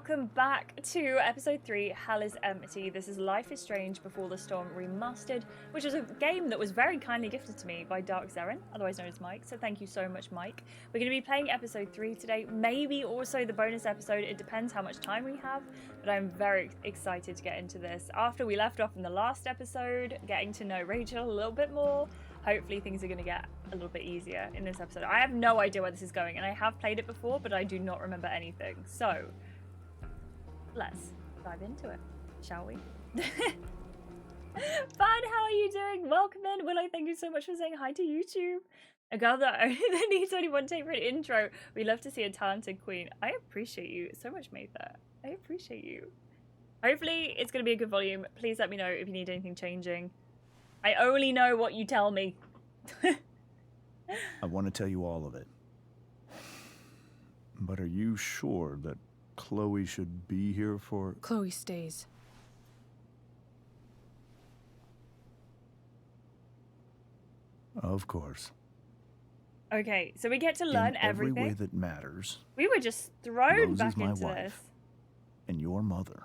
welcome back to episode 3, Hell is Empty. This is Life is Strange Before the Storm Remastered, which is a game that was very kindly gifted to me by Dark Zeren, otherwise known as Mike, so thank you so much, Mike. We're going to be playing episode 3 today, maybe also the bonus episode, it depends how much time we have, but I'm very excited to get into this. After we left off in the last episode, getting to know Rachel a little bit more, hopefully things are going to get a little bit easier in this episode. I have no idea where this is going, and I have played it before, but I do not remember anything. So, let's dive into it, shall we? Fun, how are you doing? Welcome in. Willow, thank you so much for saying hi to YouTube. A girl that needs only one take for an intro. We love to see a talented queen. I appreciate you so much, Matha. I appreciate you. Hopefully, it's going to be a good volume. Please let me know if you need anything changing. I only know what you tell me. I want to tell you all of it. But are you sure that Chloe should be here for... Chloe stays. Of course. Okay, so we get to learn every everything. way that matters. We were just thrown Rose back is my into wife this. and your mother.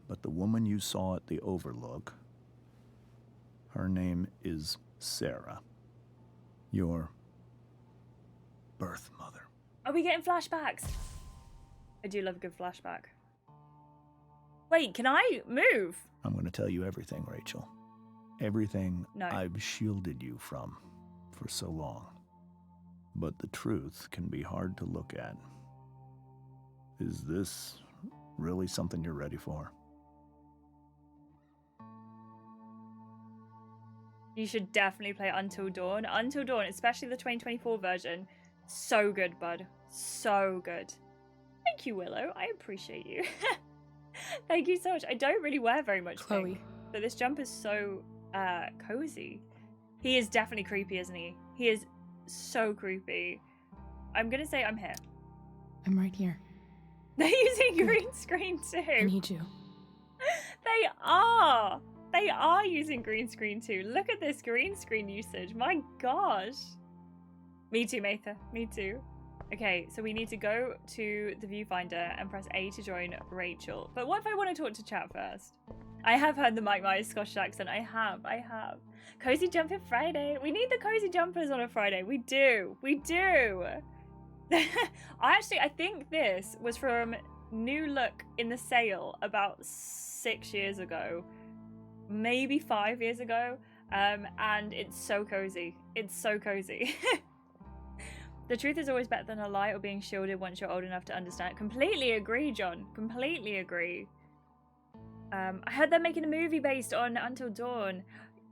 But the woman you saw at the Overlook, her name is Sarah. Your birth mother. Are we getting flashbacks? I do love a good flashback. Wait, can I move? I'm going to tell you everything, Rachel. Everything No. I've shielded you from for so long. But the truth can be hard to look at. Is this really something you're ready for? You should definitely play Until Dawn. Until Dawn, especially the 2024 version. So good, bud. So good. Thank you, Willow. I appreciate you. Thank you so much. I don't really wear very much Chloe. pink, but this jumper's so cozy. He is definitely creepy, isn't he? He is so creepy. I'm gonna say I'm here. I'm right here. They're using green screen too. I need you. They are. They are using green screen too. Look at this green screen usage. My gosh. Me too, Matha. Me too. Okay, so we need to go to the viewfinder and press A to join Rachel. But what if I want to talk to chat first? I have heard the Mike Myers Scottish accent. I have. Cozy Jumper Friday. We need the cozy jumpers on a Friday. We do. I think this was from New Look in the sale about 6 years ago. Maybe 5 years ago. And it's so cozy. It's so cozy. The truth is always better than a lie or being shielded once you're old enough to understand. Completely agree, John. Completely agree. I heard they're making a movie based on Until Dawn.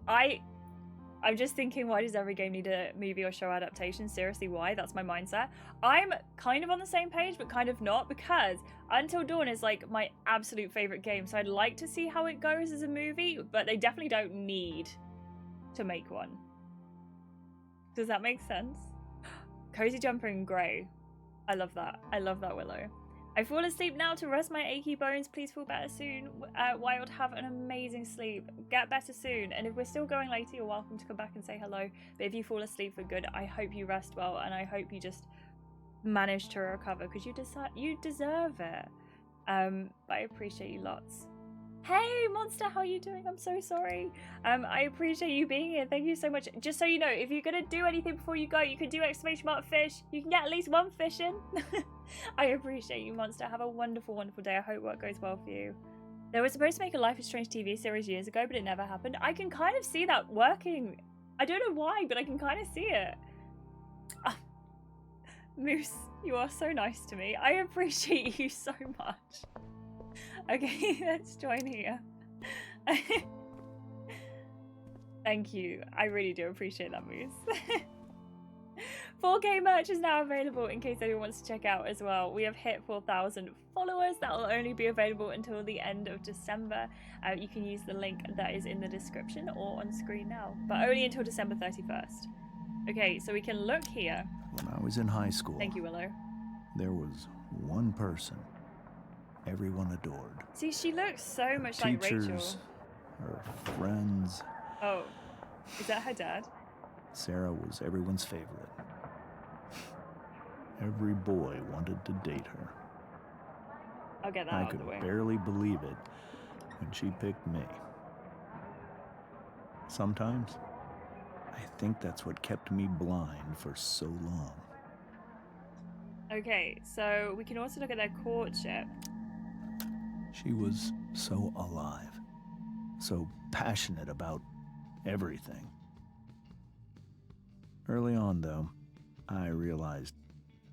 I'm just thinking, why does every game need a movie or show adaptation? Seriously, why? That's my mindset. I'm kind of on the same page, but kind of not, because Until Dawn is like my absolute favorite game, so I'd like to see how it goes as a movie, but they definitely don't need to make one. Does that make sense? Cozy jumper in grey. I love that. I love that, Willow. I fall asleep now to rest my achy bones. Please feel better soon. Wild, have an amazing sleep. Get better soon. And if we're still going later, you're welcome to come back and say hello. But if you fall asleep for good, I hope you rest well, and I hope you just manage to recover, because you deserve it. But I appreciate you lots. Hey, Monster, how are you doing? I'm so sorry. I appreciate you being here. Thank you so much. Just so you know, if you're going to do anything before you go, you can do !fish. You can get at least one fish in. I appreciate you, Monster. Have a wonderful, wonderful day. I hope work goes well for you. They were supposed to make a Life is Strange TV series years ago, but it never happened. I can kind of see that working. I don't know why, but I can kind of see it. Moose, you are so nice to me. I appreciate you so much. Okay, let's join here. Thank you. I really do appreciate that, Moose. 4K merch is now available in case anyone wants to check out as well. We have hit 4,000 followers. That will only be available until the end of December. You can use the link that is in the description or on screen now, but only until December 31st. Okay, so we can look here. When I was in high school, Thank you, Willow. there was one person everyone adored. See, she looks so Her much like Rachel. teachers, her friends. Oh, is that her dad? Sarah was everyone's favorite. Every boy wanted to date her. I'll get that I out could of the way. barely believe it when she picked me. Sometimes, I think that's what kept me blind for so long. Okay, so we can also look at their courtship. She was so alive, so passionate about everything. Early on, though, I realized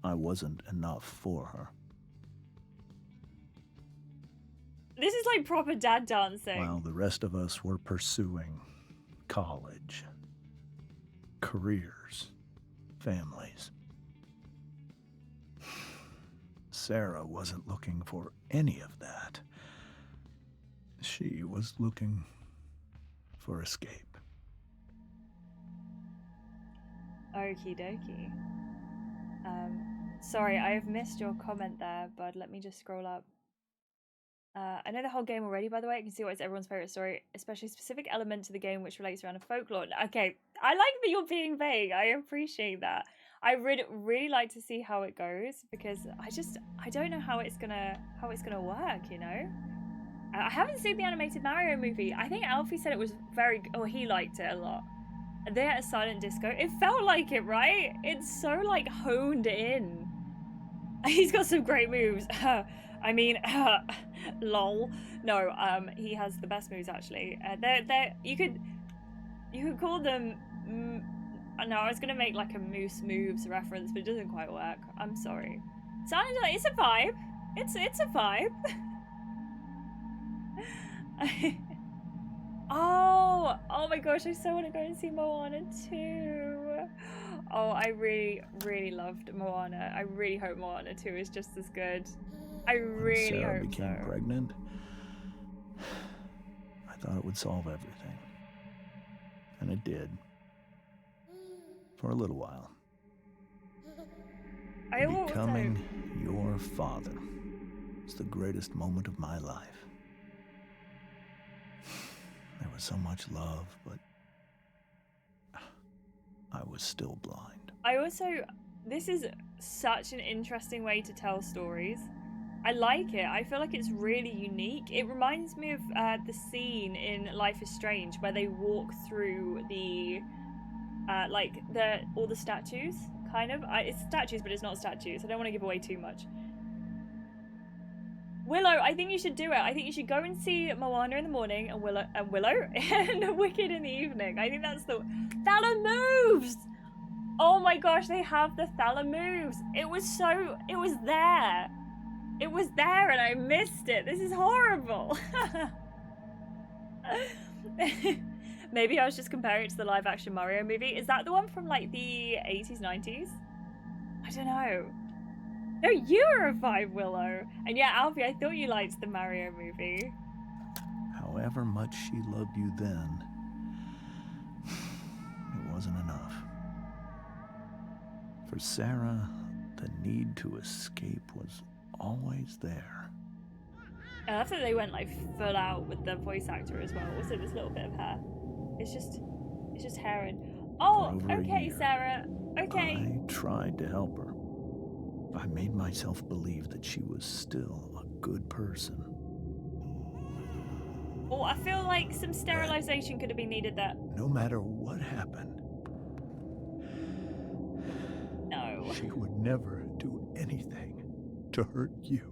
I wasn't enough for her. This is like proper dad dancing. While the rest of us were pursuing college, careers, families, Sarah wasn't looking for any of that. She was looking for escape. Okie dokie. Sorry, I have missed your comment there, bud. Let me just scroll up. I know the whole game already, by the way. I can see why it's everyone's favorite story, especially a specific element to the game which relates around a folklore. Okay, I like that you're being vague. I appreciate that. I really like to see how it goes because I don't know how it's gonna work. You know, I haven't seen the animated Mario movie. I think Alfie said it was he liked it a lot. They had a silent disco. It felt like it, right? It's so like honed in. He's got some great moves. I mean, lol. No, he has the best moves actually. They're you could call them. No, I was gonna make like a Moose Moves reference, but it doesn't quite work. I'm sorry. Sounded like it's a vibe. It's a vibe. Oh my gosh! I so want to go and see Moana too. Oh, I really loved Moana. I really hope Moana 2 is just as good. I really When Sarah hope became so. pregnant, I thought it would solve everything. And it did. For a little while. Becoming your father was the greatest moment of my life. There was so much love, but I was still blind. This is such an interesting way to tell stories. I like it. I feel like it's really unique. It reminds me of the scene in Life is Strange where they walk through the all the statues, kind of. It's statues, but it's not statues. I don't want to give away too much. Willow, I think you should do it. I think you should go and see Moana in the morning and Willow and Wicked in the evening. I think that's the Thala moves. Oh my gosh, they have the Thala moves. It was there. It was there and I missed it. This is horrible. Maybe I was just comparing it to the live action Mario movie. Is that the one from like the 80s, 90s? I don't know. No, you were a vibe, Willow. And yeah, Alfie, I thought you liked the Mario movie. However much she loved you then, it wasn't enough. For Sarah, the need to escape was always there. I love that they went like full out with the voice actor as well. Also, this little bit of hair. It's just hair and... Oh, okay, Sarah. Okay. I tried to help her. I made myself believe that she was still a good person. Oh, I feel like some sterilization could have been needed there. No matter what happened, no, she would never do anything to hurt you.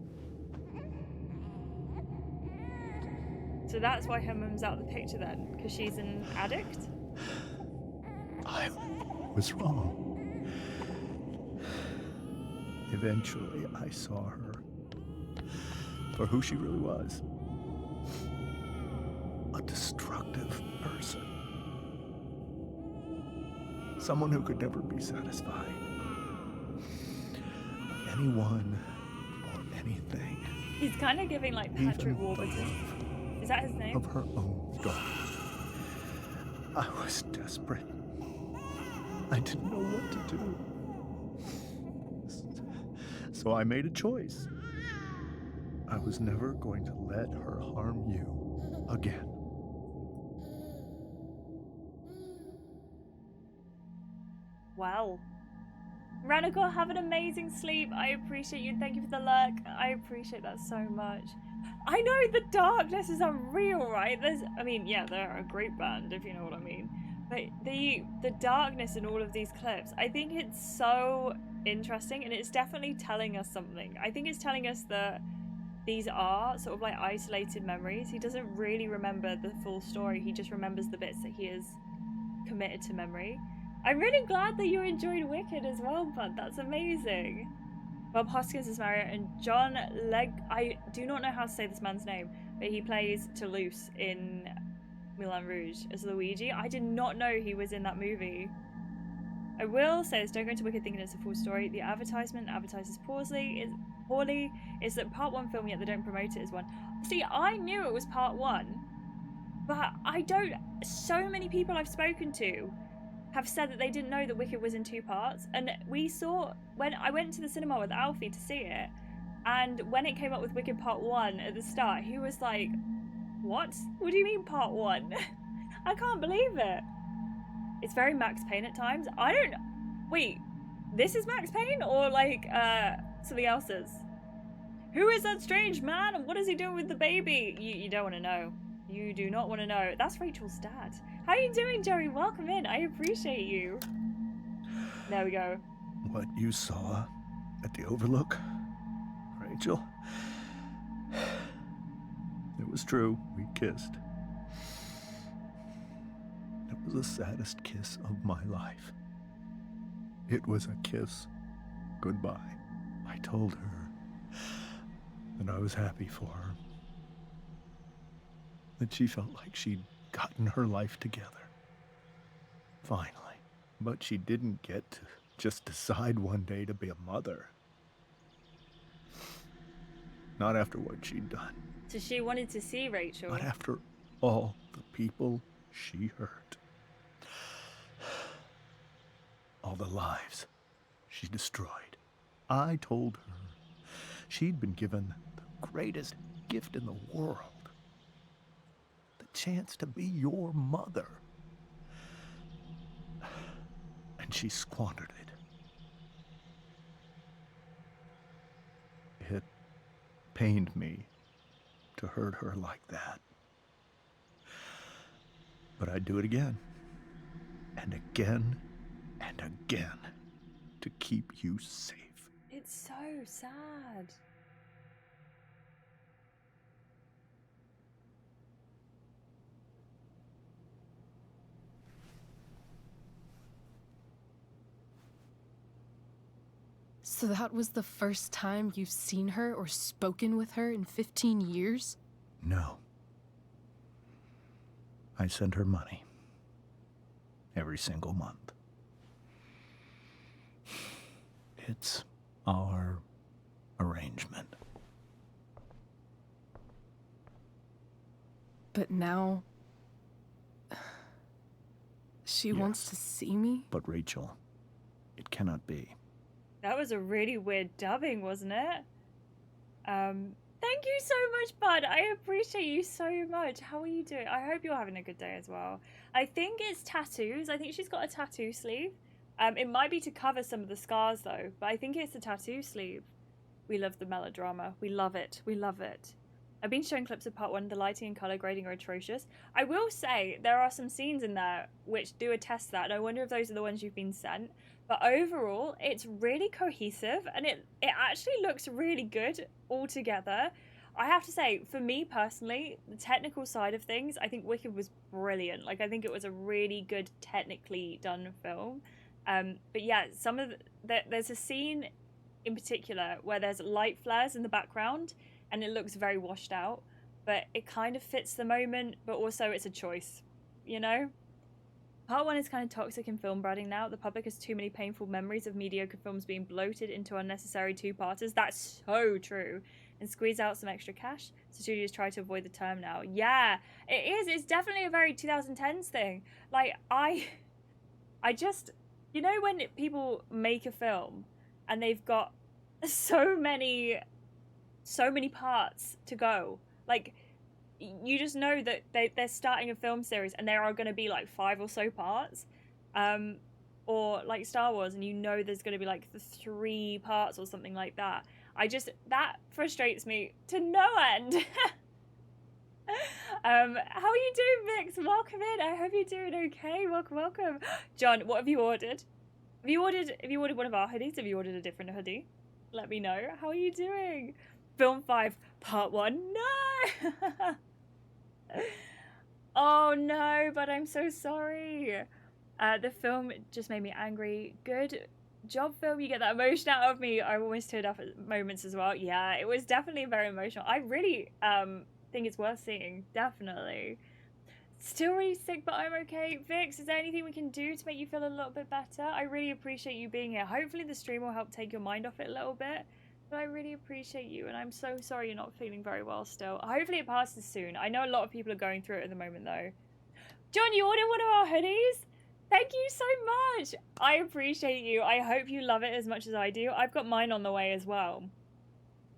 So that's why her mum's out of the picture then? Because she's an addict? I was wrong. Eventually, I saw her for who she really was. A destructive person. Someone who could never be satisfied. Anyone or anything. He's kind of giving like Patrick Warburton. Is that his name? Of her own daughter. I was desperate. I didn't know what to do. So I made a choice. I was never going to let her harm you again. Wow. Ranicore, have an amazing sleep. I appreciate you. Thank you for the lurk. I appreciate that so much. I know the darkness is unreal, right? I mean, yeah, they're a great band, if you know what I mean. But the darkness in all of these clips, I think it's so interesting, and it's definitely telling us something. I think it's telling us that these are sort of like isolated memories. He doesn't really remember the full story. He just remembers the bits that he is committed to memory. I'm really glad that you enjoyed Wicked as well, bud. That's amazing. Bob Hoskins is Mario, and John I do not know how to say this man's name, but he plays Toulouse in Moulin Rouge as Luigi. I did not know he was in that movie. I will say this, don't go into Wicked thinking it's a full story. The advertisement advertises poorly. Is that part one film, yet they don't promote it as one. See, I knew it was part one, but I don't. So many people I've spoken to have said that they didn't know that Wicked was in 2 parts. And we saw, when I went to the cinema with Alfie to see it, and when it came up with Wicked Part 1 at the start, he was like, what? What do you mean Part 1? I can't believe it. It's very Max Payne at times. I don't... Wait, this is Max Payne? Or like, something else's? Who is that strange man? And what is he doing with the baby? You don't want to know. You do not want to know. That's Rachel's dad. How are you doing, Joey? Welcome in. I appreciate you. There we go. What you saw at the Overlook, Rachel, it was true. We kissed. It was the saddest kiss of my life. It was a kiss goodbye. I told her that I was happy for her, that she felt like she'd gotten her life together. Finally. But she didn't get to just decide one day to be a mother. Not after what she'd done. So she wanted to see Rachel. Not after all the people she hurt. All the lives she destroyed. I told her she'd been given the greatest gift in the world. The chance to be your mother. And she squandered it. It pained me to hurt her like that. But I'd do it again. And again. And again. To keep you safe. It's so sad. So that was the first time you've seen her or spoken with her in 15 years? No. I send her money. Every single month. It's our arrangement. But now... she wants to see me? But Rachel, it cannot be. That was a really weird dubbing, wasn't it? Thank you so much, bud. I appreciate you so much. How are you doing? I hope you're having a good day as well. I think it's tattoos. I think she's got a tattoo sleeve. It might be to cover some of the scars, though, but I think it's a tattoo sleeve. We love the melodrama. We love it. We love it. I've been showing clips of part 1. The lighting and colour grading are atrocious. I will say there are some scenes in there which do attest to that, and I wonder if those are the ones you've been sent. But overall, it's really cohesive, and it actually looks really good altogether. I have to say, for me personally, the technical side of things, I think Wicked was brilliant. Like, I think it was a really good, technically done film. But yeah, there's a scene in particular where there's light flares in the background, and it looks very washed out. But it kind of fits the moment, but also it's a choice, you know? Part 1 is kind of toxic in film branding now. The public has too many painful memories of mediocre films being bloated into unnecessary two-parters. That's so true. And squeeze out some extra cash. So studios try to avoid the term now. Yeah, it is. It's definitely a very 2010s thing. Like, I just... You know when people make a film and they've got so many parts to go? Like... You just know that they're starting a film series and there are going to be like 5 or so parts, or like Star Wars, and you know there's going to be like the 3 parts or something like that. That frustrates me to no end. How are you doing, Vix? Welcome in. I hope you're doing okay. Welcome. John, what have you ordered? Have you ordered one of our hoodies? Have you ordered a different hoodie? Let me know. How are you doing? Film 5, Part 1. No! Oh no, but I'm so sorry. The film just made me angry. Good job, film. You get that emotion out of me. I almost teared up at moments as well. Yeah, it was definitely very emotional. I really think it's worth seeing. Definitely. Still really sick, but I'm okay. Vix, is there anything we can do to make you feel a little bit better? I really appreciate you being here. Hopefully the stream will help take your mind off it a little bit. But I really appreciate you, and I'm so sorry you're not feeling very well still. Hopefully it passes soon. I know a lot of people are going through it at the moment, though. John, you ordered one of our hoodies? Thank you so much. I appreciate you. I hope you love it as much as I do. I've got mine on the way as well.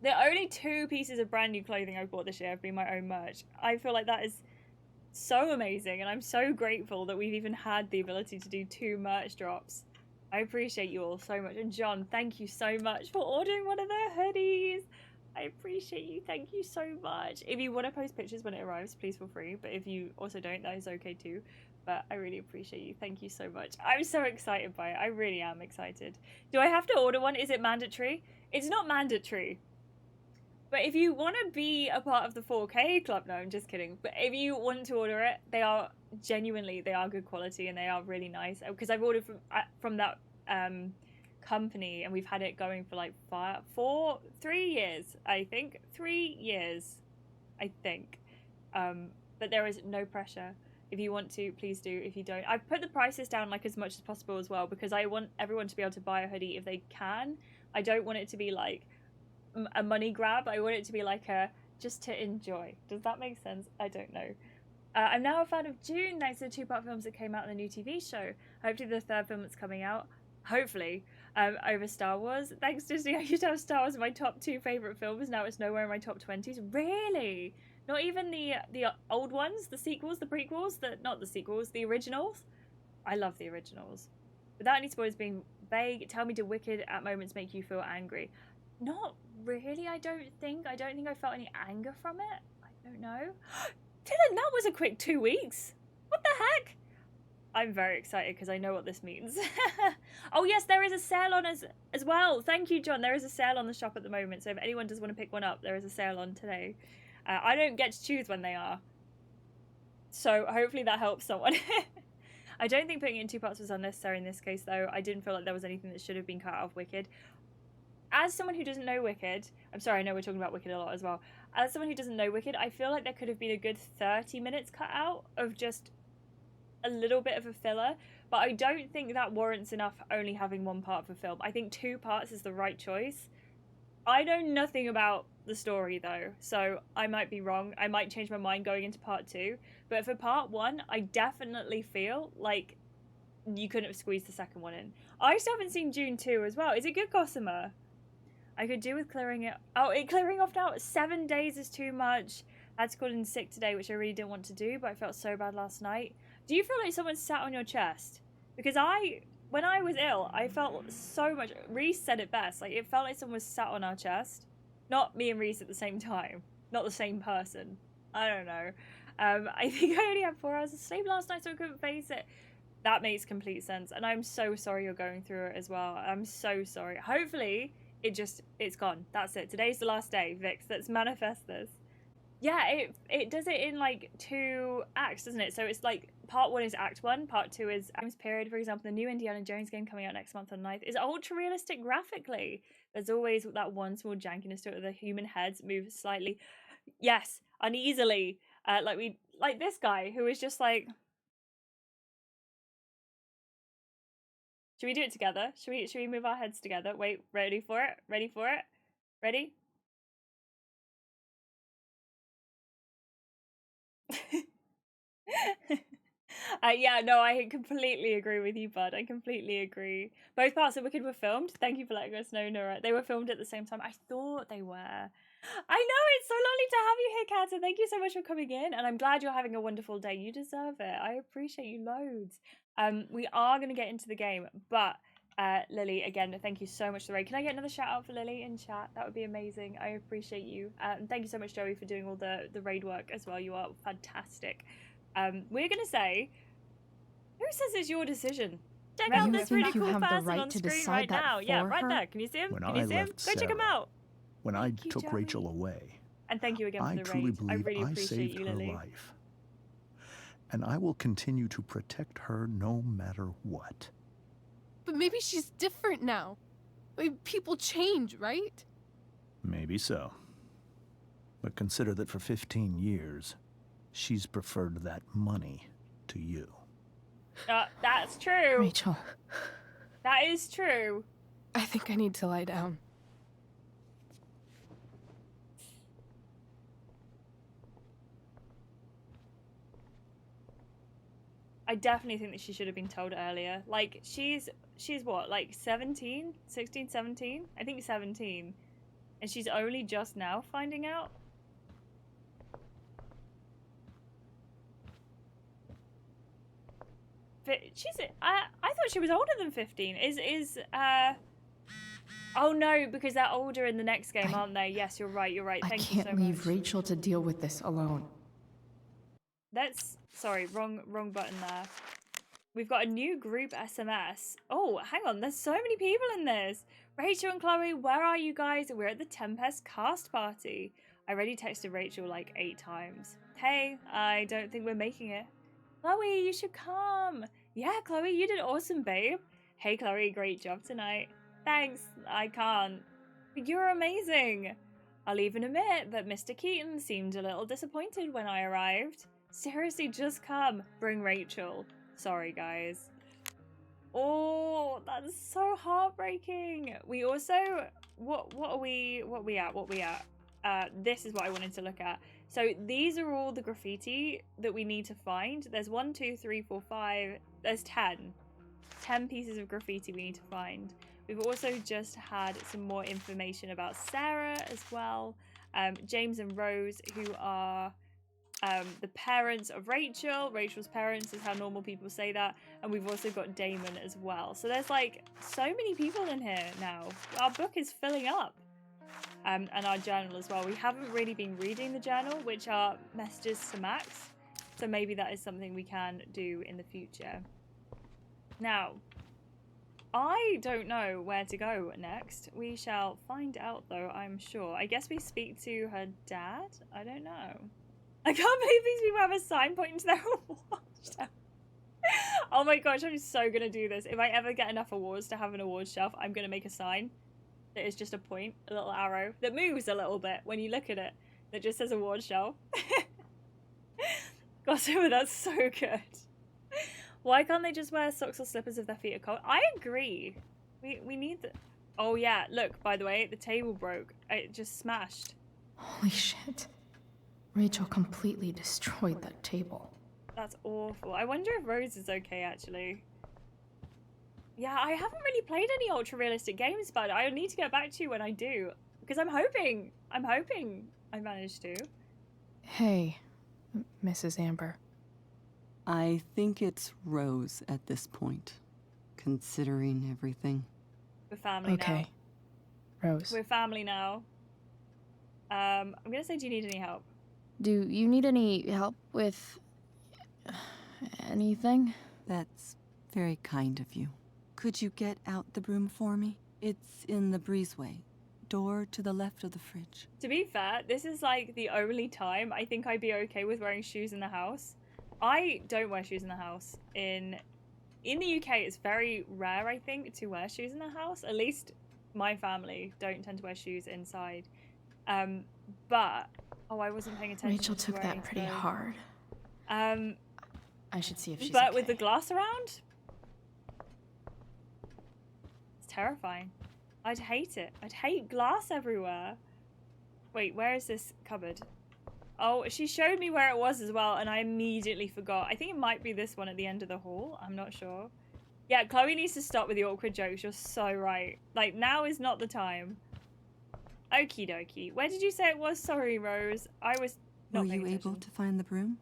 The only 2 pieces of brand new clothing I've bought this year have been my own merch. I feel like that is so amazing, and I'm so grateful that we've even had the ability to do 2 merch drops. I appreciate you all so much. And John, thank you so much for ordering one of their hoodies. I appreciate you. Thank you so much. If you want to post pictures when it arrives, please feel free. But if you also don't, that is okay too. But I really appreciate you. Thank you so much. I'm so excited by it. I really am excited. Do I have to order one? Is it mandatory? It's not mandatory. But if you want to be a part of the 4K club, no, I'm just kidding. But if you want to order it, they are good quality, and they are really nice. Because I've ordered from that company, and we've had it going for like 3 years, I think. 3 years, I think. But there is no pressure. If you want to, please do. If you don't, I've put the prices down like as much as possible as well, because I want everyone to be able to buy a hoodie if they can. I don't want it to be like a money grab. I want it to be like just to enjoy. Does that make sense? I don't know. I'm now a fan of June, thanks to the 2-part films that came out in the new TV show. Hopefully the 3rd film that's coming out, hopefully, over Star Wars. Thanks, Disney. I used to have Star Wars in my top 2 favourite films. Now it's nowhere in my top 20s. Really? Not even the old ones? The sequels? The prequels? Not the sequels. The originals? I love the originals. Without any spoilers being vague, tell me, do Wicked at moments make you feel angry? Not really, I don't think. I felt any anger from it. I don't know. Dylan, that was a quick 2 weeks. What the heck? I'm very excited because I know what this means. Oh yes, there is a sale on as well. Thank you, John. There is a sale on the shop at the moment. So if anyone does want to pick one up, there is a sale on today. I don't get to choose when they are. So hopefully that helps someone. I don't think putting it in 2 parts was unnecessary in this case, though. I didn't feel like there was anything that should have been cut out of Wicked. As someone who doesn't know Wicked, I'm sorry, I know we're talking about Wicked a lot as well. As someone who doesn't know Wicked, I feel like there could have been a good 30 minutes cut out of just a little bit of a filler, but I don't think that warrants enough only having 1 part of a film. I think 2 parts is the right choice. I know nothing about the story though, so I might be wrong. I might change my mind going into part 2, but for part 1, I definitely feel like you couldn't have squeezed the second one in. I still haven't seen June 2 as well. Is it good, Gossamer? I could do with clearing it. Oh, it clearing off now. 7 days is too much. I had to call in sick today, which I really didn't want to do, but I felt so bad last night. Do you feel like someone sat on your chest? Because when I was ill, I felt so much. Reese said it best. Like, it felt like someone was sat on our chest. Not me and Reese at the same time. Not the same person. I don't know. I think I only had 4 hours of sleep last night, so I couldn't face it. That makes complete sense. And I'm so sorry you're going through it as well. I'm so sorry. Hopefully, it's gone. That's it. Today's the last day, Vix. Let's manifest this. Yeah, it does it in like 2 acts, doesn't it? So it's like part 1 is act 1, part 2 is Times Period. For example, the new Indiana Jones game coming out next month on the 9th is ultra realistic graphically. There's always that one small jankiness to it, the human heads move slightly, yes, uneasily, like this guy who is just like. Should we do it together? Should we move our heads together? Wait, ready for it? Ready for it? Ready? Yeah, no, I completely agree with you, bud. I completely agree. Both parts of Wicked were filmed. Thank you for letting us know, Nora. They were filmed at the same time. I thought they were. I know, it's so lovely to have you here, Kata. Thank you so much for coming in, and I'm glad you're having a wonderful day. You deserve it. I appreciate you loads. We are going to get into the game, but Lily, again, thank you so much for the raid. Can I get another shout out for Lily in chat? That would be amazing. I appreciate you. And thank you so much, Joey, for doing all the raid work as well. You are fantastic. We're going to say, who says it's your decision? Check out this really cool person on screen right now. Yeah, right there. Can you see him? Can you see him? Go check him out. When I took Rachel away, and thank you again for the truly raid. I believe really I appreciate saved you, her Lily. life. And I will continue to protect her no matter what. But maybe she's different now. I mean, people change, right? Maybe so. But consider that for 15 years, she's preferred that money to you. That's true. Rachel. That is true. I think I need to lie down. I definitely think that she should have been told earlier. Like, she's what, like 17? 16, 17? I think 17. And she's only just now finding out? I thought she was older than 15. Oh no, because they're older in the next game, aren't they? Yes, you're right, Thank you so much. I can't leave Rachel to deal with this alone. Sorry, wrong button there. We've got a new group SMS. Oh, hang on, there's so many people in this. Rachel and Chloe, where are you guys? We're at the Tempest cast party. I already texted Rachel like 8 times. Hey, I don't think we're making it. Chloe, you should come. Yeah, Chloe, you did awesome, babe. Hey, Chloe, great job tonight. Thanks, I can't. You're amazing. I'll even admit that Mr. Keaton seemed a little disappointed when I arrived. Seriously, just come. Bring Rachel. Sorry, guys. Oh, that's so heartbreaking. We also... What are we at? This is what I wanted to look at. So these are all the graffiti that we need to find. There's 1, 2, 3, 4, 5... There's 10. 10 pieces of graffiti we need to find. We've also just had some more information about Sarah as well. James and Rose, who are... the parents of Rachel. Rachel's parents is how normal people say that. And we've also got Damon as well. So there's like so many people in here now. Our book is filling up. And our journal as well. We haven't really been reading the journal, which are messages to Max. So maybe that is something we can do in the future. Now, I don't know where to go next. We shall find out though, I'm sure. I guess we speak to her dad? I don't know. I can't believe these people have a sign pointing to their awards shelf. Oh my gosh, I'm so gonna do this. If I ever get enough awards to have an awards shelf, I'm gonna make a sign that is just a point, a little arrow, that moves a little bit when you look at it, that just says awards shelf. Gosh, that's so good. Why can't they just wear socks or slippers if their feet are cold? I agree. We need the... Oh yeah, look, by the way, the table broke. It just smashed. Holy shit. Rachel completely destroyed that table. That's awful. I wonder if Rose is okay, actually. Yeah, I haven't really played any ultra-realistic games, but I need to get back to you when I do. Because I'm hoping I managed to. Hey, Mrs. Amber. I think it's Rose at this point, considering everything. We're family now. Okay, Rose. We're family now. I'm gonna say, do you need any help? Do you need any help with anything? That's very kind of you. Could you get out the broom for me? It's in the breezeway. Door to the left of the fridge. To be fair, this is like the only time I think I'd be okay with wearing shoes in the house. I don't wear shoes in the house. In the UK, it's very rare, I think, to wear shoes in the house. At least my family don't tend to wear shoes inside. But... Oh, I wasn't paying attention. Rachel took that pretty hard. I should see if she's But okay. with the glass around? It's terrifying. I'd hate it. I'd hate glass everywhere. Wait, where is this cupboard? Oh, she showed me where it was as well, and I immediately forgot. I think it might be this one at the end of the hall. I'm not sure. Yeah, Chloe needs to stop with the awkward jokes. You're so right. Like, now is not the time. Okie dokie. Where did you say it was? Sorry, Rose. I was not Were paying you able attention. to find the broom?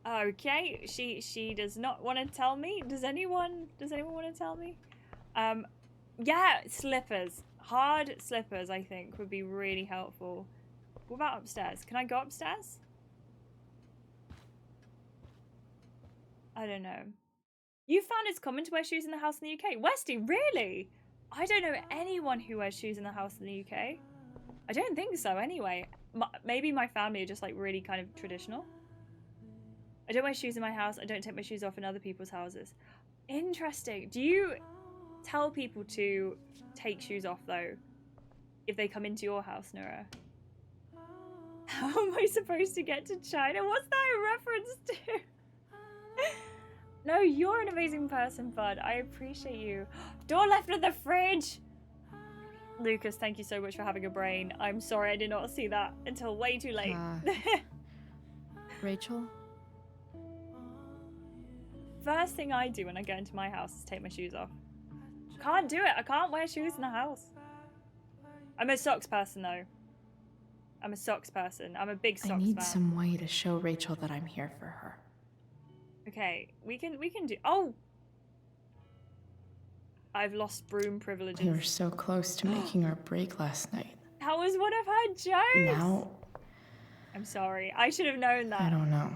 Okay, she does not want to tell me. Does anyone want to tell me? Yeah, slippers. Hard slippers, I think, would be really helpful. What about upstairs? Can I go upstairs? I don't know. You found it's common to wear shoes in the house in the UK. Westy, really? I don't know anyone who wears shoes in the house in the UK. I don't think so, anyway. Maybe my family are just, like, really kind of traditional. I don't wear shoes in my house. I don't take my shoes off in other people's houses. Interesting. Do you tell people to take shoes off, though, if they come into your house, Nora? How am I supposed to get to China? What's that a reference to? No, you're an amazing person, bud. I appreciate you. Door left of the fridge! Lucas, thank you so much for having a brain. I'm sorry I did not see that until way too late. Rachel? First thing I do when I get into my house is take my shoes off. Can't do it. I can't wear shoes in the house. I'm a socks person, though. I'm a socks person. I'm a big socks fan. I need some way to show Rachel that I'm here for her. Okay, we can do. Oh, I've lost broom privileges. We were so close to making our break last night. That was one of her jokes. Now, I'm sorry. I should have known that. I don't know.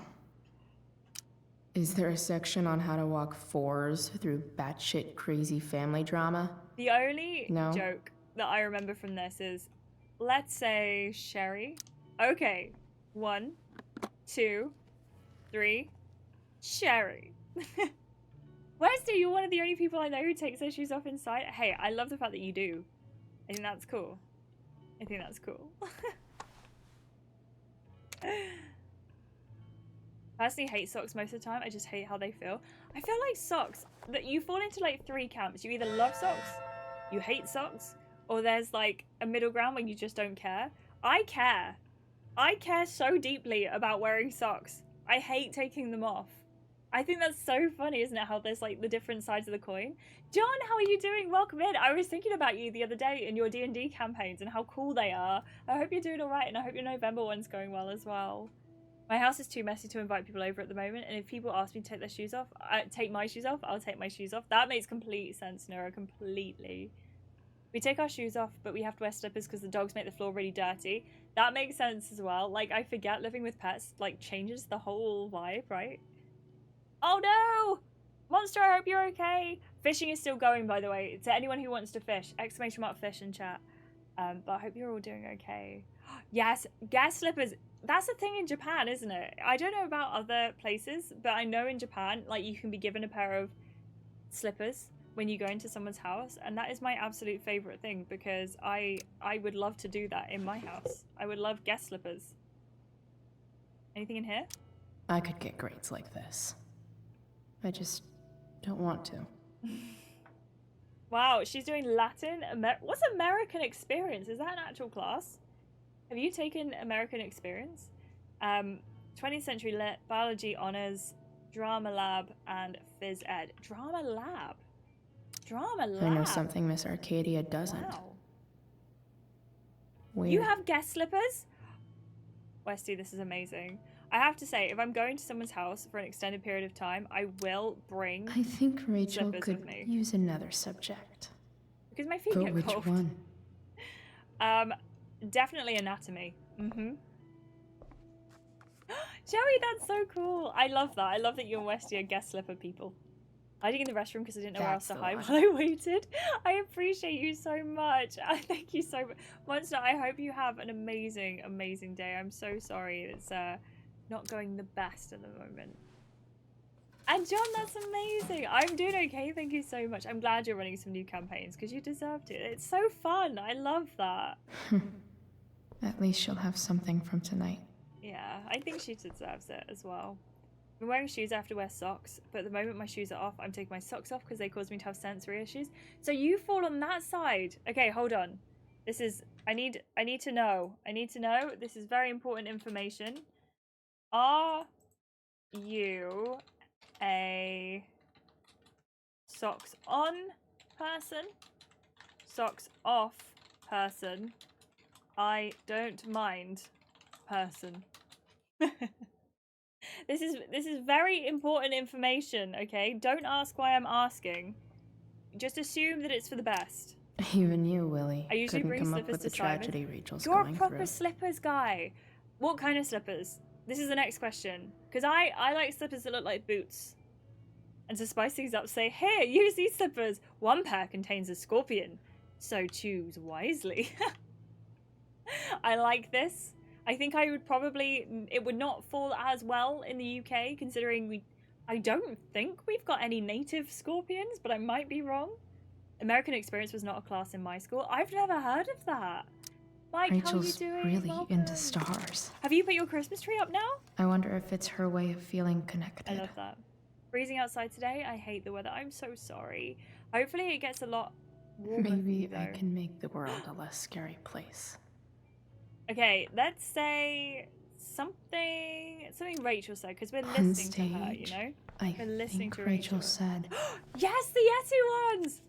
Is there a section on how to walk fours through batshit crazy family drama? The only No. joke that I remember from this is, let's say Sherry. Okay, 1, 2, 3, Sherry. Westy, you're one of the only people I know who takes their shoes off inside. Hey, I love the fact that you do. I think that's cool. I think that's cool. Personally, hate socks most of the time. I just hate how they feel. I feel like socks, that you fall into like 3 camps. You either love socks, you hate socks, or there's like a middle ground where you just don't care. I care. I care so deeply about wearing socks. I hate taking them off. I think that's so funny, isn't it? How there's like the different sides of the coin. John, how are you doing? Welcome in. I was thinking about you the other day in your D&D campaigns and how cool they are. I hope you're doing all right, and I hope your November one's going well as well. My house is too messy to invite people over at the moment, and if people ask me to take their shoes off, take my shoes off, I'll take my shoes off. That makes complete sense, Nora, completely. We take our shoes off, but we have to wear slippers because the dogs make the floor really dirty. That makes sense as well. Like, I forget living with pets, like, changes the whole vibe, right? Oh no! Monster, I hope you're okay. Fishing is still going, by the way. To anyone who wants to fish, exclamation mark fish in chat. But I hope you're all doing okay. Yes, gas slippers. That's a thing in Japan, isn't it? I don't know about other places, but I know in Japan, like, you can be given a pair of slippers when you go into someone's house, and that is my absolute favorite thing, because I would love to do that in my house. I would love guest slippers. Anything in here? I could get grades like this. I just don't want to. Wow, she's doing Latin. What's American Experience? Is that an actual class? Have you taken American Experience? 20th Century Lit, Biology Honors, Drama Lab, and Phys Ed. Drama Lab? Drama Lab? I know something Miss Arcadia doesn't. Wow. Weird. You have guest slippers? Westy, this is amazing. I have to say, if I'm going to someone's house for an extended period of time, I will bring I think Rachel slippers could with me. use another subject. Because my feet But get which cold. one? Definitely anatomy. Joey, that's so cool. I love that. I love that you and Westy are guest slipper people. Hiding in the restroom because I didn't know where else That's to the hide one. while I waited. I appreciate you so much. Thank you so much. Monster, I hope you have an amazing, amazing day. I'm so sorry it's not going the best at the moment. And John, that's amazing. I'm doing okay, thank you so much. I'm glad you're running some new campaigns because you deserved it. It's so fun. I love that. At least she'll have something from tonight. Yeah, I think she deserves it as well. I'm wearing shoes, I have to wear socks, but the moment my shoes are off, I'm taking my socks off because they cause me to have sensory issues. So you fall on that side. Okay, hold on. This is, I need to know. I need to know. This is very important information. Are you a socks on person, socks off person, I don't mind, person. This is very important information, okay? Don't ask why I'm asking. Just assume that it's for the best. Even you, Willie, I usually couldn't bring come up slippers with to the Simon. tragedy Rachel's You're a going proper through. slippers guy. What kind of slippers? This is the next question. Because I like slippers that look like boots. And to spice things up, say, here, use these slippers. One pair contains a scorpion, so choose wisely. I like this. I think I would probably, it would not fall as well in the UK, considering I don't think we've got any native scorpions, but I might be wrong. American Experience was not a class in my school. I've never heard of that. Mike, Rachel's how are you doing? really Welcome. into stars. Have you put your Christmas tree up now? I wonder if it's her way of feeling connected. I love that. Freezing outside today. I hate the weather. I'm so sorry. Hopefully it gets a lot warmer. Maybe I can make the world a less scary place. Okay, let's say something Rachel said, because we're On listening to her, you stage, know? I We're listening think to Rachel said, yes, the Yeti ones!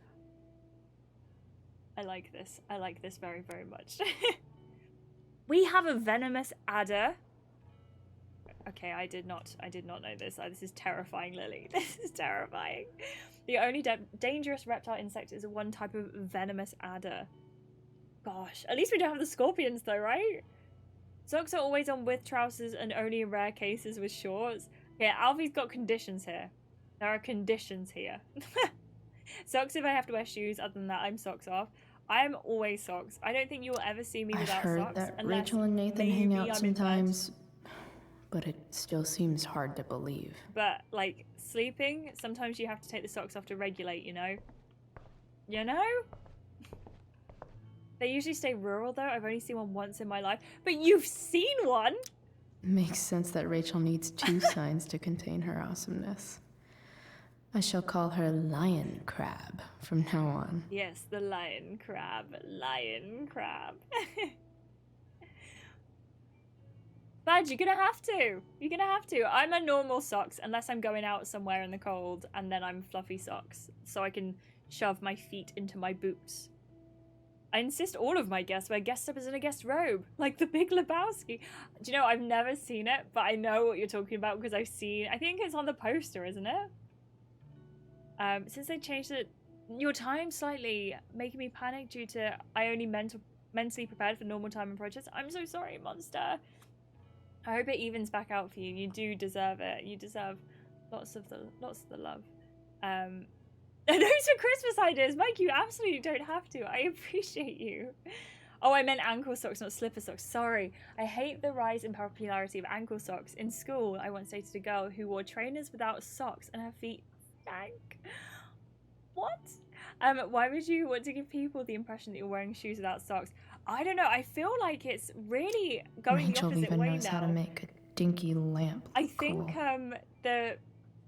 I like this. I like this very, very much. We have a venomous adder. Okay, I did not know this. This is terrifying, Lily. This is terrifying. The only dangerous reptile insect is one type of venomous adder. Gosh, at least we don't have the scorpions though, right? Socks are always on with trousers and only in rare cases with shorts. Yeah, Alfie's got conditions here. There are conditions here. Socks if I have to wear shoes. Other than that, I'm socks off. I am always socks. I don't think you will ever see me I've without heard socks. that unless Rachel and Nathan hang maybe out I'm in bed. sometimes, but it still seems hard to believe. But, like, sleeping, sometimes you have to take the socks off to regulate, you know? You know? They usually stay rural, though. I've only seen one once in my life. But you've seen one! Makes sense that Rachel needs two signs to contain her awesomeness. I shall call her Lion Crab from now on. Yes, the lion crab. Lion crab. Bad, you're gonna have to. You're gonna have to. I'm a normal socks unless I'm going out somewhere in the cold, and then I'm fluffy socks, so I can shove my feet into my boots. I insist all of my guests wear guest slippers and a guest robe, like the Big Lebowski. Do you know, I've never seen it, but I know what you're talking about because I've seen, I think it's on the poster, isn't it? Since they changed it, your time slightly, making me panic due to I only mentally prepared for normal time and projects. I'm so sorry, monster. I hope it evens back out for you. You do deserve it. You deserve lots of the love. Those are Christmas ideas, Mike. You absolutely don't have to. I appreciate you. Oh, I meant ankle socks, not slipper socks. Sorry. I hate the rise in popularity of ankle socks. In school, I once dated a girl who wore trainers without socks and her feet stank. What? Why would you want to give people the impression that you're wearing shoes without socks? I don't know. I feel like it's really going Rachel the opposite even way knows now. how to make a dinky lamp look I think cool. The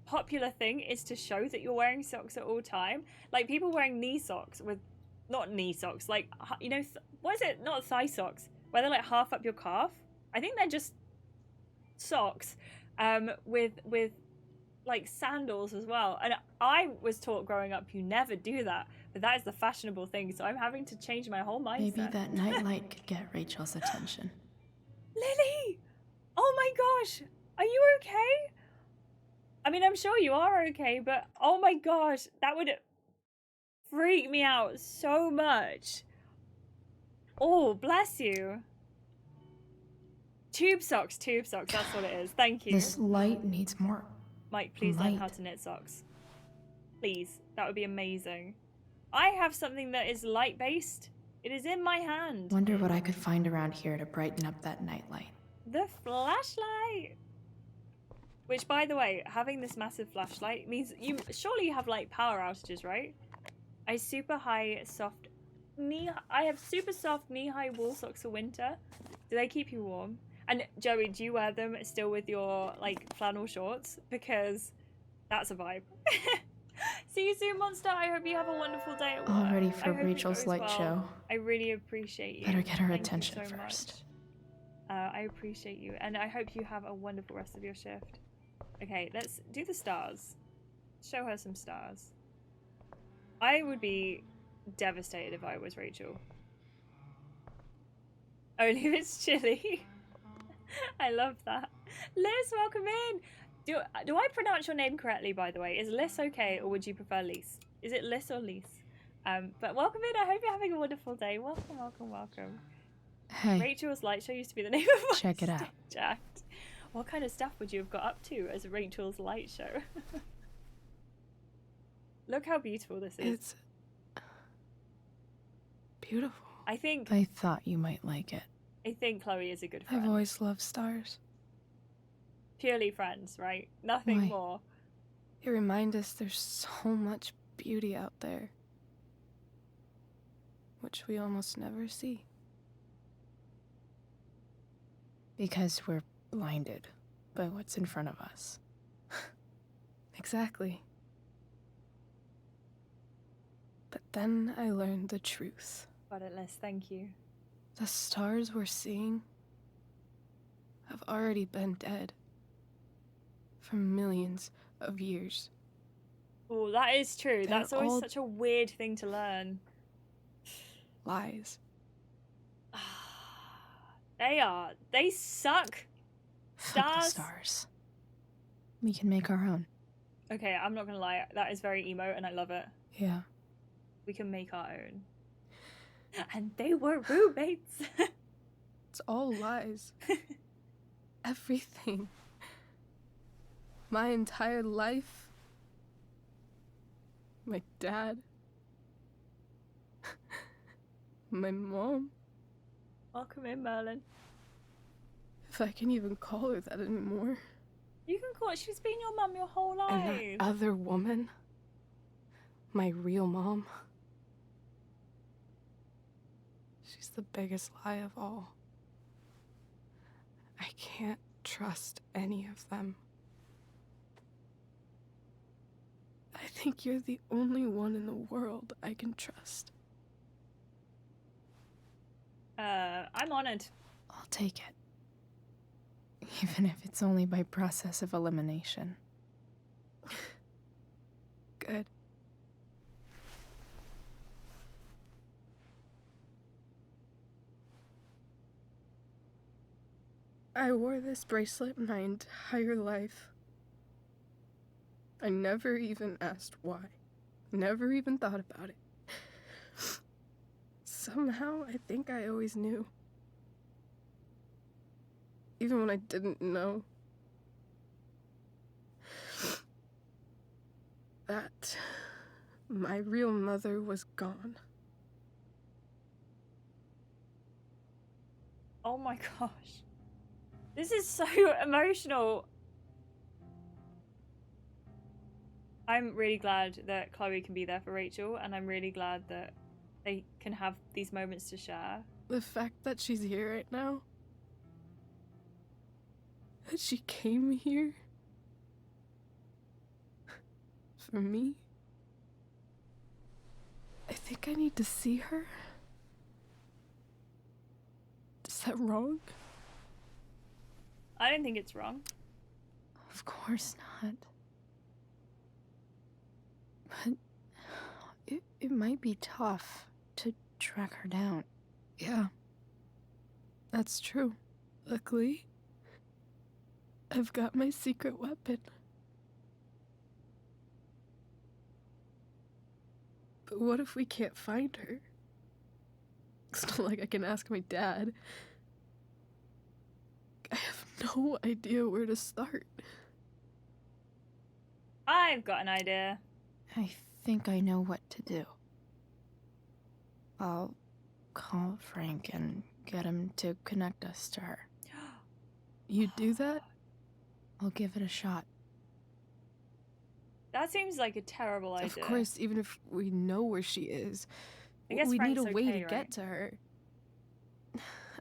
popular thing is to show that you're wearing socks at all time. Like people wearing knee socks with, not knee socks, like, you know, what is it? Not thigh socks, where they're like half up your calf. I think they're just socks with like sandals as well. And I was taught growing up you never do that, but that is the fashionable thing, so I'm having to change my whole mindset. Maybe that nightlight could get Rachel's attention. Lily! Oh my gosh! Are you okay? I mean, I'm sure you are okay, but oh my gosh, that would freak me out so much. Oh, bless you. Tube socks, that's what it is. Thank you. This light needs more Mike, please learn how light. to knit socks. Please, that would be amazing. I have something that is light-based. It is in my hand. Wonder what I could find around here to brighten up that nightlight. The flashlight! Which, by the way, having this massive flashlight means you have like power outages, right? I have super soft knee-high wool socks for winter. Do they keep you warm? And Joey, do you wear them still with your like flannel shorts? Because that's a vibe. See you soon, monster. I hope you have a wonderful day at work. All ready for I hope it Rachel's goes light well. show. I really appreciate you. Better get her Thank you attention so first. much. I appreciate you, and I hope you have a wonderful rest of your shift. Okay, let's do the stars. Show her some stars. I would be devastated if I was Rachel. Only if it's chilly. I love that. Liz, welcome in. Do I pronounce your name correctly, by the way? Is Liz okay, or would you prefer Lise? Is it Liz or Lise? But welcome in. I hope you're having a wonderful day. Welcome, welcome, welcome. Hey, Rachel's Light Show used to be the name of my check it out. stage act. What kind of stuff would you have got up to as Rachel's Light Show? Look how beautiful this is. It's beautiful. I think I thought you might like it. Chloe is a good I've friend. always loved stars. Purely friends, right? Nothing Why? more. They remind us there's so much beauty out there, which we almost never see. Because we're blinded by what's in front of us. Exactly. But then I learned the truth. Got it, Liz. Thank you. The stars we're seeing have already been dead for millions of years. Oh, that is true. They're That's always all- such a weird thing to learn. Lies. They suck. Fuck the Stars. stars. We can make our own. Okay, I'm not gonna lie. That is very emo, and I love it. Yeah. We can make our own. And they were roommates. It's all lies. Everything. My entire life. My dad. My mom. Welcome in, Merlin. If I can even call her that anymore. You can call it. She's been your mum your whole And life. that other woman. My real mom. She's the biggest lie of all. I can't trust any of them. I think you're the only one in the world I can trust. I'm honored. I'll take it. Even if it's only by process of elimination. Good. I wore this bracelet my entire life. I never even asked why. Never even thought about it. Somehow, I think I always knew. Even when I didn't know. That my real mother was gone. Oh my gosh. This is so emotional. I'm really glad that Chloe can be there for Rachel, and I'm really glad that they can have these moments to share. The fact that she's here right now. That she came here. For me. I think I need to see her. Is that wrong? I don't think it's wrong. Of course not. But it might be tough to track her down. Yeah. That's true. Luckily, I've got my secret weapon. But what if we can't find her? It's not like I can ask my dad. I have no idea where to start. I've got an idea. I think I know what to do. I'll call Frank and get him to connect us to her. You do that? I'll give it a shot. That seems like a terrible idea. Of course, even if we know where she is, I guess we need a Frank's way okay, to right? get to her.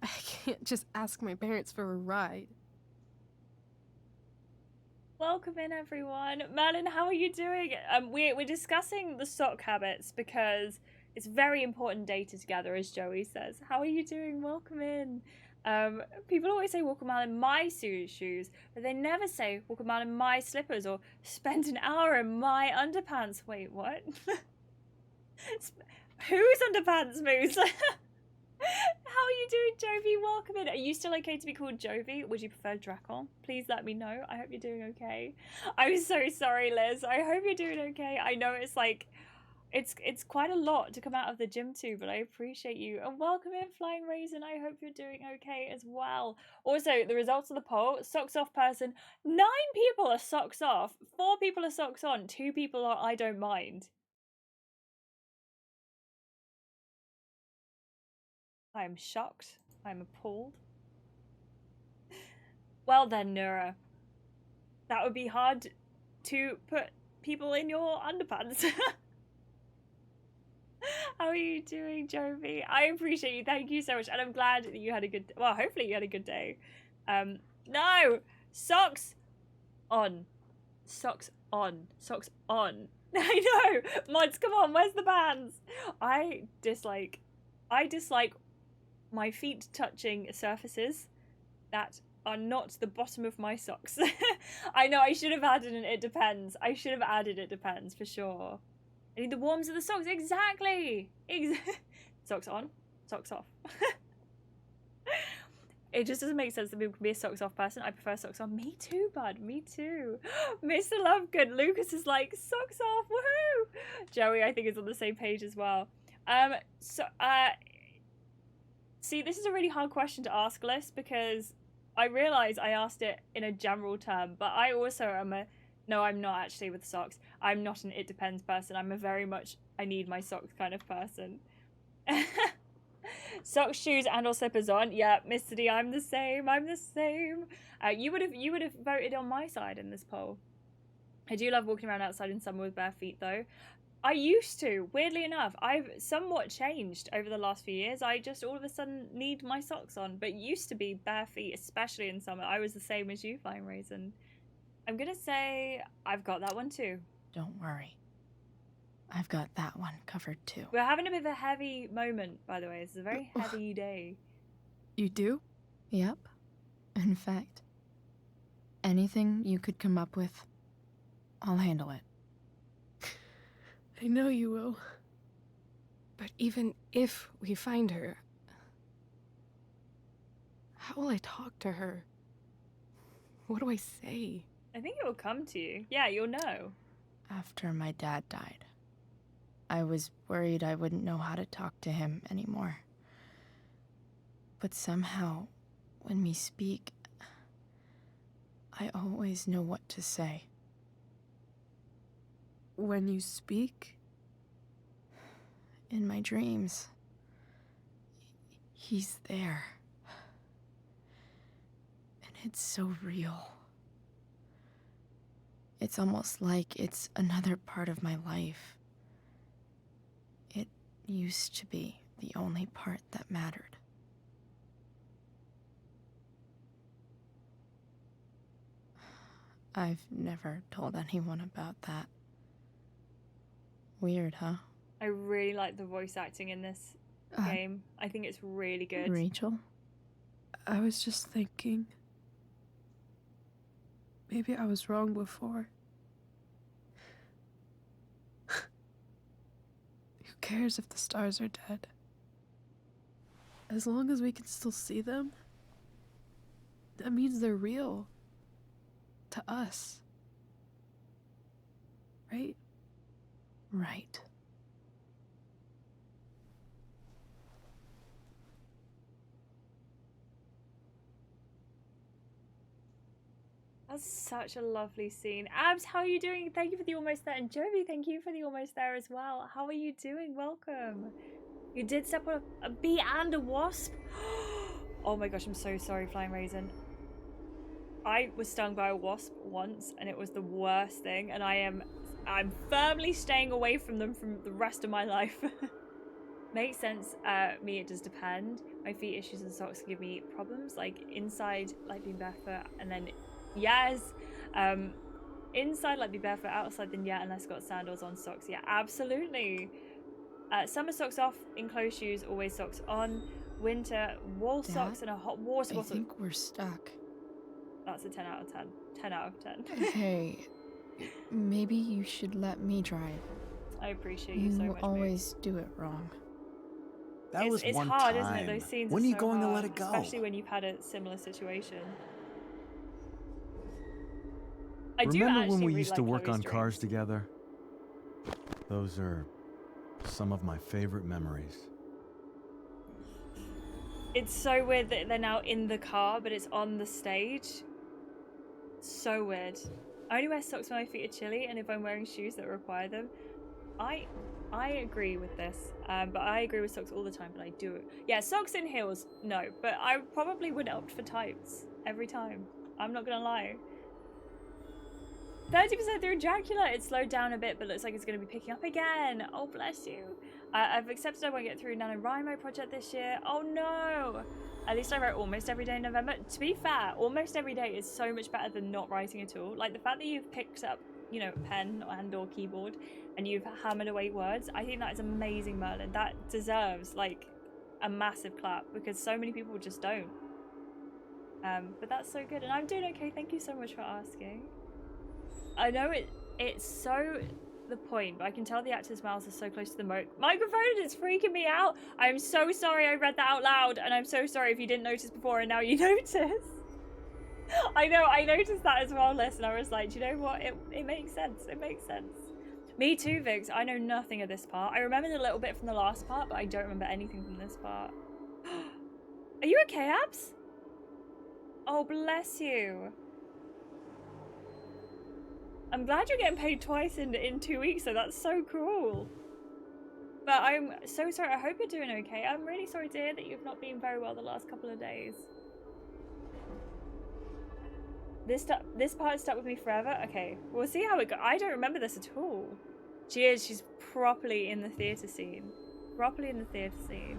I can't just ask my parents for a ride. Welcome in, everyone. Merlin, how are you doing? We're discussing the sock habits because it's very important data to gather, as Joey says. How are you doing? Welcome in. People always say walk a mile in my shoes, but they never say walk a mile in my slippers or spend an hour in my underpants. Wait, what? Whose underpants, Moose? How are you doing, Jovi? Welcome in. Are you still okay to be called Jovi? Would you prefer Drakon? Please let me know. I hope you're doing okay. I'm so sorry, Liz. I hope you're doing okay. I know it's like, it's quite a lot to come out of the gym to, but I appreciate you. And welcome in, Flying Raisin. I hope you're doing okay as well. Also, the results of the poll, socks off person, 9 people are socks off, 4 people are socks on, 2 people are I don't mind. I'm shocked. I'm appalled. Well then, Nura. That would be hard to put people in your underpants. How are you doing, Jovi? I appreciate you. Thank you so much. And I'm glad that you had a good... Well, hopefully you had a good day. No! Socks on. Socks on. Socks on. I know! Mods, come on. Where's the bands? I dislike my feet touching surfaces that are not the bottom of my socks. I know, I should have added an it depends. I should have added it depends for sure. I need the warms of the socks. Exactly. Socks on, socks off. It just doesn't make sense that people can be a socks off person. I prefer socks on. Me too, bud. Me too. Mr. Lovegood. Lucas is like, socks off. Woohoo. Joey, I think, is on the same page as well. See, this is a really hard question to ask, Liz, because I realise I asked it in a general term, but I also am a... No, I'm not actually with socks. I'm not an it depends person. I'm a very much I need my socks kind of person. Socks, shoes, and or slippers on. Yeah, Mr. D, I'm the same. I'm the same. You would have voted on my side in this poll. I do love walking around outside in summer with bare feet, though. I used to. Weirdly enough, I've somewhat changed over the last few years. I just all of a sudden need my socks on, but used to be bare feet, especially in summer. I was the same as you, Flying Raisin. I'm gonna say I've got that one too. Don't worry. I've got that one covered too. We're having a bit of a heavy moment, by the way. It's a very heavy day. You do? Yep. In fact, anything you could come up with, I'll handle it. I know you will. But even if we find her, how will I talk to her? What do I say? I think it will come to you. Yeah, you'll know. After my dad died, I was worried I wouldn't know how to talk to him anymore. But somehow, when we speak, I always know what to say. When you speak? In my dreams, he's there. And it's so real. It's almost like it's another part of my life. It used to be the only part that mattered. I've never told anyone about that. Weird, huh? I really like the voice acting in this game. I think it's really good. Rachel? I was just thinking. Maybe I was wrong before. Who cares if the stars are dead? As long as we can still see them, that means they're real. To us. Right? Right. That's such a lovely scene. Abs, how are you doing? Thank you for the almost there. And Jovi, thank you for the almost there as well. How are you doing? Welcome. You did step on a bee and a wasp. Oh my gosh, I'm so sorry, Flying Raisin. I was stung by a wasp once and it was the worst thing, and I'm firmly staying away from them from the rest of my life. Makes sense. Me, it does depend. My feet issues and socks give me problems, like inside, like being barefoot, and then yes, inside like be barefoot, outside then yeah, unless I've got sandals on, socks. Yeah, absolutely. Summer socks off, enclosed shoes, always socks on. Winter, wool socks and a hot water bottle. I think we're stuck. That's a 10 out of 10. 10 out of 10. Hey, maybe you should let me drive. I appreciate you so much. You always do it wrong. That was it's one hard, time. isn't it? Those scenes When are are you so going to hard, let it go? especially when you've had a similar situation. I do Remember actually when we really used to like work Chloe's on cars dreams. together? Those are some of my favorite memories. It's so weird that they're now in the car, but it's on the stage. So weird. I only wear socks when my feet are chilly, and if I'm wearing shoes that require them. I agree with this, but I agree with socks all the time, but I do it. Yeah, socks and heels, no, but I probably would opt for tights every time. I'm not gonna lie. 30% through Dracula, it slowed down a bit, but looks like it's going to be picking up again. Oh, bless you. I've accepted I won't get through NaNoWriMo project this year. Oh, no. At least I wrote almost every day in November. To be fair, almost every day is so much better than not writing at all. Like, the fact that you've picked up, you know, pen and or keyboard and you've hammered away words, I think that is amazing, Merlin. That deserves, like, a massive clap because so many people just don't. But that's so good. And I'm doing okay. Thank you so much for asking. I know it's so the point, but I can tell the actors' mouths are so close to the microphone and it's freaking me out. I'm so sorry I read that out loud, and I'm so sorry if you didn't notice before and now you notice. I know, I noticed that as well, Liz, and I was like, do you know what? It makes sense. It makes sense. Me too, Vix. I know nothing of this part. I remembered a little bit from the last part, but I don't remember anything from this part. Are you okay, Abs? Oh, bless you. I'm glad you're getting paid twice in 2 weeks, so that's so cool. But I'm so sorry. I hope you're doing okay. I'm really sorry to hear that you've not been very well the last couple of days. This part stuck with me forever. Okay, we'll see how it goes. I don't remember this at all. She's properly in the theatre scene. Properly in the theatre scene.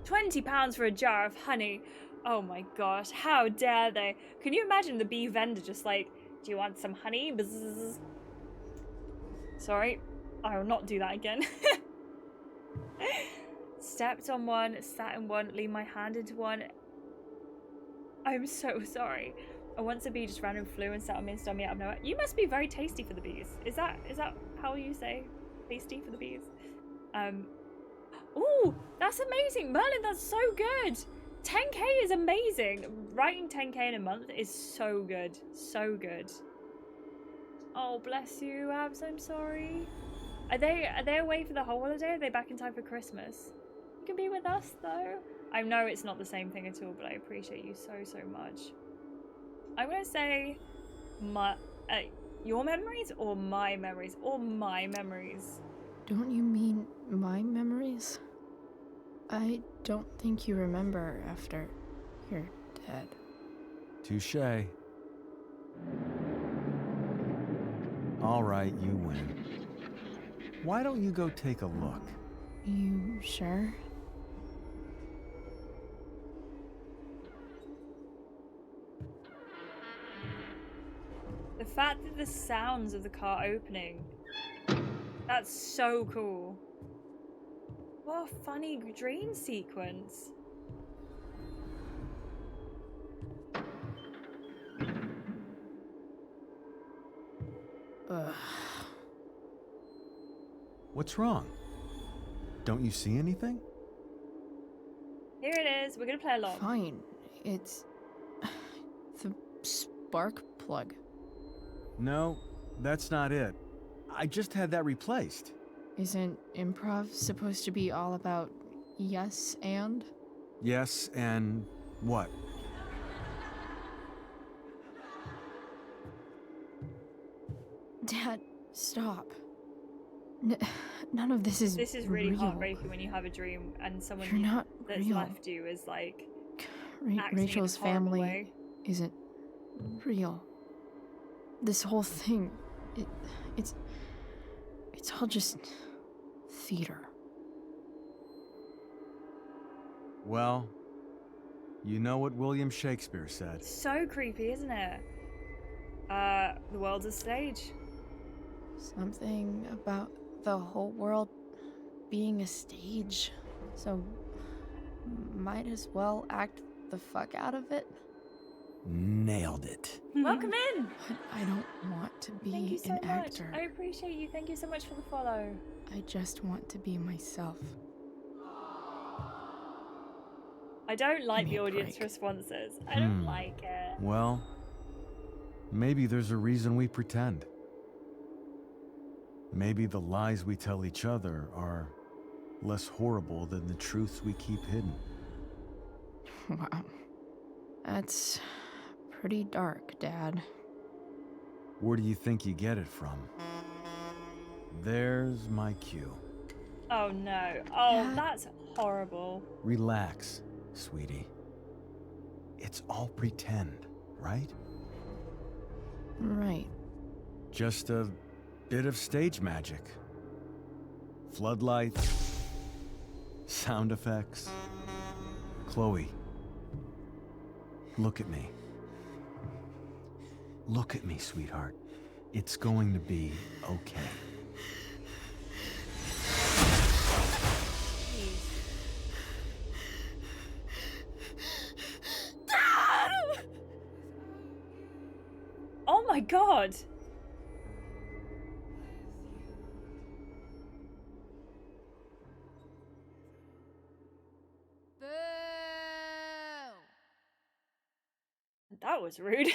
£20 for a jar of honey. Oh my gosh, how dare they? Can you imagine the bee vendor just like, do you want some honey? Bzzz. Sorry, I will not do that again. Stepped on one, sat in one, leaned my hand into one. I'm so sorry. And once a bee just randomly flew and sat on me and stung me out of nowhere. You must be very tasty for the bees. Is that how you say tasty for the bees? Ooh, that's amazing. Merlin, that's so good. 10k is amazing. Writing 10k in a month is so good. So good. Oh, bless you, Abs. I'm sorry. Are they away for the whole holiday? Or are they back in time for Christmas? You can be with us, though. I know it's not the same thing at all, but I appreciate you so, so much. I'm going to say your memories or my memories? Or my memories. Don't you mean my memories? I don't think you remember after you're dead. Touché. All right, you win. Why don't you go take a look? You sure? The fact that the sounds of the car opening, that's so cool. What a funny dream sequence. Ugh. What's wrong? Don't you see anything? Here it is. We're gonna play along. Fine. It's the spark plug. No, that's not it. I just had that replaced. Isn't improv supposed to be all about yes and? Yes, and what? Dad, stop. None of this is This is really real. heartbreaking when you have a dream and someone You're not that's real. left you is like acting in a Rachel's horrible family way. isn't real. This whole thing, it's all just theater. Well, you know what William Shakespeare said. So creepy, isn't it? The world's a stage. Something about the whole world being a stage. So might as well act the fuck out of it. Nailed it. Welcome in. But I don't want to be Thank you so an much. actor. I appreciate you. Thank you so much for the follow. I just want to be myself. I don't like Give me the a audience break. responses. I don't like it. Well, maybe there's a reason we pretend. Maybe the lies we tell each other are less horrible than the truths we keep hidden. Wow. That's pretty dark, Dad. Where do you think you get it from? There's my cue. Oh no. Oh, Dad? that's horrible. Relax, sweetie. It's all pretend, right? Right. Just a bit of stage magic. Floodlights, sound effects. Chloe, look at me. Look at me, sweetheart. It's going to be okay. Jeez. Oh my god. That was rude.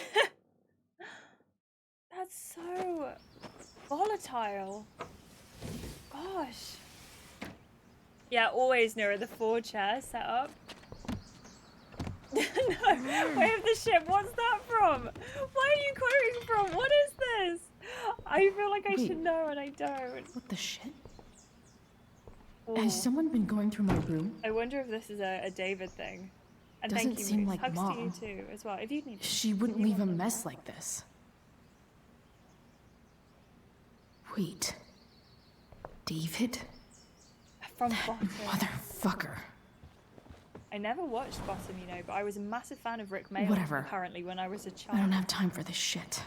That's so volatile. Gosh. Yeah, always nearer the 4 chair setup. No, Way of the Ship, what's that from? Why are you quoting from? What is this? I feel like I Wait. should know and I don't. What the shit? Ooh. Has someone been going through my room? I wonder if this is a David thing. And Doesn't thank you, seem Moose. like Hugs to you Mom. too, as well. If you need. She wouldn't leave a mess like this. Wait. David? From Bottom. Motherfucker. I never watched Bottom, you know, but I was a massive fan of Rick Mayall Whatever. apparently when I was a I child. don't have time for this shit.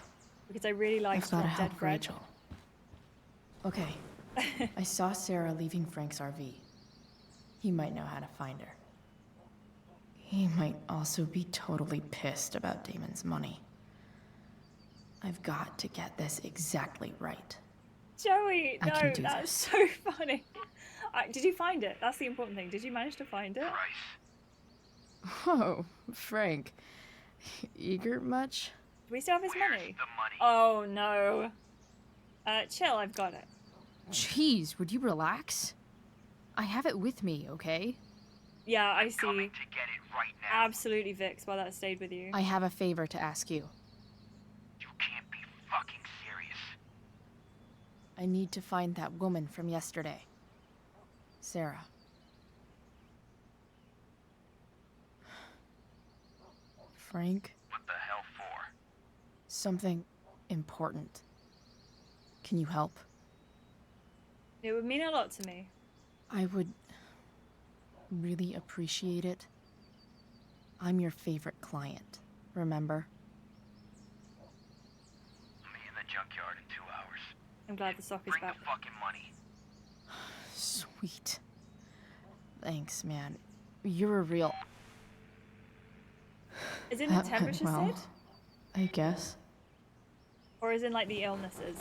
Because I really liked I've gotta Drop Dead help Fred. Rachel. Okay. I saw Sarah leaving Frank's RV. He might know how to find her. He might also be totally pissed about Damon's money. I've got to get this exactly right. Joey, I no, can do that's this. so funny. Did you find it? That's the important thing. Did you manage to find it? Oh, Frank. Eager much? Do we still have his money? Oh no. Chill, I've got it. Jeez, would you relax? I have it with me, okay? Yeah, I see. Coming to get it right now. Absolutely, Vix, while that stayed with you. I have a favor to ask you. You can't be fucking serious. I need to find that woman from yesterday. Sarah. Frank, What the hell for? something important. Can you help? It would mean a lot to me. I would really appreciate it. I'm your favorite client, remember? Meet in the junkyard in 2 hours. I'm glad the sock is Bring back. the fucking money. Sweet. Thanks, man. You're a real... Is it the temperature, well, Sid? I guess. Or is it like the illnesses?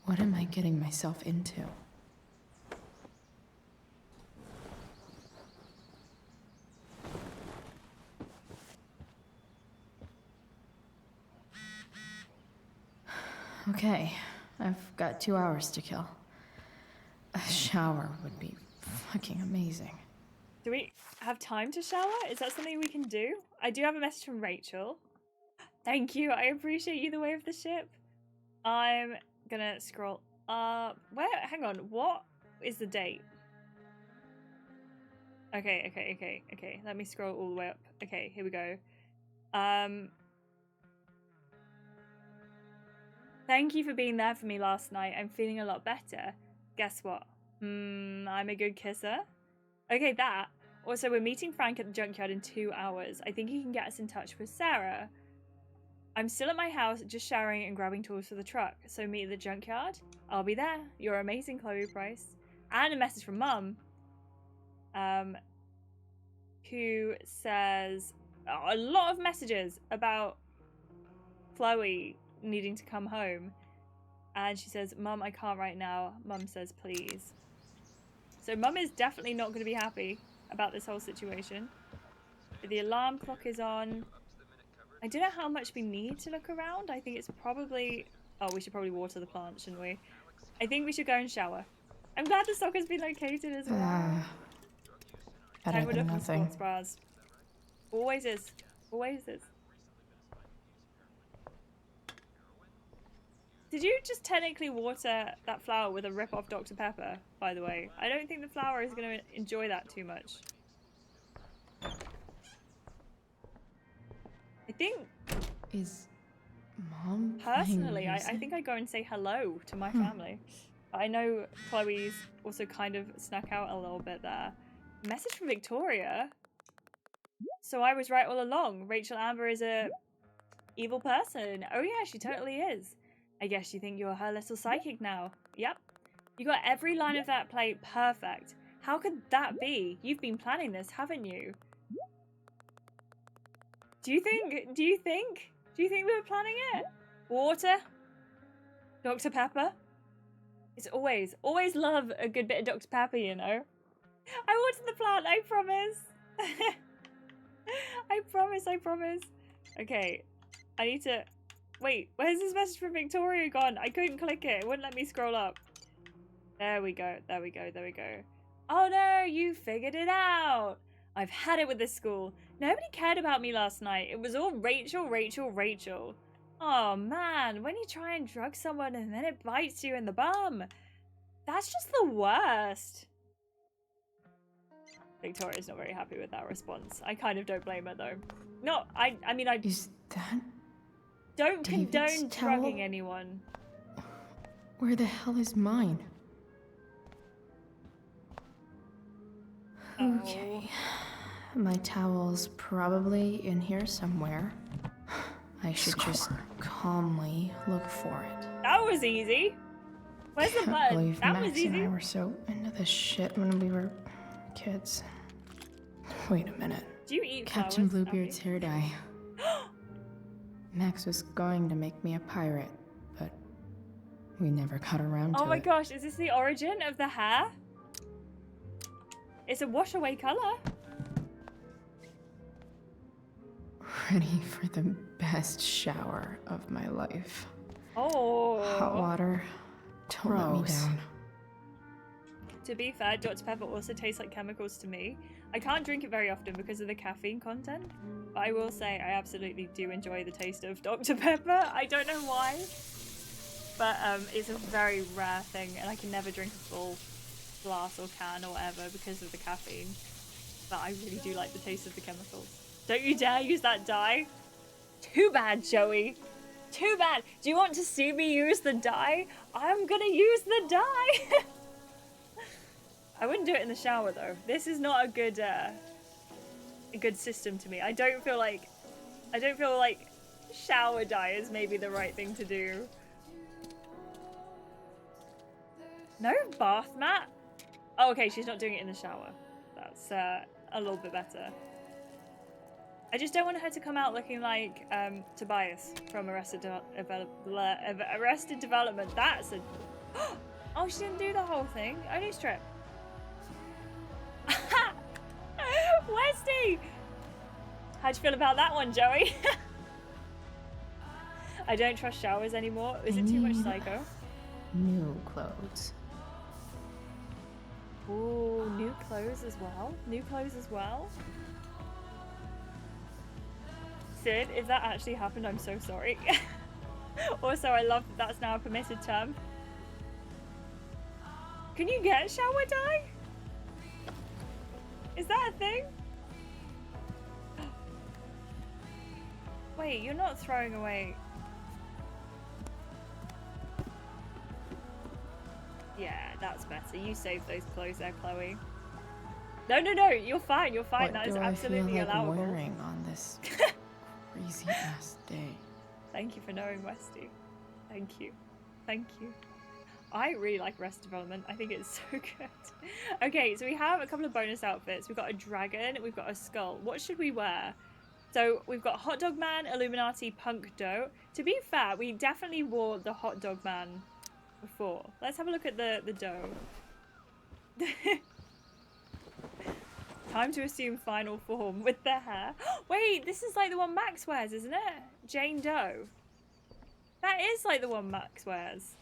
What am I getting myself into? Okay, I've got 2 hours to kill. A shower would be fucking amazing. Do we have time to shower? Is that something we can do? I do have a message from Rachel. Thank you. I appreciate you, the way of the ship. I'm gonna scroll up. Where? Hang on. What is the date? Okay. Let me scroll all the way up. Okay, here we go. Thank you for being there for me last night. I'm feeling a lot better. Guess what? I'm a good kisser. Okay, that. Also, we're meeting Frank at the junkyard in 2 hours. I think he can get us in touch with Sarah. I'm still at my house, just showering and grabbing tools for the truck. So meet at the junkyard. I'll be there. You're amazing, Chloe Price. And a message from Mum. Who says a lot of messages about Chloe needing to come home. And she says, Mum, I can't right now. Mum says, please. So Mum is definitely not going to be happy about this whole situation. The alarm clock is on. I don't know how much we need to look around. I think it's probably... Oh, we should probably water the plants, shouldn't we? I think we should go and shower. I'm glad the soccer's been located as well. Better Time would than have nothing. sports bras. Always is. Always is. Did you just technically water that flower with a rip-off Dr. Pepper, by the way? I don't think the flower is going to enjoy that too much. I think... Is Mom Personally, playing I music? think I go and say hello to my family. But I know Chloe's also kind of snuck out a little bit there. Message from Victoria. So I was right all along. Rachel Amber is a evil person. Oh yeah, she totally is. I guess you think you're her little psychic now. Yep. You got every line of that play perfect. How could that be? You've been planning this, haven't you? Do you think we were planning it? Water? Dr. Pepper? It's always love a good bit of Dr. Pepper, you know? I watered the plant, I promise. I promise. Okay, I need to... Wait, where's this message from Victoria gone? I couldn't click it. It wouldn't let me scroll up. There we go. Oh no, you figured it out. I've had it with this school. Nobody cared about me last night. It was all Rachel. Oh man, when you try and drug someone and then it bites you in the bum. That's just the worst. Victoria's not very happy with that response. I kind of don't blame her though. No, I mean I Is that don't David's condone towel? drugging anyone. Where the hell is mine? Oh. Okay. My towel's probably in here somewhere. I should just calmly look for it. That was easy. Where's the Can't button? believe That Max was easy. and I were so into this shit when we were kids. Wait a minute. Do you eat Captain flowers, Bluebeard's hair dye. Max was going to make me a pirate, but we never got around to it. Oh my gosh, is this the origin of the hair? It's a wash away color. Ready for the best shower of my life. Oh. Hot water. Don't let me Gross. down. To be fair, Dr. Pepper also tastes like chemicals to me. I can't drink it very often because of the caffeine content, but I will say I absolutely do enjoy the taste of Dr. Pepper. I don't know why, but it's a very rare thing, and I can never drink a full glass or can or whatever because of the caffeine. But I really do like the taste of the chemicals. Don't you dare use that dye. Too bad, Joey. Too bad. Do you want to see me use the dye? I'm gonna use the dye. I wouldn't do it in the shower though. This is not a good system to me. I don't feel like shower dye is maybe the right thing to do. No bath mat? Oh, okay, she's not doing it in the shower. That's a little bit better. I just don't want her to come out looking like Tobias from Arrested Development. That's a... Oh, she didn't do the whole thing. Only strip. Westy! How'd you feel about that one, Joey? I don't trust showers anymore. Is it too much psycho? New clothes. Ooh, new clothes as well? New clothes as well? Sid, if that actually happened, I'm so sorry. Also, I love that that's now a permitted term. Can you get shower dye? Is that a thing? Wait, you're not throwing away... Yeah, that's better. You saved those clothes there, Chloe. No, you're fine, you're fine. What That is do absolutely I feel like allowable. wearing on this crazy ass day? Thank you for knowing, Westy. Thank you. I really like Arrested Development. I think it's so good. Okay, so we have a couple of bonus outfits. We've got a dragon, we've got a skull. What should we wear? So we've got Hot Dog Man, Illuminati, Punk Doe. To be fair, we definitely wore the Hot Dog Man before. Let's have a look at the dough. Time to assume final form with their hair. Wait, this is like the one Max wears, isn't it? Jane Doe. That is like the one Max wears.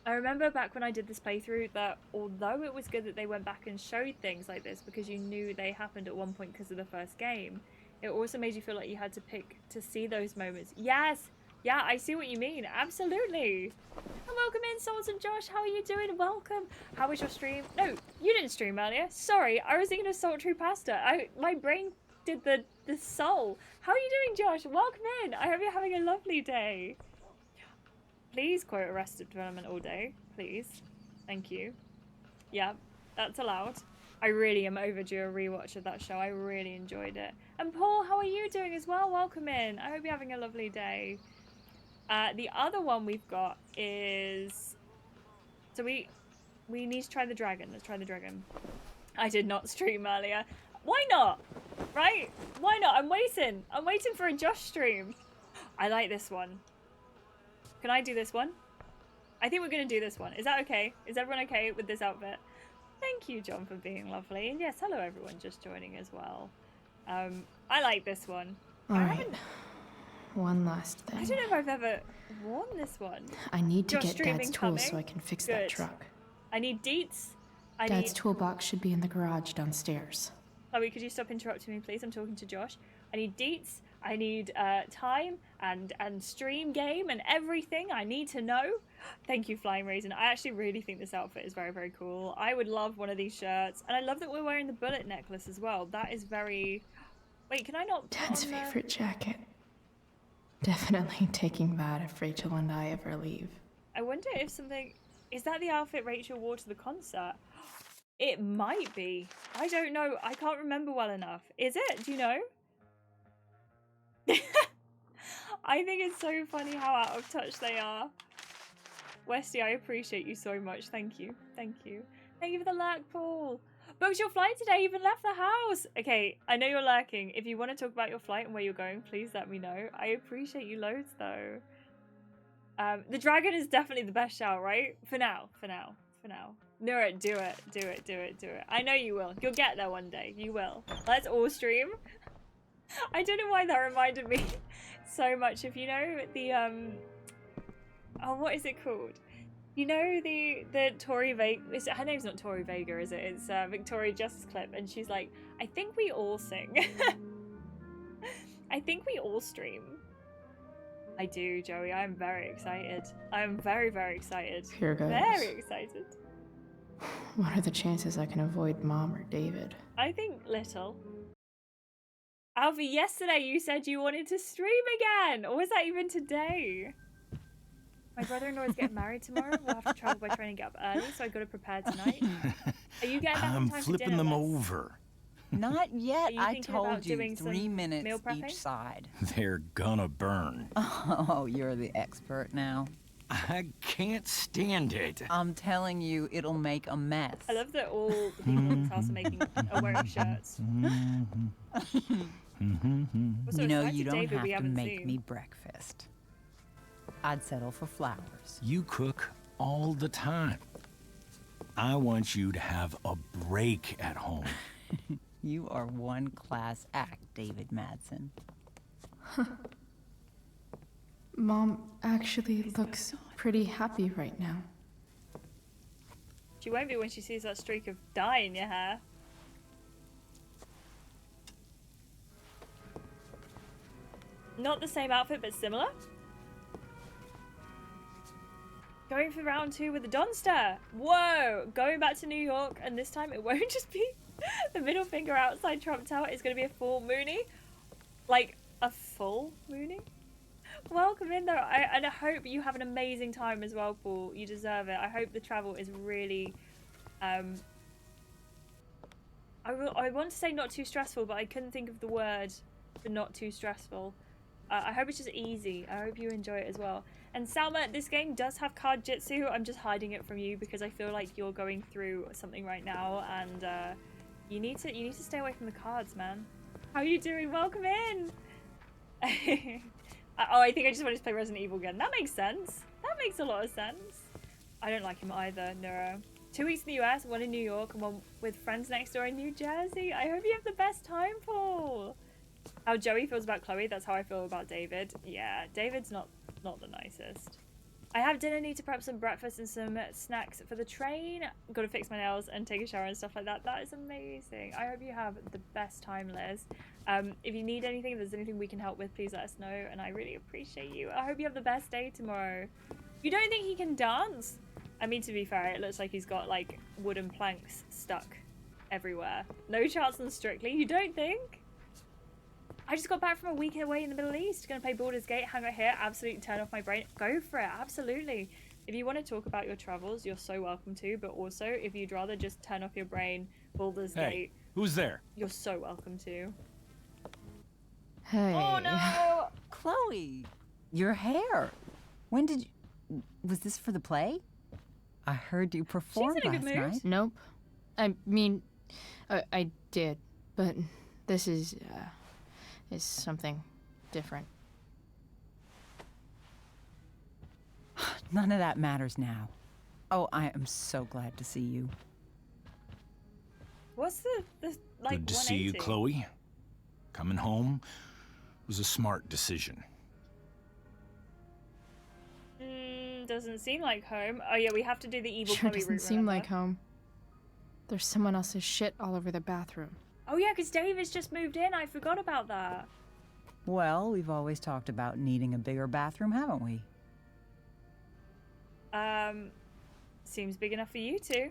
I remember back when I did this playthrough that although it was good that they went back and showed things like this because you knew they happened at one point because of the first game, it also made you feel like you had to pick to see those moments. Yes! Yeah, I see what you mean. Absolutely. And welcome in, Souls and Josh. How are you doing? Welcome. How was your stream? No, you didn't stream earlier. Sorry, I was thinking of sultry pasta. My brain did the soul. How are you doing, Josh? Welcome in. I hope you're having a lovely day. Please quote Arrested Development all day. Please. Thank you. Yeah, that's allowed. I really am overdue a rewatch of that show. I really enjoyed it. And Paul, how are you doing as well? Welcome in. I hope you're having a lovely day. The other one we've got is... So we need to try the dragon. Let's try the dragon. I did not stream earlier. Why not? Right? Why not? I'm waiting. I'm waiting for a Josh stream. I like this one. Can I do this one? I think we're going to do this one. Is that okay? Is everyone okay with this outfit? Thank you, John, for being lovely. And yes, hello everyone just joining as well. I like this one. All right. One last thing. I don't know if I've ever worn this one. I need to Your get streaming Dad's coming? tools so I can fix that Good. truck. I need deets. Dad's toolbox should be in the garage downstairs. Chloe, could you stop interrupting me, please? I'm talking to Josh. I need deets. I need time and stream game and everything I need to know. Thank you, Flying Raisin. I actually really think this outfit is very, very cool. I would love one of these shirts. And I love that we're wearing the bullet necklace as well. That is very... Wait, can I not... Dad's favorite jacket. Definitely taking that if Rachel and I ever leave. I wonder if something... Is that the outfit Rachel wore to the concert? It might be. I don't know. I can't remember well enough. Is it? Do you know? I think it's so funny how out of touch they are. Westy, I appreciate you so much. Thank you. Thank you. Thank you for the lurk, Paul. Booked your flight today, even left the house. Okay, I know you're lurking. If you want to talk about your flight and where you're going, please let me know. I appreciate you loads, though. The dragon is definitely the best shout, right? For now. Nura, do it. I know you will. You'll get there one day. You will. Let's all stream. I don't know why that reminded me so much. If you know the oh, what is it called? You know the Tori Vega. Her name's not Tori Vega, is it? It's Victoria Justice clip, and she's like, I think we all sing. I think we all stream. I do, Joey. I'm very excited. I'm very, very excited. Here goes. Very excited. What are the chances I can avoid Mom or David? I think little. Alfie, yesterday you said you wanted to stream again. Or was that even today? My brother-in-law is getting married tomorrow. We'll have to travel by train and get up early, so I got to prepare tonight. Are you getting back in time for dinner? I'm flipping them over. Not yet. You I told you doing 3 minutes meal prepping? each side. They're gonna burn. Oh, you're the expert now. I can't stand it. I'm telling you, it'll make a mess. I love that all the people in this house are wearing shirts. You know, you don't have to make me breakfast. I'd settle for flowers. You cook all the time. I want you to have a break at home. You are one class act, David Madsen. Mom actually looks pretty happy right now. She won't be when she sees that streak of dye in your hair. Not the same outfit, but similar. Going for round 2 with the Donster. Whoa! Going back to New York, and this time it won't just be the middle finger outside Trump Tower. It's going to be a full moonie. Like, a full moonie? Welcome in, though. And I hope you have an amazing time as well, Paul. You deserve it. I hope the travel is really... I want to say not too stressful, but I couldn't think of the word for not too stressful. I hope it's just easy. I hope you enjoy it as well. And Salma, this game does have card jitsu. I'm just hiding it from you because I feel like you're going through something right now, and you need to stay away from the cards, man. How are you doing? Welcome in. Oh, I think I just wanted to play Resident Evil again. That makes sense. That makes a lot of sense. I don't like him either, Nero. 2 weeks in the US, 1 in New York, and 1 with friends next door in New Jersey. I hope you have the best time, Paul. How Joey feels about Chloe, that's how I feel about David. Yeah, David's not the nicest. I have dinner, need to prep some breakfast and some snacks for the train. Gotta fix my nails and take a shower and stuff like that. That is amazing. I hope you have the best time, Liz. If you need anything, if there's anything we can help with, please let us know, and I really appreciate you. I hope you have the best day tomorrow. You don't think he can dance? I mean, to be fair, it looks like he's got like wooden planks stuck everywhere. No chance on Strictly, you don't think? I just got back from a week away in the Middle East. Gonna play Baldur's Gate, hang out here, absolutely turn off my brain. Go for it, absolutely. If you want to talk about your travels, you're so welcome to, but also, if you'd rather just turn off your brain, Baldur's Gate. Who's there? You're so welcome to. Hey. Oh no! Chloe, your hair. When did you... Was this for the play? I heard you perform She's in a good last mood. night. Nope. I mean, I did, but this is something different. None of that matters now. Oh, I am so glad to see you. What's the like Good to see you, 180? Chloe. Coming home was a smart decision. Doesn't seem like home. Oh yeah, we have to do the evil Sure Chloe doesn't route, seem remember? like home. There's someone else's shit all over the bathroom. Oh yeah, because David's just moved in. I forgot about that. Well, we've always talked about needing a bigger bathroom, haven't we? Seems big enough for you two.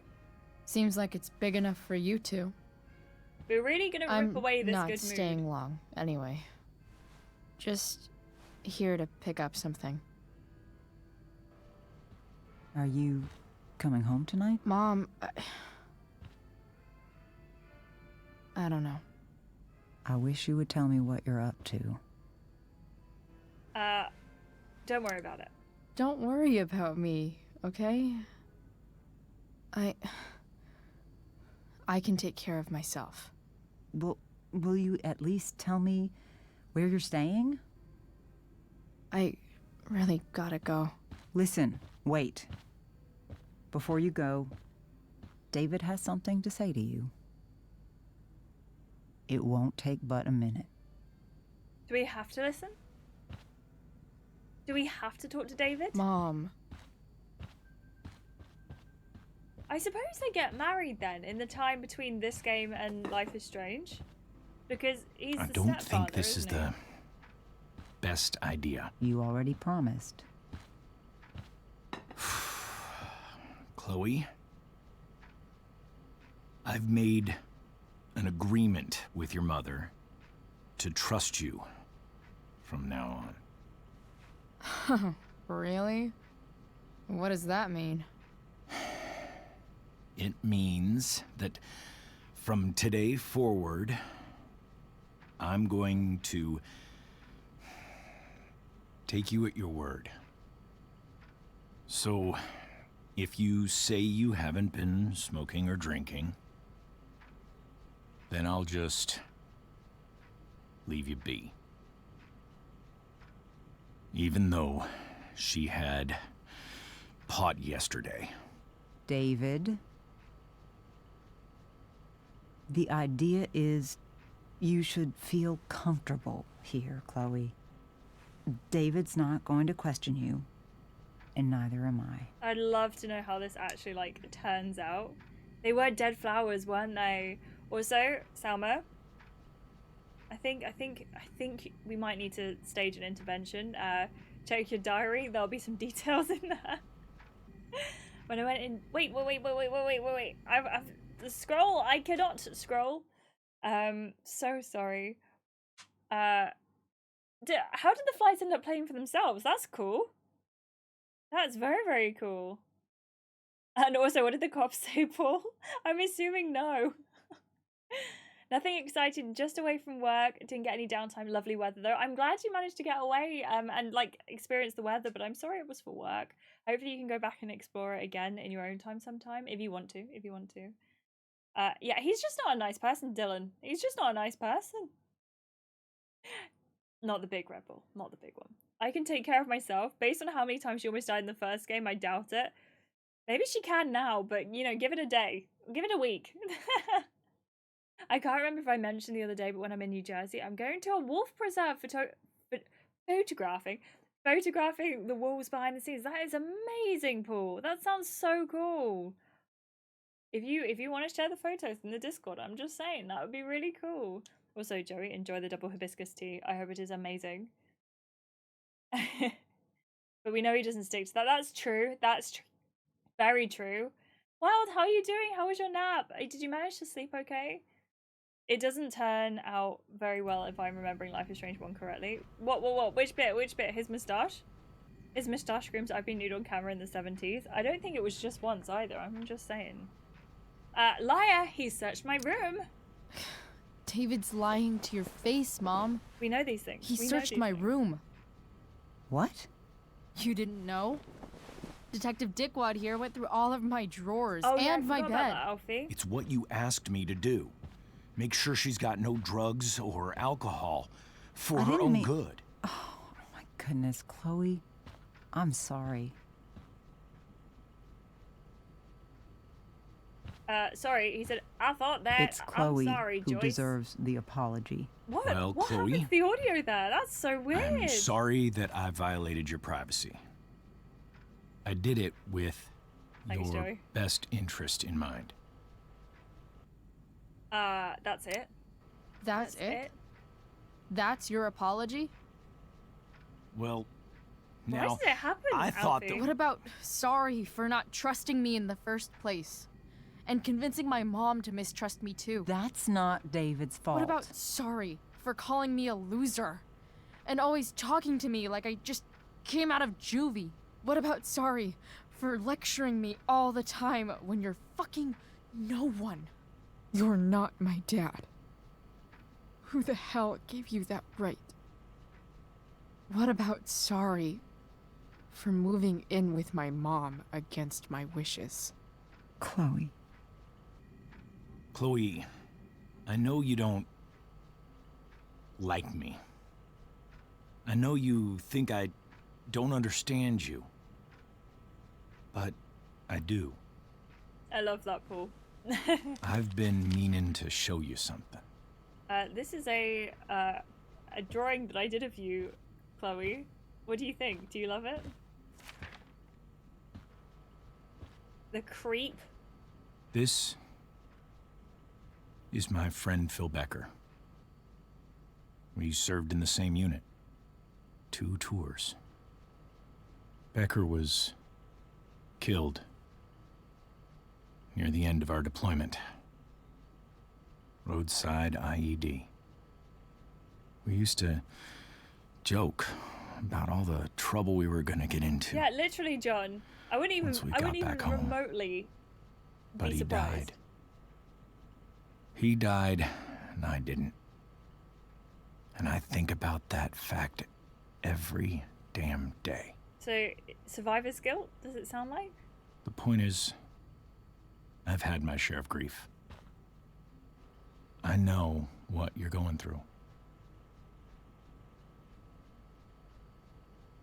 Seems like it's big enough for you two. We're really gonna I'm rip away this not good staying mood. long, anyway. Just here to pick up something. Are you coming home tonight? Mom, I don't know. I wish you would tell me what you're up to. Don't worry about it. Don't worry about me, okay? I can take care of myself. Will you at least tell me where you're staying? I really gotta go. Listen, wait. Before you go, David has something to say to you. It won't take but a minute. Do we have to listen? Do we have to talk to David? Mom. I suppose they get married then, in the time between this game and Life is Strange. Because he's I the don't think stepfather, this is isn't he? the best idea. You already promised. Chloe, I've made an agreement with your mother to trust you from now on. Really? What does that mean? It means that from today forward, I'm going to take you at your word. So, if you say you haven't been smoking or drinking, then I'll just leave you be. Even though she had pot yesterday. David, the idea is you should feel comfortable here, Chloe. David's not going to question you, and neither am I. I'd love to know how this actually, like, turns out. They were dead flowers, weren't they? Also, Salma, I think we might need to stage an intervention. Check your diary. There'll be some details in there. When I went in, wait. I've scroll. I cannot scroll. So sorry. How did the flies end up playing for themselves? That's cool. That's very, very cool. And also, what did the cops say, Paul? I'm assuming no. Nothing exciting, just away from work. Didn't get any downtime. Lovely weather, though. I'm glad you managed to get away and, like, experience the weather, but I'm sorry it was for work. Hopefully you can go back and explore it again in your own time sometime, if you want to. Yeah, he's just not a nice person, Dylan. He's just not a nice person. Not the big rebel. Not the big one. I can take care of myself. Based on how many times she almost died in the first game, I doubt it. Maybe she can now, but, you know, give it a day. Give it a week. I can't remember if I mentioned the other day, but when I'm in New Jersey, I'm going to a wolf preserve for photographing the wolves behind the scenes. That is amazing, Paul. That sounds so cool. If you want to share the photos in the Discord, I'm just saying that would be really cool. Also, Joey, enjoy the double hibiscus tea. I hope it is amazing. But we know he doesn't stick to that. That's true. That's very true. Wild, how are you doing? How was your nap? Did you manage to sleep okay? It doesn't turn out very well if I'm remembering Life is Strange 1 correctly. What? Which bit? His moustache? His moustache screams, I've been nude on camera in the 70s. I don't think it was just once either. I'm just saying. Liar, he searched my room. David's lying to your face, Mom. We know these things. He searched my room. What? You didn't know? Detective Dickwad here went through all of my drawers Oh, yeah, and I my forgot bed. about that, Alfie. It's what you asked me to do. Make sure she's got no drugs or alcohol for her own good. Oh, my goodness, Chloe. I'm sorry. Sorry, he said, I thought that. It's Chloe I'm sorry, who Joyce. deserves the apology. What? Well, What Chloe, happened to the audio there? That's so weird. I'm sorry that I violated your privacy. I did it with Thanks, your Joey. best interest in mind. That's it. That's it? That's your apology? Well, Why now, did it happen, I thought Alfie? What about sorry for not trusting me in the first place? And convincing my mom to mistrust me too? That's not David's fault. What about sorry for calling me a loser? And always talking to me like I just came out of juvie? What about sorry for lecturing me all the time when you're fucking no one? You're not my dad. Who the hell gave you that right? What about sorry for moving in with my mom against my wishes? Chloe? Chloe, I know you don't like me. I know you think I don't understand you. But I do. I love that, Paul. I've been meaning to show you something. This is a drawing that I did of you, Chloe. What do you think? Do you love it? The creep. This is my friend Phil Becker. We served in the same unit. 2 tours. Becker was killed near the end of our deployment. Roadside IED. We used to joke about all the trouble we were gonna get into. Yeah, literally, John. I wouldn't even remotely But be he surprised. died. He died, and I didn't. And I think about that fact every damn day. So, survivor's guilt, does it sound like? The point is, I've had my share of grief. I know what you're going through.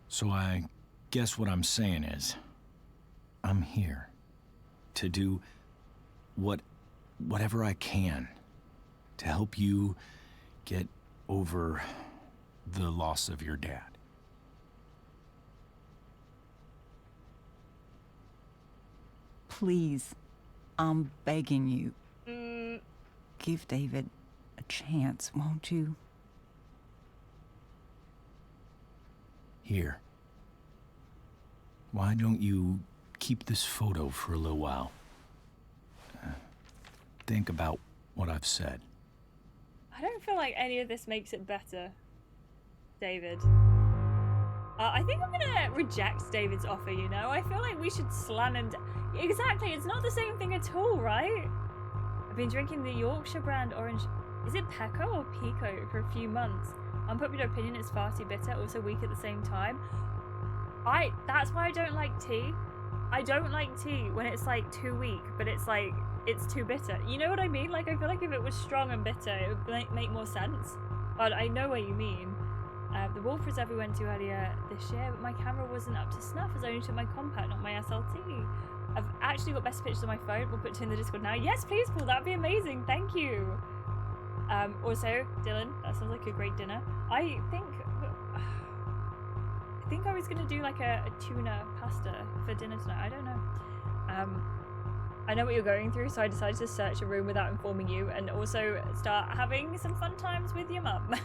So I guess what I'm saying is, I'm here to do whatever I can to help you get over the loss of your dad. Please, I'm begging you. Mm, Give David a chance, won't you? Here. Why don't you keep this photo for a little while? Think about what I've said. I don't feel like any of this makes it better, David. I think I'm gonna reject David's offer, you know? I feel like we should slam him Exactly, it's not the same thing at all, right? I've been drinking the Yorkshire brand orange... Is it Pecco or Pico for a few months? Unpopular opinion, it's far too bitter, also weak at the same time. That's why I don't like tea. I don't like tea when it's like too weak, but it's like, it's too bitter. You know what I mean? Like, I feel like if it was strong and bitter, it would make more sense. But I know what you mean. The Wolf Reserve we went to earlier this year, but my camera wasn't up to snuff as I only took my compact, not my SLT. I've actually got best pictures on my phone. We'll put it in the Discord now. Yes, please, Paul. That'd be amazing. Thank you. Also, Dylan, that sounds like a great dinner. I think I was gonna do like a tuna pasta for dinner tonight. I don't know. I know what you're going through, so I decided to search a room without informing you, and also start having some fun times with your mum.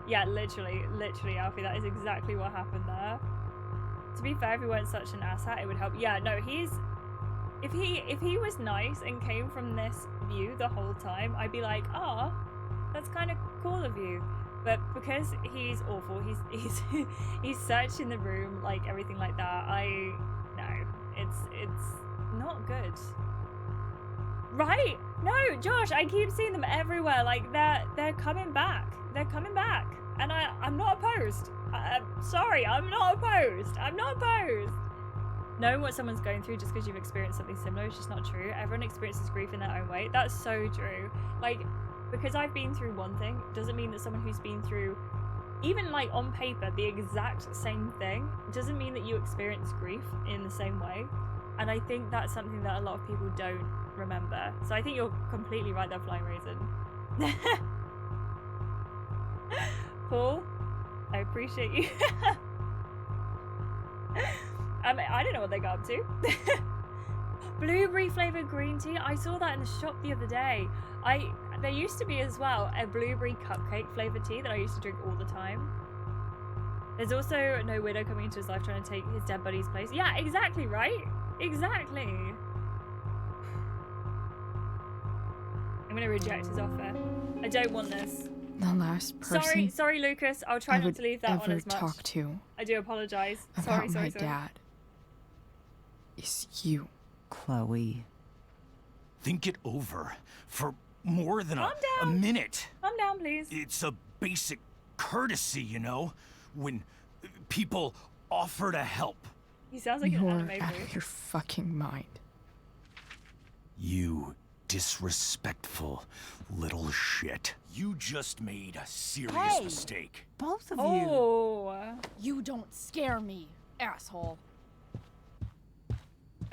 Yeah, literally, Alfie. That is exactly what happened there. To be fair, if he weren't such an asshat, it would help. Yeah, no, if he was nice and came from this view the whole time, I'd be like, ah, that's kind of cool of you. But because he's awful, he's searching the room, like everything like that. No, it's not good. Right? No, Josh, I keep seeing them everywhere. Like they're coming back. They're coming back, and I'm not opposed. I'm sorry, I'm not opposed. I'm not opposed. Knowing what someone's going through just because you've experienced something similar is just not true. Everyone experiences grief in their own way. That's so true. Like, because I've been through one thing doesn't mean that someone who's been through, even like on paper, the exact same thing doesn't mean that you experience grief in the same way. And I think that's something that a lot of people don't remember. So I think you're completely right there, Flying Raisin. Paul, I appreciate you. I don't know what they got up to. Blueberry flavored green tea. I saw that in the shop the other day. There used to be as well a blueberry cupcake flavored tea that I used to drink all the time. There's also no widow coming into his life trying to take his dead buddy's place. Yeah, exactly, right? Exactly. I'm gonna reject his offer. I don't want this. The last person Sorry, Lucas. I'll try not to leave that on as much. talk to I do apologize. about Sorry. my dad is you. Chloe. Think it over for more than Calm a down. minute. Calm down, please. It's a basic courtesy, you know, when people offer to help. He sounds like an You're anime out voice. of your fucking mind. You disrespectful little shit. You just made a serious mistake. Both of you. Oh. You don't scare me, asshole.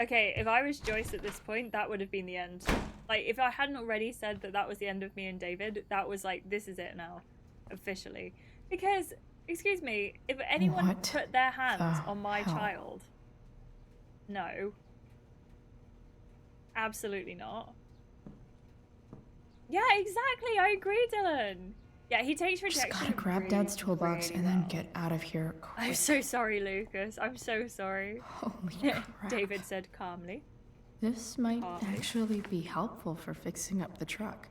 Okay, if I was Joyce at this point, that would have been the end. Like, if I hadn't already said that that was the end of me and David, that was like, this is it now. Officially. Because, excuse me, if anyone What put their hands the on my hell? child, no. Absolutely not. Yeah, exactly. I agree, Dylan. Yeah, he takes Just rejection. gotta grab really, Dad's toolbox really and then well. get out of here quick. I'm so sorry, Lucas. I'm so sorry. Holy crap. David said calmly. This might Calmly. actually be helpful for fixing up the truck.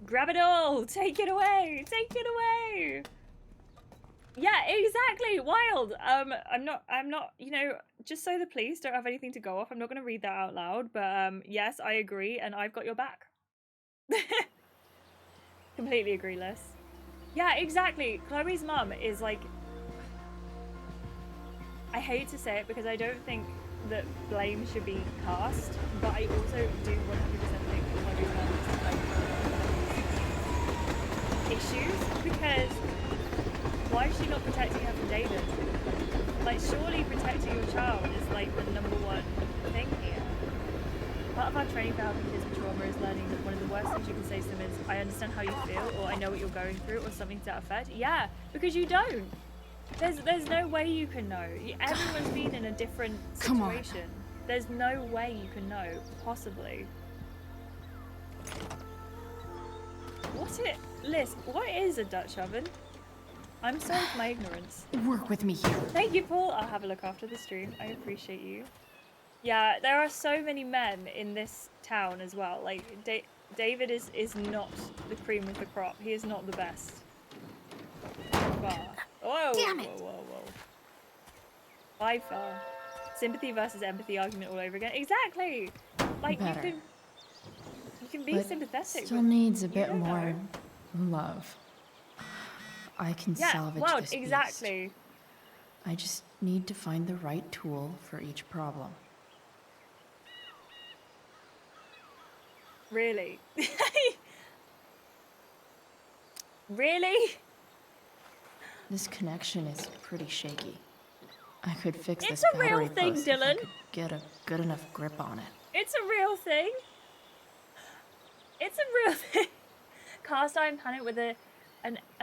Grab it all! Take it away! Take it away! Yeah, exactly! Wild! I'm not, you know, just so the police don't have anything to go off, I'm not gonna read that out loud, but yes, I agree, and I've got your back. Completely agree, Liz. Yeah, exactly. Chloe's mum is like, I hate to say it because I don't think that blame should be cast, but I also do 100% think that Chloe's mum is to blame for issues, because why is she not protecting her from David? Like, surely protecting your child is like the #1 thing here. Part of our training for helping kids with trauma is learning that one of the worst things you can say to them is, I understand how you feel, or I know what you're going through, or something to that effect. Yeah, because you don't. There's no way you can know. Everyone's been in a different Come on. situation. There's no way you can know, possibly. Liz, what is a Dutch oven? I'm sorry for my ignorance. Work with me here. Thank you, Paul. I'll have a look after the stream. I appreciate you. Yeah, there are so many men in this town as well. Like, David is not the cream of the crop. He is not the best. Far. Whoa, Damn it. whoa. By far. Sympathy versus empathy argument all over again. Exactly! Like, Better. you can be But sympathetic. still but needs a you bit don't more know. love. I can Yeah, salvage well, this exactly. beast. I just need to find the right tool for each problem. Really? Really? This connection is pretty shaky. I could fix It's this a real battery thing, post if I Dylan. could get a good enough grip on it. It's a real thing. It's a real thing. Cast iron panel with a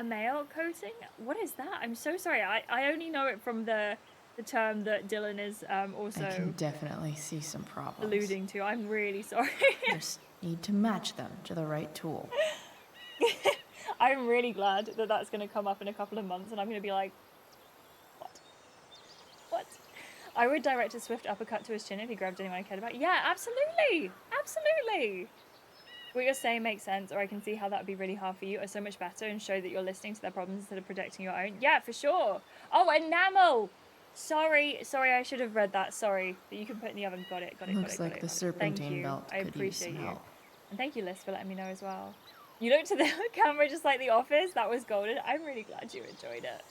mail coating? What is that? I'm so sorry. I only know it from the term that Dylan is also I can definitely see some problems. alluding to. I'm really sorry. Just need to match them to the right tool. I'm really glad that that's going to come up in a couple of months and I'm going to be like, what? I would direct a swift uppercut to his chin if he grabbed anyone I cared about. Yeah, absolutely. Absolutely. What you're saying makes sense, or I can see how that would be really hard for you, or so much better, and show that you're listening to their problems instead of protecting your own. Yeah, for sure. Oh, enamel! Sorry, I should have read that. Sorry. But you can put in the oven. Got it. Looks like the serpentine belt I could use appreciate some you. help. And thank you, Liz, for letting me know as well. You looked at the camera just like The Office. That was golden. I'm really glad you enjoyed it.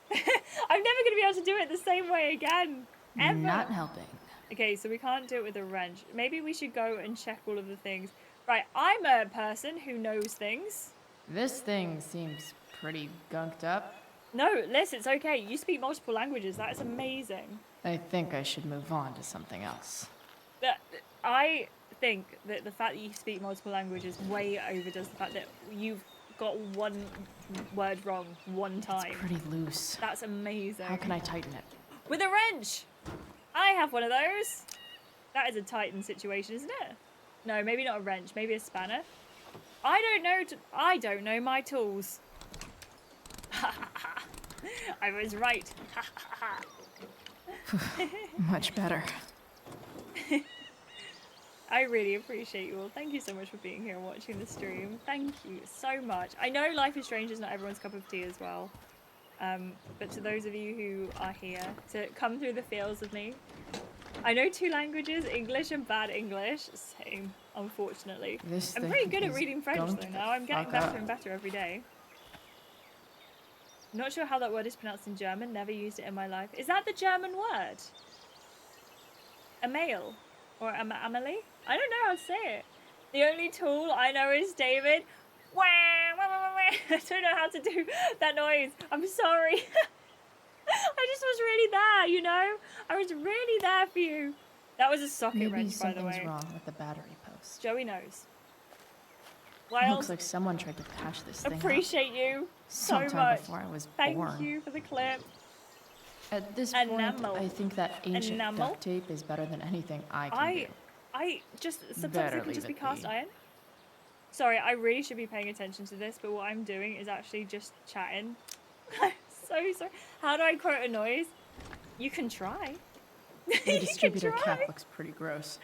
I'm never going to be able to do it the same way again. Ever. Not helping. Okay, so we can't do it with a wrench. Maybe we should go and check all of the things. Right, I'm a person who knows things. This thing seems pretty gunked up. No, Liz, it's okay. You speak multiple languages. That is amazing. I think I should move on to something else. I think that the fact that you speak multiple languages way overdoes the fact that you've got one word wrong one time. It's pretty loose. That's amazing. How can I tighten it? With a wrench! I have one of those. That is a Titan situation, isn't it? No, maybe not a wrench. Maybe a spanner. I don't know my tools. I was right. Much better. I really appreciate you all. Thank you so much for being here and watching the stream. Thank you so much. I know Life is Strange is not everyone's cup of tea as well. But to those of you who are here to come through the fields with me, I know 2 languages, English and bad English. Same, unfortunately. I'm pretty good at reading French though now. I'm getting better and better every day. Not sure how that word is pronounced in German. Never used it in my life. Is that the German word? A male? Or Amelie? I don't know how to say it. The only tool I know is David. Wah, wah, wah, wah, wah. I don't know how to do that noise. I'm sorry. I just was really there, you know? I was really there for you. That was a socket wrench, by the way. Maybe something's wrong with the battery post. Joey knows. Well, looks like someone tried to patch this thing appreciate you so much. Sometime before I was born. Thank you for the clip. At this point, I think that ancient duct tape is better than anything I can do. I just, sometimes it can just be cast iron. Sorry, I really should be paying attention to this, but what I'm doing is actually just chatting. I'm so sorry. How do I quote a noise? You can try. The distributor cap looks pretty gross.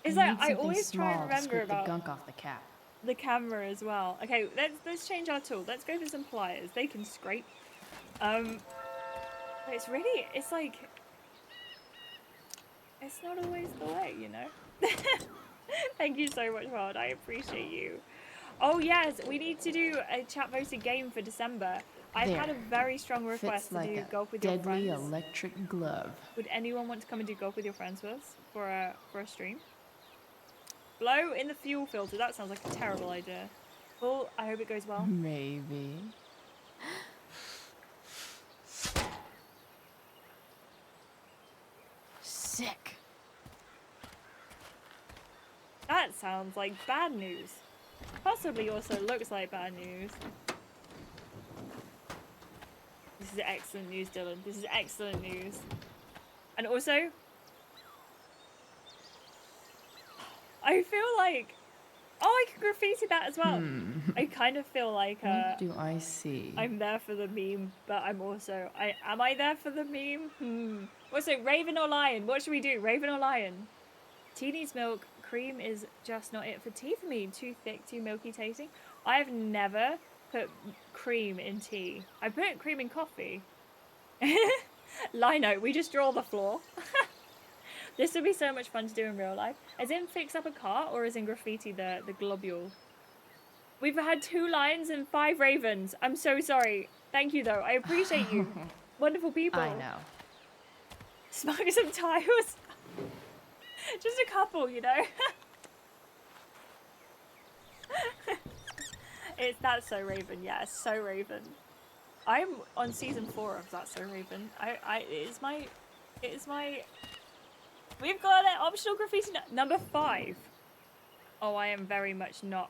Is that I always try and remember about the gunk off the cap. The camera as well. Okay, let's change our tool. Let's go for some pliers. They can scrape. It's really, it's like, it's not always the way, you know? Thank you so much, Rod. I appreciate you. Oh, yes, we need to do a chat voted game for December. I've had a very strong request to do golf with your friends. Deadly electric glove. Would anyone want to come and do golf with your friends with us for a stream? Blow in the fuel filter. That sounds like a terrible idea. Well, I hope it goes well. Maybe. Sick. That sounds like bad news. Possibly also looks like bad news. This is excellent news, Dylan. This is excellent news. And also, I feel like, oh, I can graffiti that as well. I kind of feel like what do I see? I'm there for the meme, but I'm also, am I there for the meme? What's it, Raven or Lion? What should we do, Raven or Lion? Tea needs milk. Cream is just not it for tea for me. Too thick, too milky tasting. I have never put cream in tea. I put cream in coffee. Lino, we just draw the floor. This would be so much fun to do in real life. As in fix up a car, or as in graffiti the globule? We've had 2 lions and 5 ravens. I'm so sorry. Thank you though. I appreciate you. Wonderful people. I know. Smoke some tiles. Just a couple, you know. That's so Raven, yeah, so Raven. I'm on season 4 of That's So Raven. It is my. We've got an optional graffiti number 5. Oh, I am very much not.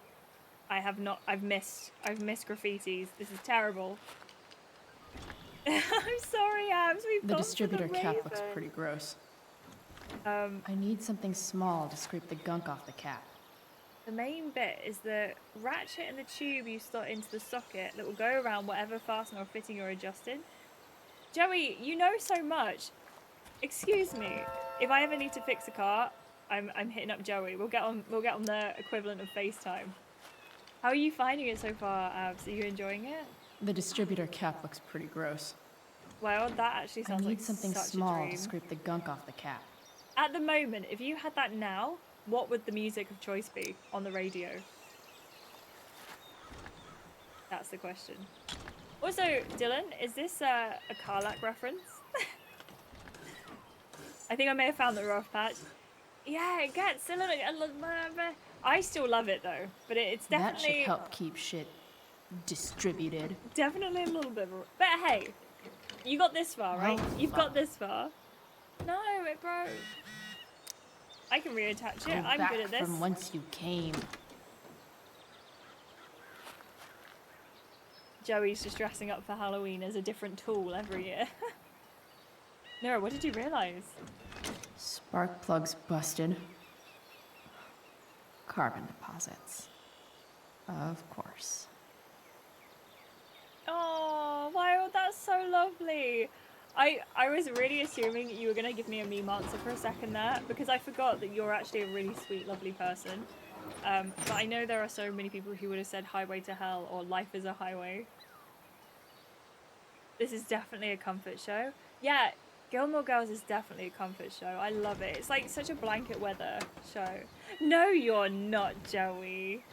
I've missed graffitis. This is terrible. I'm sorry, Abs. We've The gone for distributor cap Raven. looks pretty gross. I need something small to scrape the gunk off the cap. The main bit is the ratchet and the tube you slot into the socket that will go around whatever fastener or fitting you're adjusting. Joey, you know so much. Excuse me. If I ever need to fix a car, I'm hitting up Joey. We'll get on the equivalent of FaceTime. How are you finding it so far, Abs? Are you enjoying it? The distributor cap looks pretty gross. Well, that actually sounds like something such small a dream. to scrape the gunk off the cap. At the moment, if you had that now, what would the music of choice be on the radio? That's the question. Also, Dylan, is this a Carlac reference? I think I may have found the rough patch. Yeah, it gets a little... I still love it though, but it's definitely... That should help keep shit distributed. Definitely a little bit of... But hey, you got this far, right? Oh, You've got this far. No, it broke. I can reattach it. I'm good at this. From whence you came. Joey's just dressing up for Halloween as a different tool every year. Nora, what did you realise? Spark plugs busted. Carbon deposits. Of course. Oh, wow, that's so lovely. I was really assuming you were going to give me a meme answer for a second there, because I forgot that you're actually a really sweet, lovely person. But I know there are so many people who would have said Highway to Hell or Life is a Highway. This is definitely a comfort show. Yeah, Gilmore Girls is definitely a comfort show. I love it. It's like such a blanket weather show. No, you're not, Joey.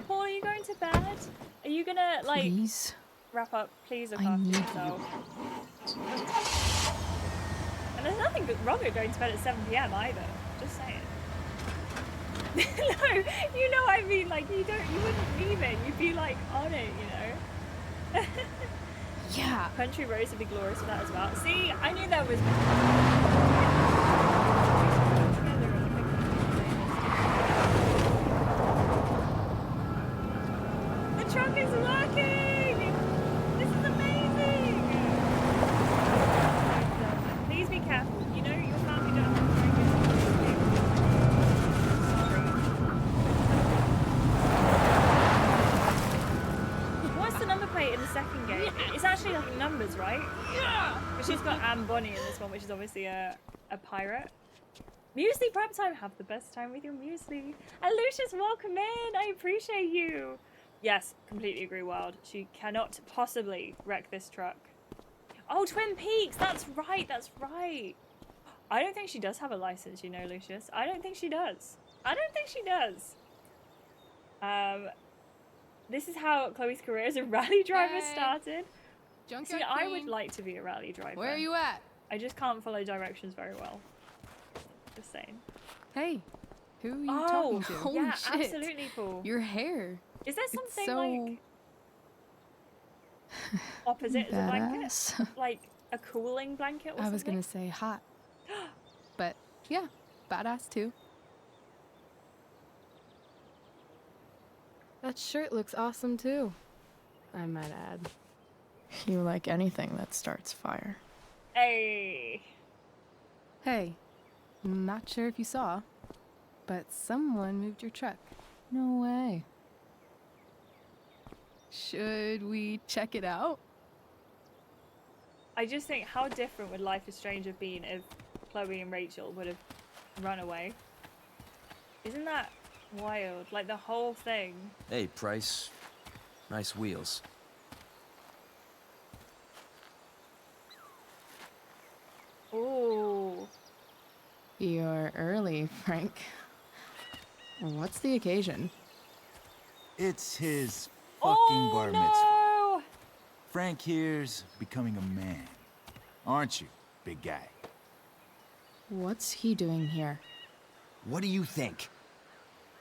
Paul, are you going to bed? Are you gonna, like... Please? Wrap up, please, look I after need yourself. And there's nothing wrong with going to bed at 7 PM either. Just saying. No, you know what I mean. Like you wouldn't leave it. You'd be like on it, you know. Yeah. Country Roads would be glorious for that as well. See, I knew that was. The truck is working. Please be careful. You know your family don't have to drink it. Sorry. What's the number plate in the second game? It's actually like numbers, right? Yeah. But she's got Anne Bonny in this one, which is obviously a pirate. Muesli prep time. Have the best time with your muesli. And Lucius, welcome in. I appreciate you. Yes, completely agree, Wild. She cannot possibly wreck this truck. Oh, Twin Peaks! That's right, that's right. I don't think she does have a license, you know, Lucius. I don't think she does. I don't think she does. This is how Chloe's career as a rally driver started. Junkyard See, I would Queen. like to be a rally driver. Where are you at? I just can't follow directions very well. Just saying. Hey, who are you Oh, talking to? Holy yeah, shit. absolutely, Paul. Your hair. Is there It's something so like opposite as a blanket? badass. Like a cooling blanket or something? I was gonna say hot, but yeah, badass too. That shirt looks awesome too, I might add. You like anything that starts fire. Hey. Hey, not sure if you saw, but someone moved your truck. No way. Should we check it out? I just think how different would Life is Strange have been if Chloe and Rachel would have run away? Isn't that wild? Like the whole thing. Hey, Price. Nice wheels. Ooh. You're early, Frank. What's the occasion? It's his fucking bar mitzvah. No! Frank here's becoming a man. Aren't you, big guy? What's he doing here? What do you think?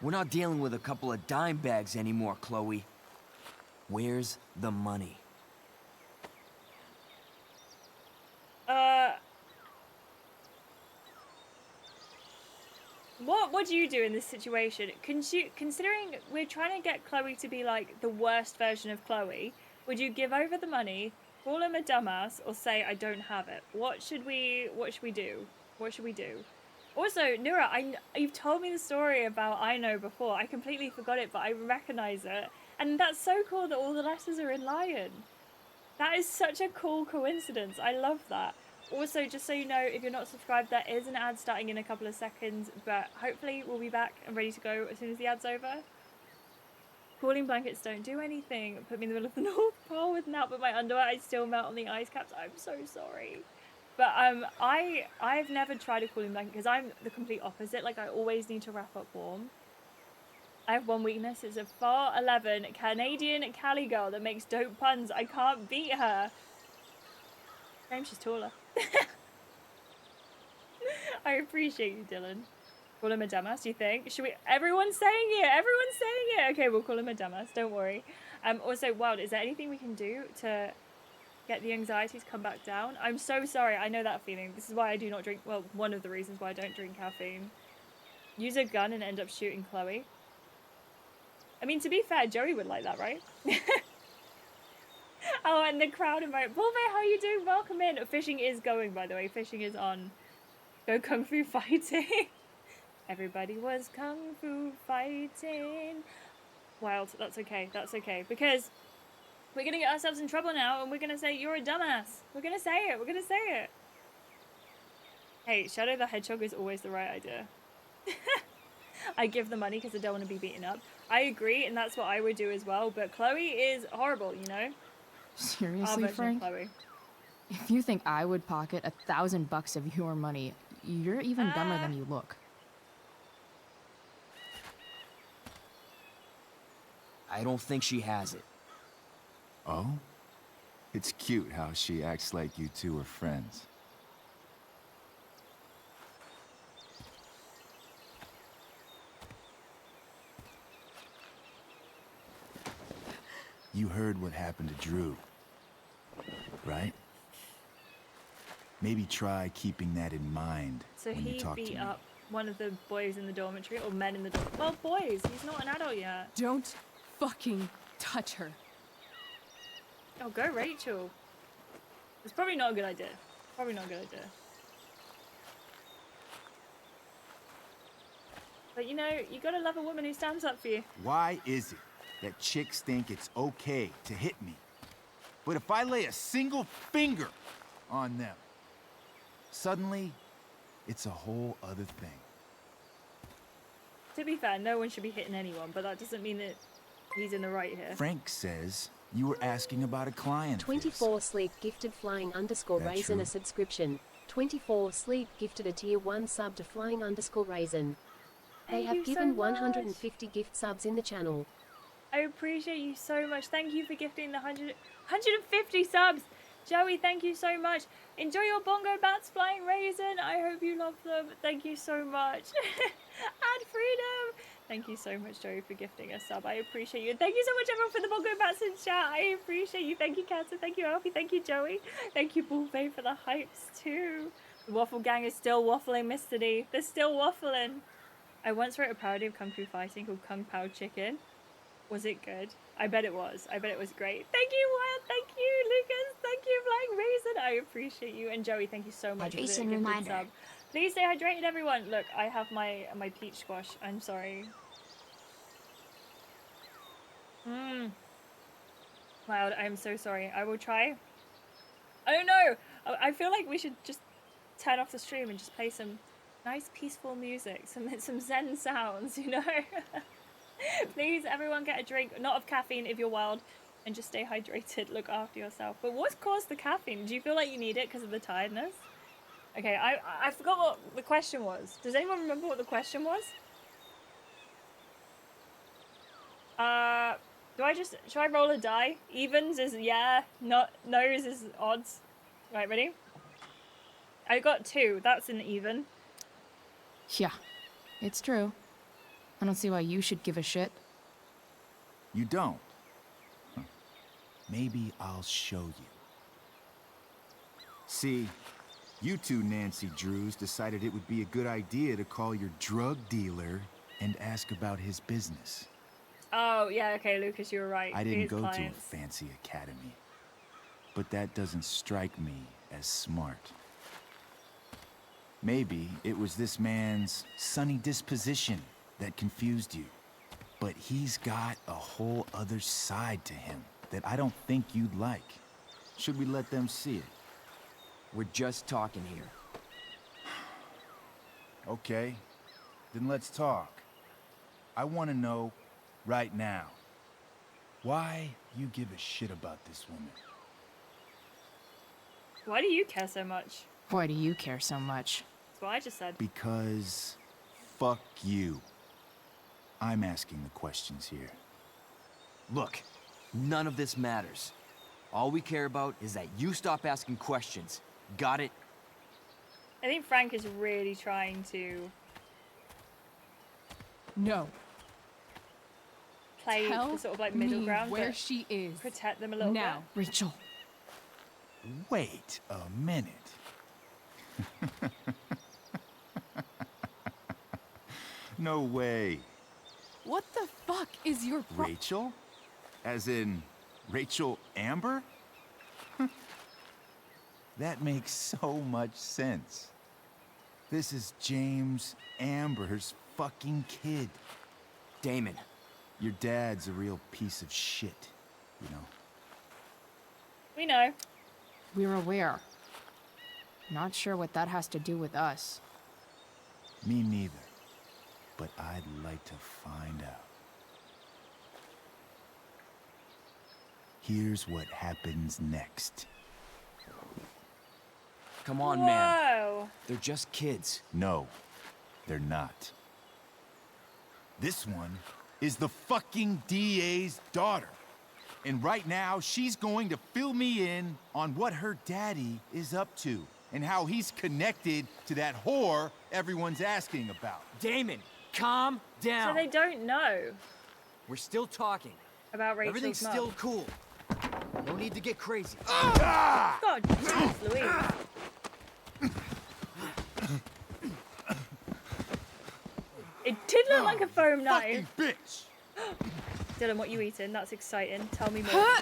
We're not dealing with a couple of dime bags anymore, Chloe. Where's the money? What do you do in this situation? Considering we're trying to get Chloe to be like the worst version of Chloe, would you give over the money, call him a dumbass, or say I don't have it? What should we do? What should we do? Also, Nura, you've told me the story about I Know before. I completely forgot it, but I recognize it. And that's so cool that all the letters are in Lion. That is such a cool coincidence. I love that. Also, just so you know, if you're not subscribed, there is an ad starting in a couple of seconds, but hopefully we'll be back and ready to go as soon as the ad's over. Cooling blankets don't do anything. Put me in the middle of the North Pole with melt, but my underwear, I'd still melt on the ice caps. I'm so sorry. But I've never tried a cooling blanket because I'm the complete opposite. Like, I always need to wrap up warm. I have one weakness. It's a 4'11" Canadian Cali girl that makes dope puns. I can't beat her. Shame she's taller. I appreciate you, Dylan. Call him a dumbass, do you think? Should we? Everyone's saying it. Everyone's saying it. Okay, we'll call him a dumbass. Don't worry. Also, Wild, is there anything we can do to get the anxieties come back down? I'm so sorry. I know that feeling. This is why I do not drink. Well, one of the reasons why I don't drink caffeine. Use a gun and end up shooting Chloe. I mean, to be fair, Joey would like that, right? Oh, and the crowd emote. Bulve, how you doing? Welcome in. Fishing is going, by the way. Fishing is on. Go kung fu fighting. Everybody was kung fu fighting. Wild. That's okay. That's okay. Because we're going to get ourselves in trouble now, and we're going to say, you're a dumbass. We're going to say it. We're going to say it. Hey, Shadow the Hedgehog is always the right idea. I give the money because I don't want to be beaten up. I agree, and that's what I would do as well. But Chloe is horrible, you know? Seriously, Frank? If you think I would pocket $1,000 of your money, you're even dumber than you look. I don't think she has it. Oh? It's cute how she acts like you two are friends. You heard what happened to Drew, right? Maybe try keeping that in mind so when you talk to me. So he beat up one of the boys in the dormitory, or men in the dormitory. Well, boys, he's not an adult yet. Don't fucking touch her. Oh, go Rachel. It's probably not a good idea. Probably not a good idea. But you know, you gotta love a woman who stands up for you. Why is it that chicks think it's okay to hit me? But if I lay a single finger on them, suddenly, it's a whole other thing. To be fair, no one should be hitting anyone, but that doesn't mean that he's in the right here. Frank says you were asking about a client. 24 Sleep gifted flying_raisin a subscription. 24 Sleep gifted a tier 1 sub to flying_raisin. They have given 150 gift subs in the channel. I appreciate you so much. Thank you for gifting the 150 subs. Joey, thank you so much. Enjoy your bongo bats, flying raisin. I hope you love them. Thank you so much. And freedom. Thank you so much, Joey, for gifting a sub. I appreciate you. Thank you so much, everyone, for the bongo bats in chat. I appreciate you. Thank you, Cancer. Thank you, Alfie. Thank you, Joey. Thank you, Bullbay, for the hypes, too. The Waffle Gang is still waffling, Mr. D. They're still waffling. I once wrote a parody of Kung Fu Fighting called Kung Pao Chicken. Was it good? I bet it was. I bet it was great. Thank you, Wild. Thank you, Lucas. Thank you, Flying Raisin. I appreciate you. And Joey, thank you so much for the gifted sub. Please stay hydrated, everyone. Look, I have my peach squash. I'm sorry. Wild, I'm so sorry. I will try. Oh no! I feel like we should just turn off the stream and just play some nice peaceful music. Some zen sounds, you know? Please, everyone get a drink, not of caffeine if you're wild, and just stay hydrated, look after yourself. But what's caused the caffeine? Do you feel like you need it because of the tiredness? Okay, I forgot what the question was. Does anyone remember what the question was? Should I roll a die? Evens is yeah, no's is odds. Right, ready? I got 2, that's an even. Yeah, it's true. I don't see why you should give a shit. You don't? Huh. Maybe I'll show you. See, You two Nancy Drews decided it would be a good idea to call your drug dealer and ask about his business. Oh, yeah, okay, Lucas, you were right. I didn't His go to a clients. fancy academy, but that doesn't strike me as smart. Maybe it was this man's sunny disposition that confused you. But he's got a whole other side to him that I don't think you'd like. Should we let them see it? We're just talking here. Okay, then let's talk. I want to know right now why you give a shit about this woman. Why do you care so much? Why do you care so much? That's what I just said. Because fuck you. I'm asking the questions here. Look, none of this matters. All we care about is that you stop asking questions. Got it? I think Frank is really trying to No. play Tell the sort of like middle me ground, where but she is. protect them a little Now. bit. Rachel. Wait a minute. No way. What the fuck is your Rachel? As in, Rachel Amber? That makes so much sense. This is James Amber's fucking kid. Damon. Your dad's a real piece of shit, you know? We know. We're aware. Not sure what that has to do with us. Me neither. But I'd like to find out. Here's what happens next. Come on, man. Whoa. They're just kids. No, they're not. This one is the fucking DA's daughter. And right now, she's going to fill me in on what her daddy is up to and how he's connected to that whore everyone's asking about. Damon, calm down. So they don't know We're still talking. about Rachel's Everything's mum. still cool. No need to get crazy. God, jeez, Louise. It did look like a foam knife. Fucking bitch! Dylan, what you eating? That's exciting. Tell me more.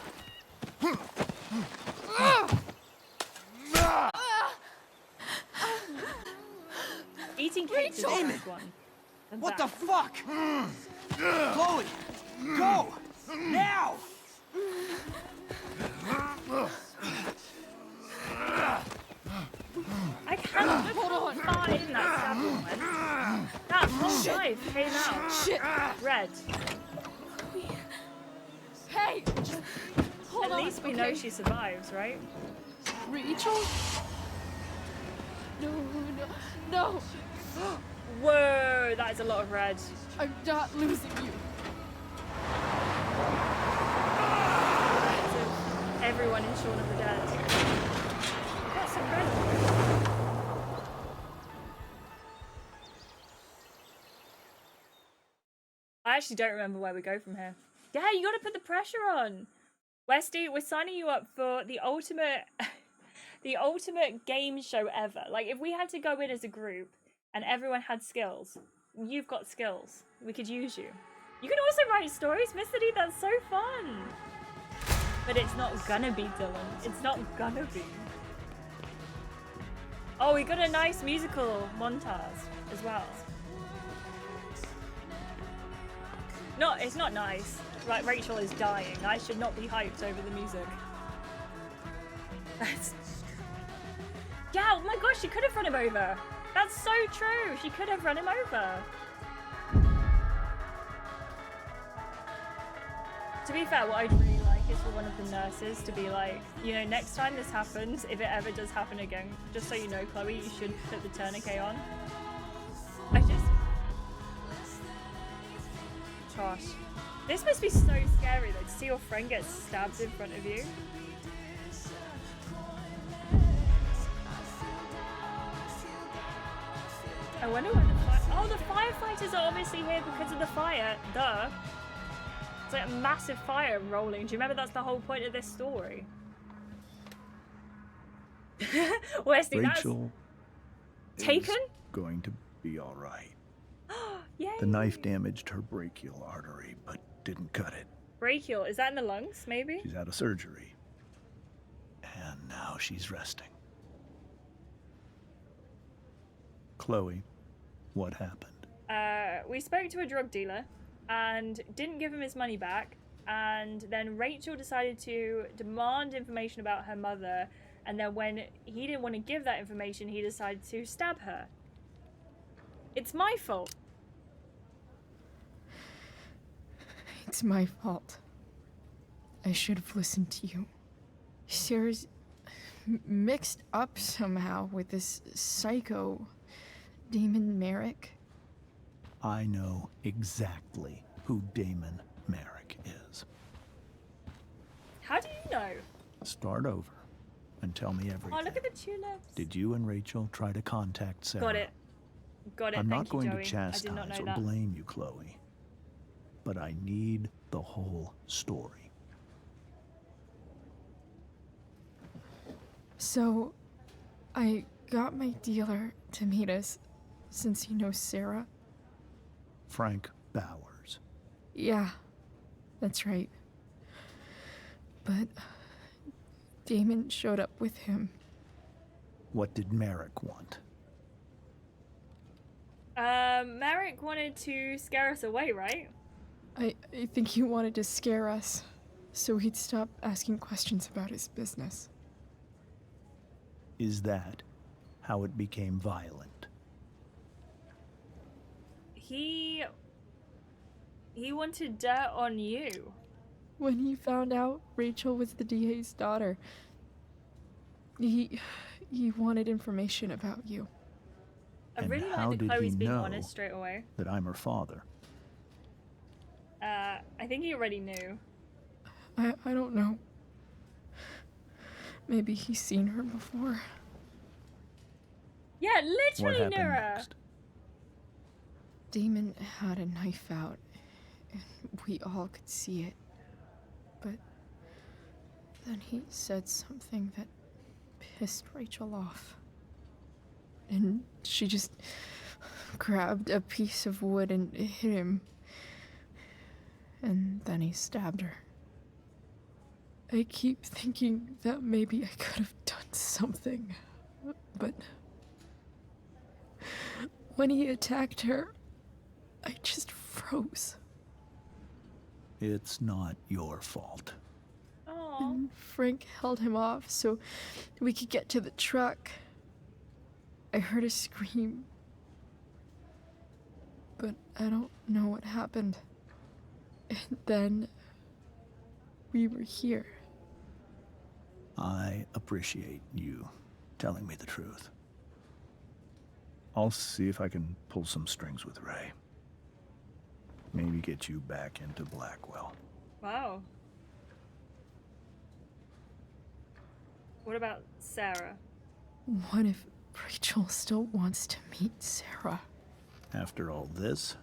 Eating cake is the first one. And What that. the fuck? Chloe, go! Now! I can't find that stab woman. That whole knife came out. Shit. Red. Hey! Hold At on, least we okay? know she survives, right? Rachel? No, no. Whoa, that is a lot of red. I'm not losing you. Everyone in Shaun of the Dead. Got some red. I actually don't remember where we go from here. Yeah, you gotta put the pressure on. Westy, we're signing you up for the ultimate the ultimate game show ever. Like, if we had to go in as a group and everyone had skills, you've got skills. We could use you. You can also write stories, Mr. D, that's so fun. But it's not gonna be, Dylan. It's not gonna be. Oh, we got a nice musical montage as well. No, it's not nice. Right, Rachel is dying. I should not be hyped over the music. That's... Yeah, oh my gosh, she could have run him over. That's so true. She could have run him over. To be fair, what I'd really like is for one of the nurses to be like, you know, next time this happens, if it ever does happen again, just so you know, Chloe, you should put the tourniquet on. I just... Gosh. This must be so scary, though, to see your friend get stabbed in front of you. I wonder where the oh, the firefighters are obviously here because of the fire. Duh. It's like a massive fire rolling. Do you remember that's the whole point of this story? Wesley, that's Rachel taken? is going to be all right. Yay. The knife damaged her brachial artery, but didn't cut it. Brachial, is that in the lungs, maybe? She's out of surgery. And now she's resting. Chloe, what happened? We spoke to a drug dealer and didn't give him his money back. And then Rachel decided to demand information about her mother. And then when he didn't want to give that information, he decided to stab her. It's my fault. It's my fault. I should have listened to you. Sarah's mixed up somehow with this psycho Damon Merrick. I know exactly who Damon Merrick is. How do you know? Start over and tell me everything. Oh, look at the tulips. Did you and Rachel try to contact Sarah? Got it. Got it. I'm Thank not going you, Joey. to chastise I did not know or that. blame you, Chloe, but I need the whole story. So, I got my dealer to meet us, since he knows Sarah. Frank Bowers. Yeah, that's right. But Damon showed up with him. What did Merrick want? Merrick wanted to scare us away, right? I think he wanted to scare us, so he'd stop asking questions about his business. Is that how it became violent? He wanted dirt on you. When he found out Rachel was the DA's daughter, he wanted information about you. I And really how like that did Chloe's he being know honest straight away. that I'm her father? I think he already knew. I don't know. Maybe he's seen her before. Yeah, literally What knew happened her. next? Damon had a knife out, and we all could see it. But then he said something that pissed Rachel off. And she just grabbed a piece of wood and hit him. And then he stabbed her. I keep thinking that maybe I could have done something, but when he attacked her, I just froze. It's not your fault. And Frank held him off so we could get to the truck. I heard a scream, but I don't know what happened. And then we were here. I appreciate you telling me the truth. I'll see if I can pull some strings with Ray. Maybe get you back into Blackwell. Wow. What about Sarah? What if Rachel still wants to meet Sarah? After all this,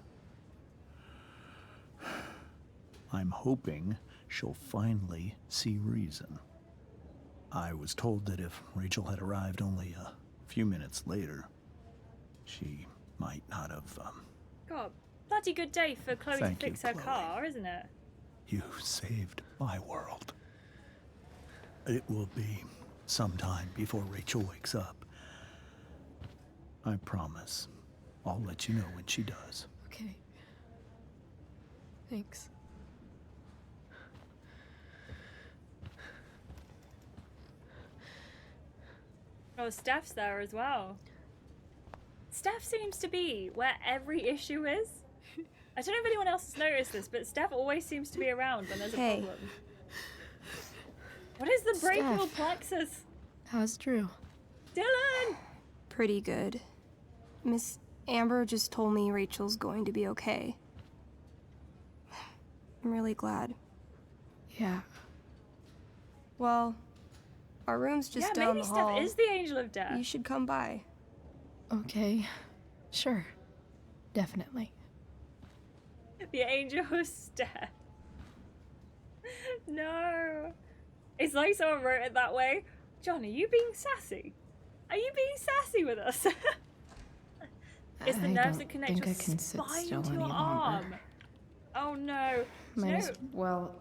I'm hoping she'll finally see reason. I was told that if Rachel had arrived only a few minutes later, she might not have, God, bloody good day for Chloe to Thank you, fix her Chloe. car, isn't it? You saved my world. It will be some time before Rachel wakes up. I promise. I'll let you know when she does. Okay. Thanks. Oh, Steph's there as well. Steph seems to be where every issue is. I don't know if anyone else has noticed this, but Steph always seems to be around when there's a Hey. problem. What is the brachial Steph. plexus? How's Drew? Dylan! Pretty good. Miss Amber just told me Rachel's going to be okay. I'm really glad. Yeah. Well, our room's just Yeah, down maybe the Steph hall. is the angel of death. You should come by. Okay. Sure. Definitely. The angel of Steph. No. It's like someone wrote it that way John, are you being sassy? Are you being sassy with us? It's the nerves that connect your spine to your arm. Oh no. Might as well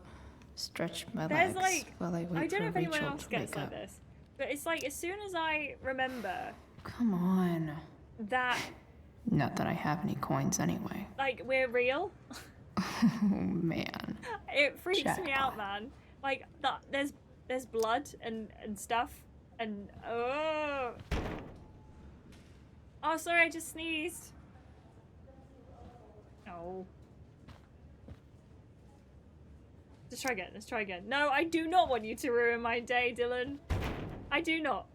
stretch my There's legs while I wait I don't know for if anyone Rachel else to gets wake like up. this, but it's like as soon as I remember Come on. that, Not that I have any coins anyway. like, we're real, Oh man. it freaks me Jackpot. out, man. Like that, there's blood and stuff, and oh, sorry, I just sneezed. Oh. Let's try again. No, I do not want you to ruin my day, Dylan. I do not.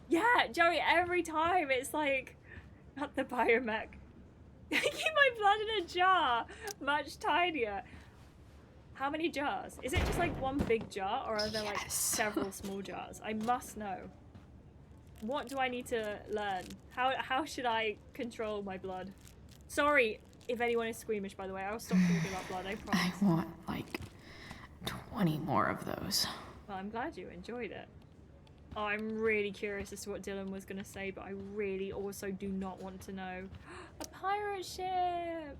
Yeah, Joey, every time it's like, not the biomech. I keep my blood in a jar, much tinier. How many jars? Is it just like one big jar, or are there like several small jars? I must know. What do I need to learn? How should I control my blood? Sorry if anyone is squeamish, by the way. I'll stop talking about blood, I promise. I want like 20 more of those. Well, I'm glad you enjoyed it. Oh, I'm really curious as to what Dylan was going to say, but I really also do not want to know. A pirate ship!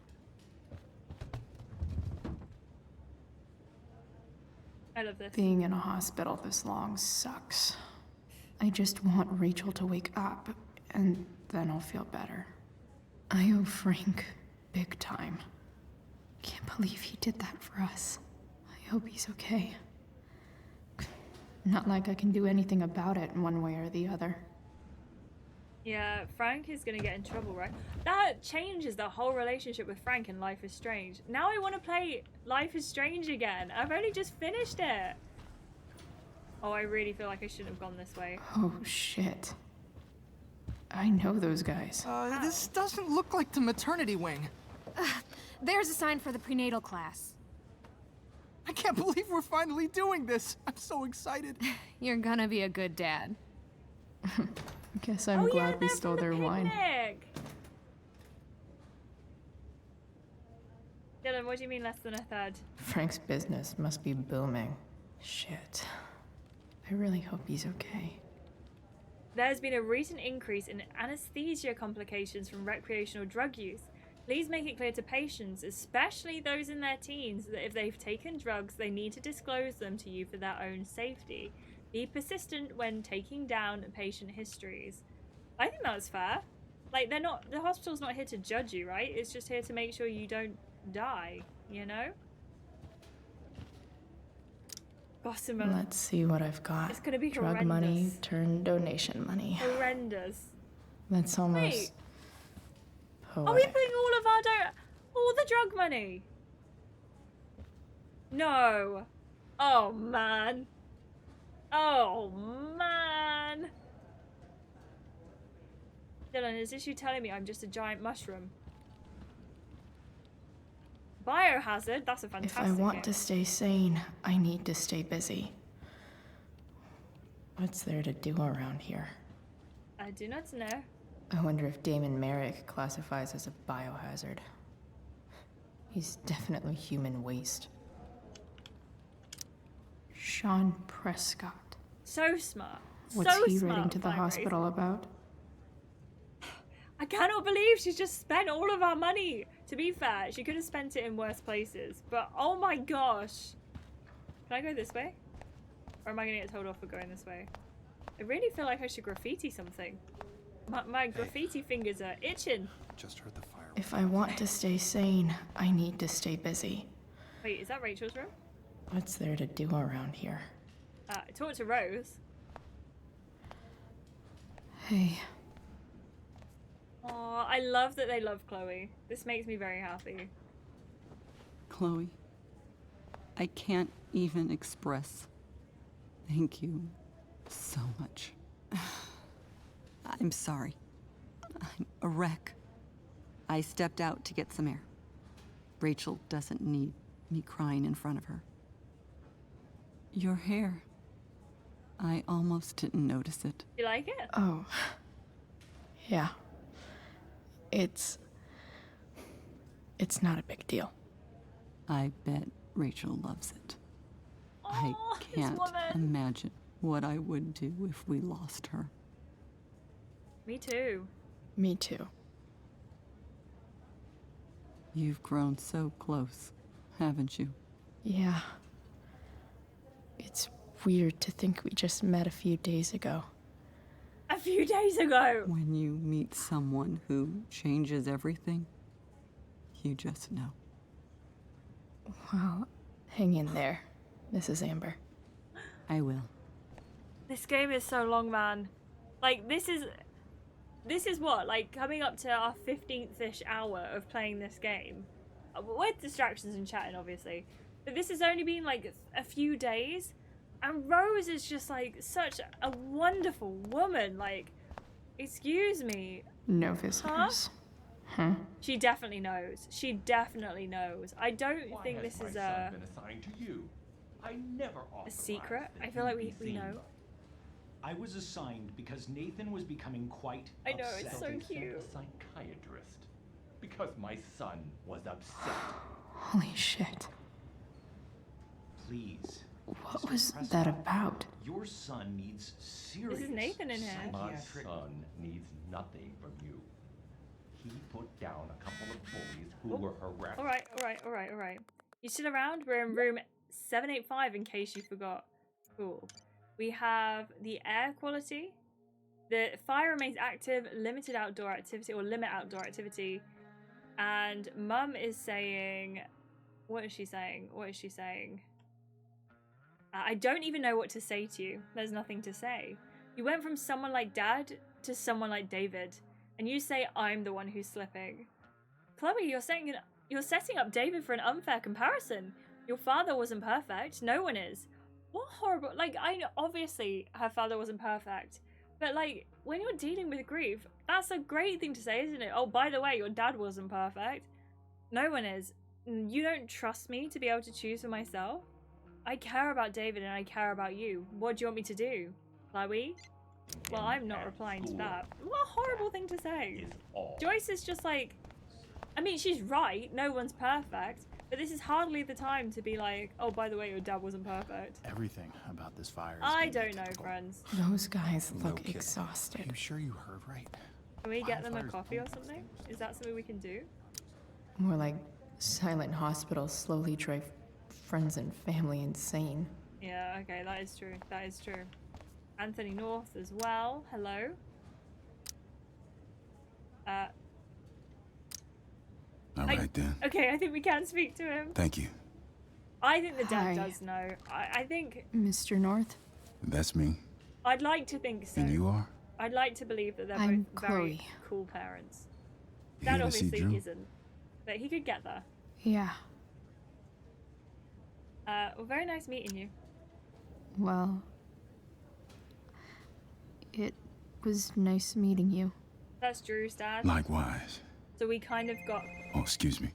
I love this. Being in a hospital this long sucks. I just want Rachel to wake up, and then I'll feel better. I owe Frank big time. Can't believe he did that for us. I hope he's okay. Not like I can do anything about it one way or the other. Yeah, Frank is gonna get in trouble, right? That changes the whole relationship with Frank in Life is Strange. Now I want to play Life is Strange again. I've only just finished it. Oh, I really feel like I shouldn't have gone this way. Oh shit. I know those guys. This doesn't look like the maternity wing. There's a sign for the prenatal class. I can't believe we're finally doing this. I'm so excited. You're gonna be a good dad. Guess I'm glad we stole their wine. Dylan, what do you mean less than a third? Frank's business must be booming. Shit. I really hope he's okay. There's been a recent increase in anesthesia complications from recreational drug use. Please make it clear to patients, especially those in their teens, that if they've taken drugs, they need to disclose them to you for their own safety. Be persistent when taking down patient histories. I think that's fair. Like, the hospital's not here to judge you, right? It's just here to make sure you don't die, you know? Gossamer. Let's see what I've got. It's gonna be Drug horrendous. money turned donation money. Horrendous. That's almost Wait. Are we poetic. putting all of our all the drug money? No. Oh man. Oh man. Dylan, is this you telling me I'm just a giant mushroom? Biohazard? That's a fantastic If I want game. to stay sane, I need to stay busy. What's there to do around here? I do not know. I wonder if Damon Merrick classifies as a biohazard. He's definitely human waste. Sean Prescott. So smart. What's so he smart, writing to the Fine hospital about? I cannot believe she's just spent all of our money. To be fair, she could have spent it in worse places. But oh my gosh. Can I go this way? Or am I going to get told off for going this way? I really feel like I should graffiti something. My graffiti fingers are itching. Just heard the fire. If I want to stay sane, I need to stay busy. Wait, is that Rachel's room? What's there to do around here? Talk to Rose. Hey. Oh, I love that they love Chloe. This makes me very happy. Chloe, I can't even express thank you so much. I'm sorry. I'm a wreck. I stepped out to get some air. Rachel doesn't need me crying in front of her. Your hair. I almost didn't notice it. You like it? Oh. Yeah. It's not a big deal. I bet Rachel loves it. I can't imagine what I would do if we lost her. Me too. Me too. You've grown so close, haven't you? Yeah. It's weird to think we just met a few days ago. A few days ago! When you meet someone who changes everything, you just know. Well, hang in there, Mrs. Amber. I will. This game is so long, man. Like, this is what, like, coming up to our 15th-ish hour of playing this game. With distractions and chatting, obviously. But this has only been, like, a few days. And Rose is just, like, such a wonderful woman. Like, excuse me. No visitors. Huh? She definitely knows. She definitely knows. I don't think this is a secret. I feel like we know. I was assigned because Nathan was becoming quite I know, upset. it's so cute. A psychiatrist. Because my son was upset. Holy shit. Please. What was that about? Your son needs serious. This is Nathan in here. My son needs nothing from you. He put down a couple of bullies who were harassed. Alright. You still around? We're in room 785 in case you forgot. Cool. We have the air quality. The fire remains active, limited outdoor activity, or limit outdoor activity. And Mum is saying... What is she saying? I don't even know what to say to you. There's nothing to say. You went from someone like Dad to someone like David. And you say I'm the one who's slipping. Chloe, you're setting up David for an unfair comparison. Your father wasn't perfect. No one is. What horrible... Like, I know, obviously, her father wasn't perfect. But, like, when you're dealing with grief, that's a great thing to say, isn't it? Oh, by the way, your dad wasn't perfect. No one is. You don't trust me to be able to choose for myself? I care about David and I care about you. What do you want me to do? Chloe? Well, I'm not replying to that. What a horrible thing to say. Joyce is just like... I mean, she's right. No one's perfect. But this is hardly the time to be like, oh, by the way, your dad wasn't perfect. Everything about this fire is I don't know, friends. Those guys look exhausted. I'm sure you heard right. Can we get them a coffee or something? Is that something we can do? More like silent hospitals slowly drive friends and family insane. Yeah, okay, that is true. That is true. Anthony North as well. Hello. All right, then. Okay, I think we can speak to him. Thank you. I think the dad Hi. does know. I think... Mr. North? That's me. I'd like to think so. And you are? I'd like to believe that they're I'm both very Chloe. cool parents. You Dad here to see obviously Drew? isn't. But he could get there. Yeah. Well, very nice meeting you. Well, it was nice meeting you. That's Drew's dad. Likewise. So we kind of got Oh, excuse me.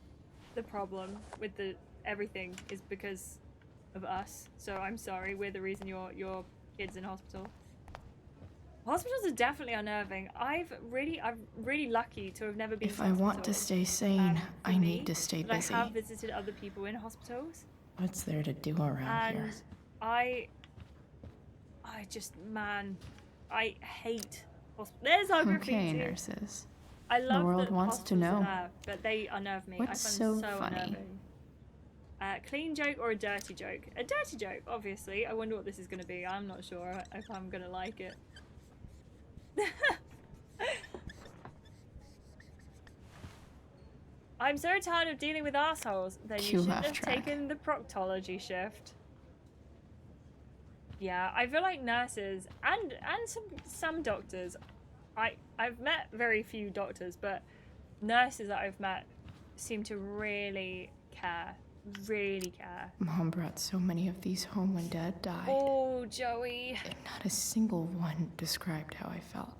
the problem with the everything is because of us. So I'm sorry, we're the reason your kid's in hospital. Hospitals are definitely unnerving. I'm really lucky to have never been If to I want to hospital. stay sane, For I me, need to stay but busy. I have visited other people in hospitals, What's there to do around and here? I just, man, I hate hospitals. There's our graffiti. Okay, nurses. I love the world that wants to hospitals are know. there, but they unnerve me. What's I find so them so funny? unnerving. Clean joke or a dirty joke? A dirty joke, obviously. I wonder what this is going to be. I'm not sure if I'm going to like it. I'm so tired of dealing with assholes. Then you Cue should laugh have track. taken the proctology shift. Yeah, I feel like nurses and some doctors. I've met very few doctors, but nurses that I've met seem to really care. Really care. Mom brought so many of these home when Dad died. Oh, Joey. And not a single one described how I felt.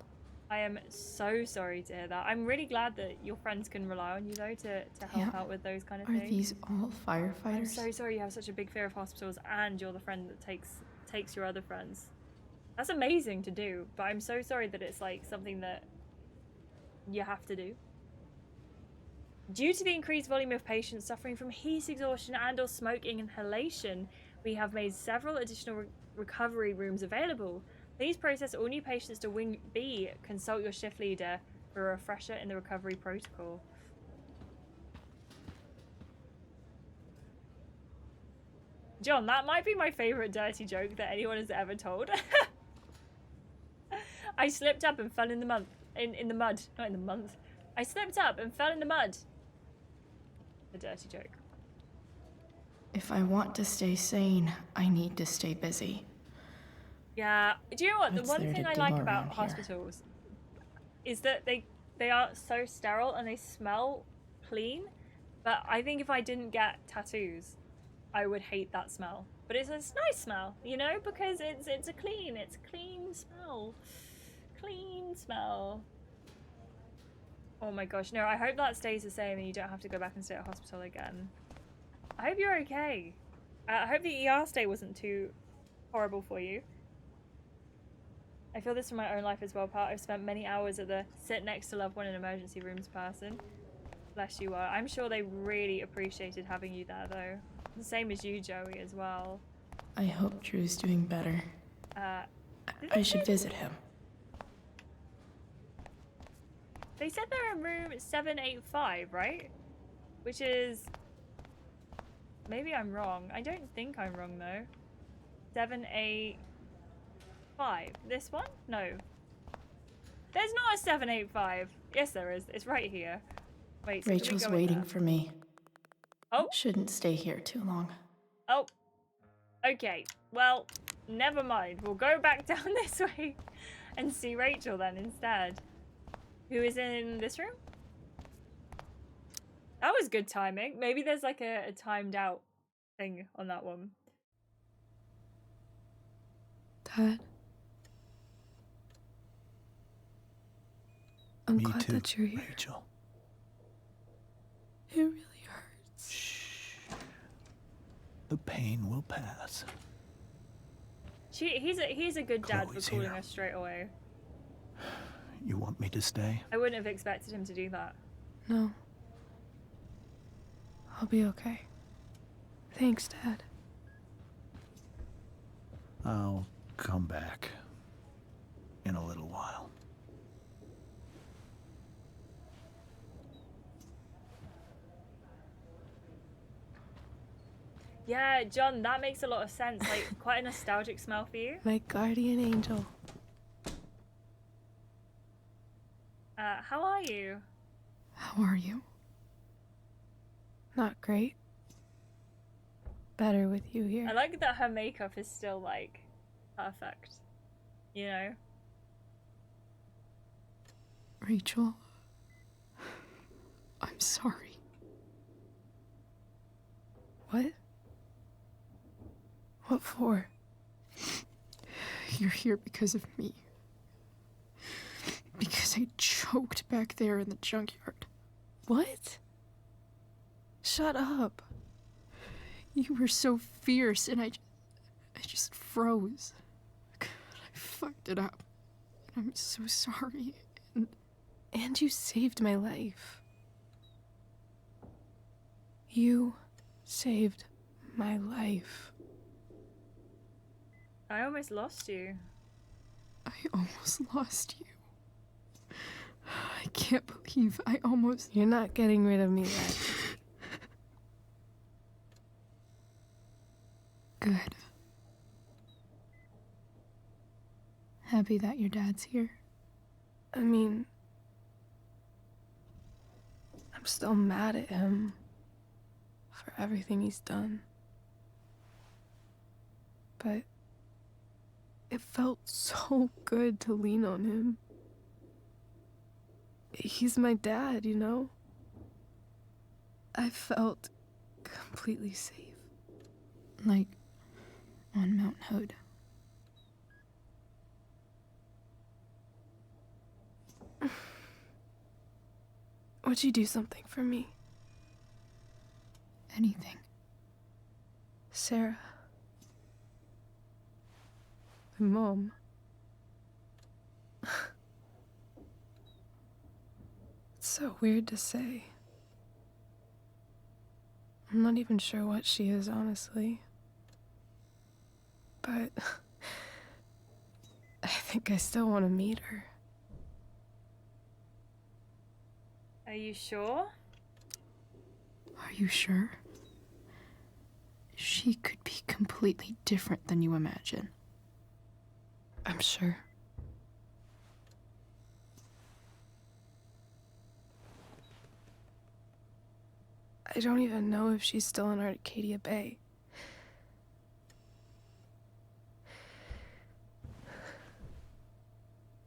I am so sorry to hear that. I'm really glad that your friends can rely on you, though, to help Yeah. out with those kind of Are things. these all firefighters? I'm so sorry you have such a big fear of hospitals and you're the friend that takes your other friends. That's amazing to do, but I'm so sorry that it's like something that you have to do. Due to the increased volume of patients suffering from heat exhaustion and or smoke inhalation, We have made several additional recovery rooms available. Please process all new patients to Wing B. Consult your shift leader for a refresher in the recovery protocol. John, that might be my favorite dirty joke that anyone has ever told. I slipped up and fell in the mud. In the mud. Not in the month. I slipped up and fell in the mud. A dirty joke. If I want to stay sane, I need to stay busy. Yeah. Do you know what? The What's one there thing to I do like around about here? hospitals is that they are so sterile and they smell clean. But I think if I didn't get tattoos, I would hate that smell. But it's a nice smell, you know, because it's a clean smell. Clean smell. Oh my gosh, no, I hope that stays the same and you don't have to go back and stay at hospital again. I hope you're okay. I hope the ER stay wasn't too horrible for you. I feel this from my own life as well, Pat. I've spent many hours at the sit next to loved one in emergency rooms person. Bless you are. I'm sure they really appreciated having you there though. The same as you, Joey, as well. I hope Drew's doing better. Did I should visit him. They said they're in room 785, right? Which is... Maybe I'm wrong. I don't think I'm wrong, though. 785. This one? No. There's not a 785. Yes, there is. It's right here. Wait, so can we Rachel's go in waiting there? for me. Oh. Shouldn't stay here too long. Oh. Okay. Well, never mind. We'll go back down this way and see Rachel then instead. Who is in this room? That was good timing. Maybe there's like a timed out thing on that one. Dad? I'm Me glad too, that you're here. Rachel. It really hurts. Shh. The pain will pass. He's a good dad Chloe's for calling here. us straight away. You want me to stay? I wouldn't have expected him to do that. No. I'll be okay. Thanks, Dad. I'll come back in a little while. Yeah, John, that makes a lot of sense. Like, quite a nostalgic smell for you. My guardian angel. How are you? How are you? Not great. Better with you here. I like that her makeup is still, like, perfect. You know? Rachel, I'm sorry. What? What for? You're here because of me. Because I choked back there in the junkyard. What? Shut up. You were so fierce and I just froze. God, I fucked it up. I'm so sorry. And you saved my life. You saved my life. I almost lost you. I almost lost you. I can't believe I almost... You're not getting rid of me yet. Good. Happy that your dad's here. I mean... I'm still mad at him for everything he's done. But it felt so good to lean on him. He's my dad, you know? I felt completely safe. Like on Mount Hood. Would you do something for me? Anything. Sarah. My mom. It's so weird to say. I'm not even sure what she is, honestly. but I think I still want to meet her. Are you sure? Are you sure? She could be completely different than you imagine. I'm sure. I don't even know if she's still in Arcadia Bay.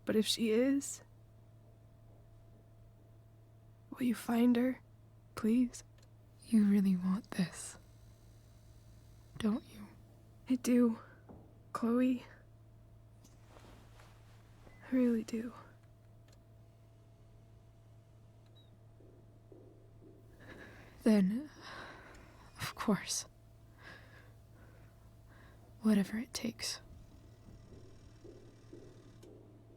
But if she is, will you find her, please? You really want this, don't you? I do, Chloe. I really do. Then, of course, whatever it takes.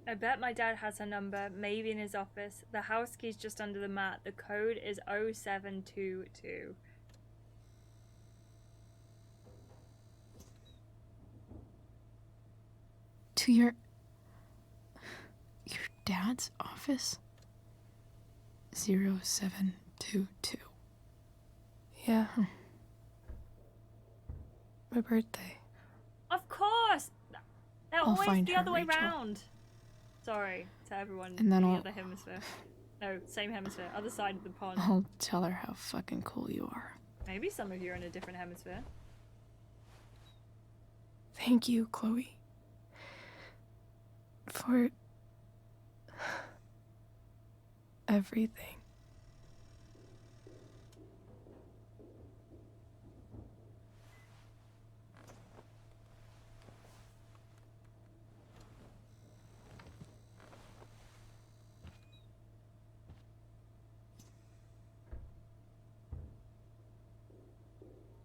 I bet my dad has her number, maybe in his office. The house key's just under the mat. The code is 0722. To your dad's office? 0722. Yeah. My birthday. Of course! They're I'll always find the her, other way Rachel. round. Sorry to everyone And then in the I'll- other hemisphere. No, same hemisphere, other side of the pond. I'll tell her how fucking cool you are. Maybe some of you are in a different hemisphere. Thank you, Chloe. For everything.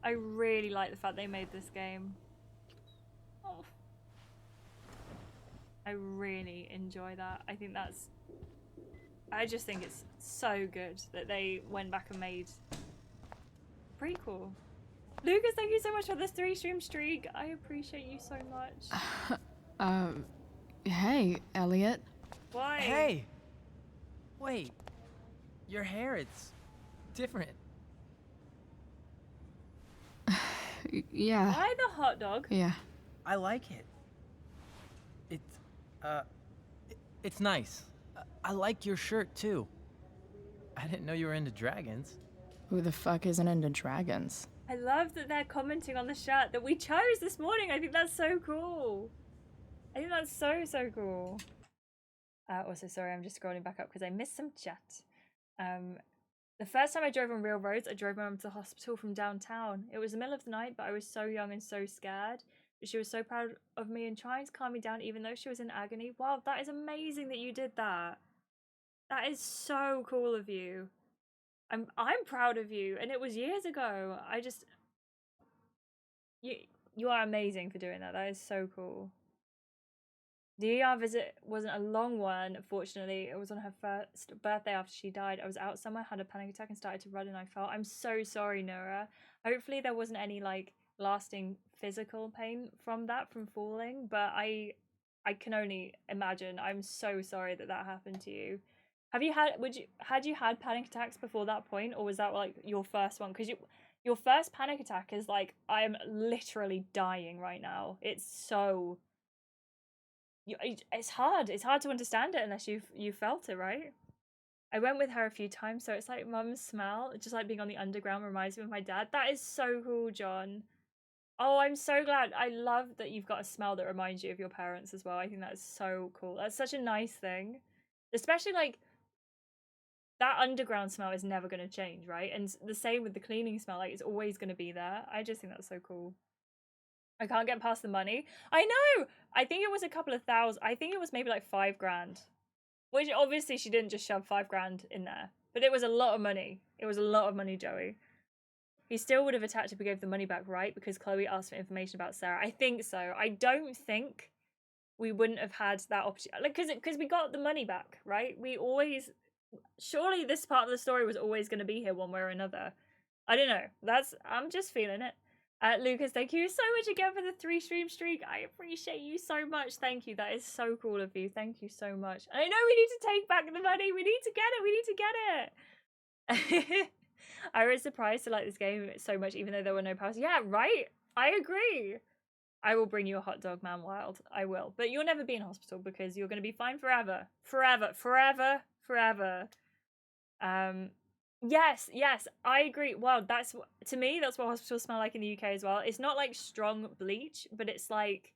I really like the fact they made this game. Oh. I really enjoy that. I just think it's so good that they went back and made prequel. Lucas, thank you so much for this 3-stream streak. I appreciate you so much. Hey, Elliot. Why? Hey! Wait. Your hair, it's different. Yeah. Why the hot dog? Yeah. I like it. It's nice. I like your shirt, too. I didn't know you were into dragons. Who the fuck isn't into dragons? I love that they're commenting on the shirt that we chose this morning. I think that's so cool. I think that's so cool. Also, sorry, I'm just scrolling back up because I missed some chat. The first time I drove on real roads, I drove my mum to the hospital from downtown. It was the middle of the night, but I was so young and so scared. But she was so proud of me and trying to calm me down even though she was in agony. Wow, that is amazing that you did that. That is so cool of you. I'm proud of you, and it was years ago. You are amazing for doing that. That is so cool. The ER visit wasn't a long one, fortunately. It was on her first birthday after she died. I was out somewhere, had a panic attack and started to run and I fell. I'm so sorry, Nora. Hopefully there wasn't any like lasting physical pain from falling, but I can only imagine. I'm so sorry that happened to you. Had you had panic attacks before that point, or was that like your first one? Because your first panic attack is like, I am literally dying right now. It's hard to understand it unless you felt it, right? I went with her a few times, so it's like mum's smell, just like being on the underground reminds me of my dad. That is so cool, John. Oh, I'm so glad. I love that you've got a smell that reminds you of your parents as well. I think that's so cool. That's such a nice thing, especially like that underground smell is never going to change, right? And the same with the cleaning smell, like it's always going to be there. I just think that's so cool. I can't get past the money. I know. I think it was a couple of thousand. I think it was maybe like $5,000, which obviously she didn't just shove $5,000 in there, but it was a lot of money. It was a lot of money, Joey. He still would have attacked if we gave the money back, right? Because Chloe asked for information about Sarah. I think so. I don't think we wouldn't have had that opportunity, like, because we got the money back, right? Surely this part of the story was always going to be here one way or another. I don't know. I'm just feeling it. Lucas, thank you so much again for the 3 stream streak. I appreciate you so much. Thank you. That is so cool of you. Thank you so much. And I know we need to take back the money. We need to get it. We need to get it. I was surprised to like this game so much, even though there were no powers. Yeah, right? I agree. I will bring you a hot dog, man wild. I will. But you'll never be in hospital because you're going to be fine forever. Forever. Forever. Forever. Yes, I agree. Well, to me, that's what hospitals smell like in the UK as well. It's not like strong bleach, but it's like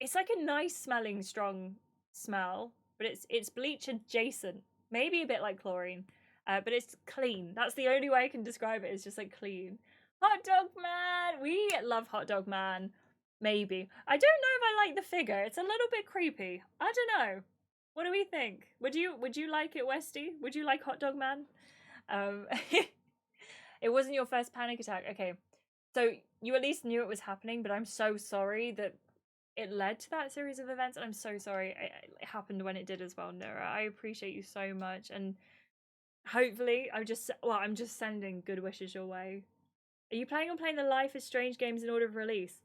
a nice smelling strong smell, but it's bleach adjacent. Maybe a bit like chlorine. But it's clean. That's the only way I can describe it. It's just like clean. Hot dog man. We love hot dog man. Maybe. I don't know if I like the figure. It's a little bit creepy. I don't know. What do we think? Would you like it, Westy? Would you like hot dog man? It wasn't your first panic attack. Okay. So you at least knew it was happening, but I'm so sorry that it led to that series of events. And I'm so sorry it happened when it did as well, Nora. I appreciate you so much. And hopefully I'm just sending good wishes your way. Are you planning on playing the Life is Strange games in order of release?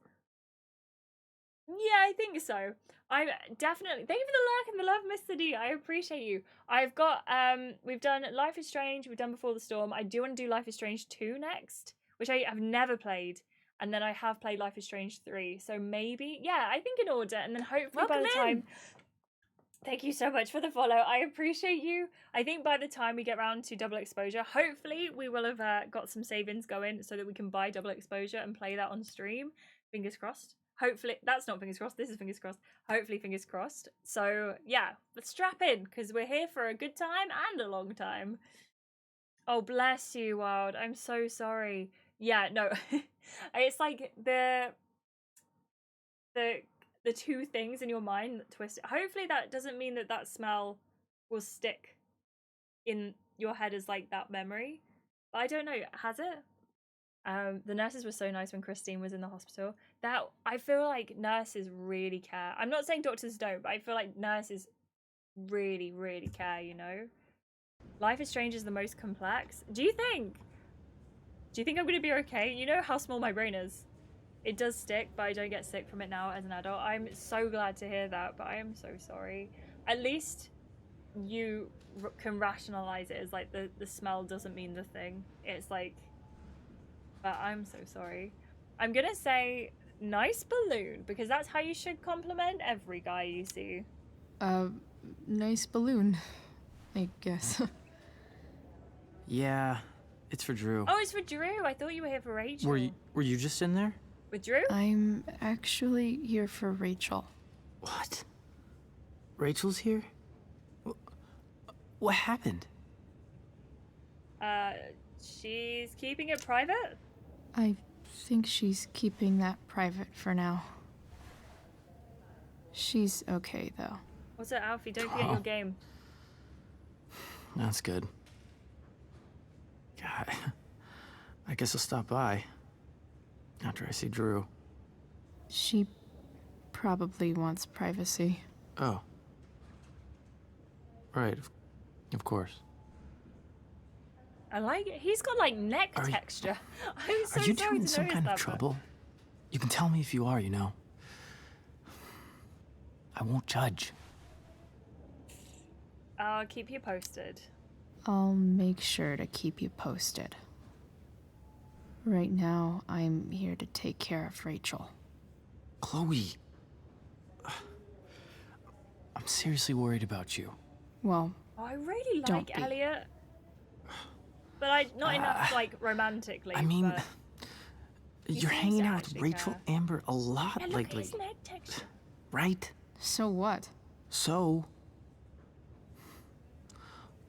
Yeah, I think so. I'm definitely. Thank you for the like and the love, Mr. D. I appreciate you. I've got we've done Life is Strange, we've done Before the Storm. I do want to do Life is Strange 2 next, which I have never played. And then I have played Life is Strange 3. So maybe, yeah, I think in order. And then hopefully by the time. Thank you so much for the follow. I appreciate you. I think by the time we get around to Double Exposure, hopefully we will have got some savings going so that we can buy Double Exposure and play that on stream. Fingers crossed. Hopefully, that's not fingers crossed. This is fingers crossed. Hopefully, fingers crossed. So yeah, but strap in because we're here for a good time and a long time. Oh, bless you, Wild. I'm so sorry. Yeah, no, it's like the two things in your mind that twist. Hopefully, that doesn't mean that smell will stick in your head as like that memory. But I don't know. Has it? The nurses were so nice when Christine was in the hospital. That I feel like nurses really care. I'm not saying doctors don't, but I feel like nurses really, really care, you know? Life is Strange is the most complex. Do you think I'm gonna be okay? You know how small my brain is. It does stick, but I don't get sick from it now as an adult. I'm so glad to hear that, but I am so sorry. At least you can rationalize it as like the smell doesn't mean the thing. It's like, but I'm so sorry. I'm gonna say nice balloon because that's how you should compliment every guy you see. Nice balloon, I guess. Yeah, it's for Drew. Oh, it's for Drew. I thought you were here for Rachel. Were you just in there? With Drew? I'm actually here for Rachel. What? Rachel's here? What happened? She's keeping it private? I think she's keeping that private for now. She's okay, though. What's it, Alfie? Don't forget your game. That's good. God, I guess I'll stop by after I see Drew. She probably wants privacy. Oh. Right, of course. I like it. He's got like neck texture. I'm so Are you sorry two in to some notice kind of that, trouble? You can tell me if you are, you know. I won't judge. I'll keep you posted. I'll make sure to keep you posted. Right now, I'm here to take care of Rachel. Chloe. I'm seriously worried about you. Well, Oh, I really Don't like be. Elliot. But not enough, like, romantically. I mean, but you're seems hanging to out with actually Rachel care. Amber a lot Yeah, look at lately, his neck texture. right? So what? So,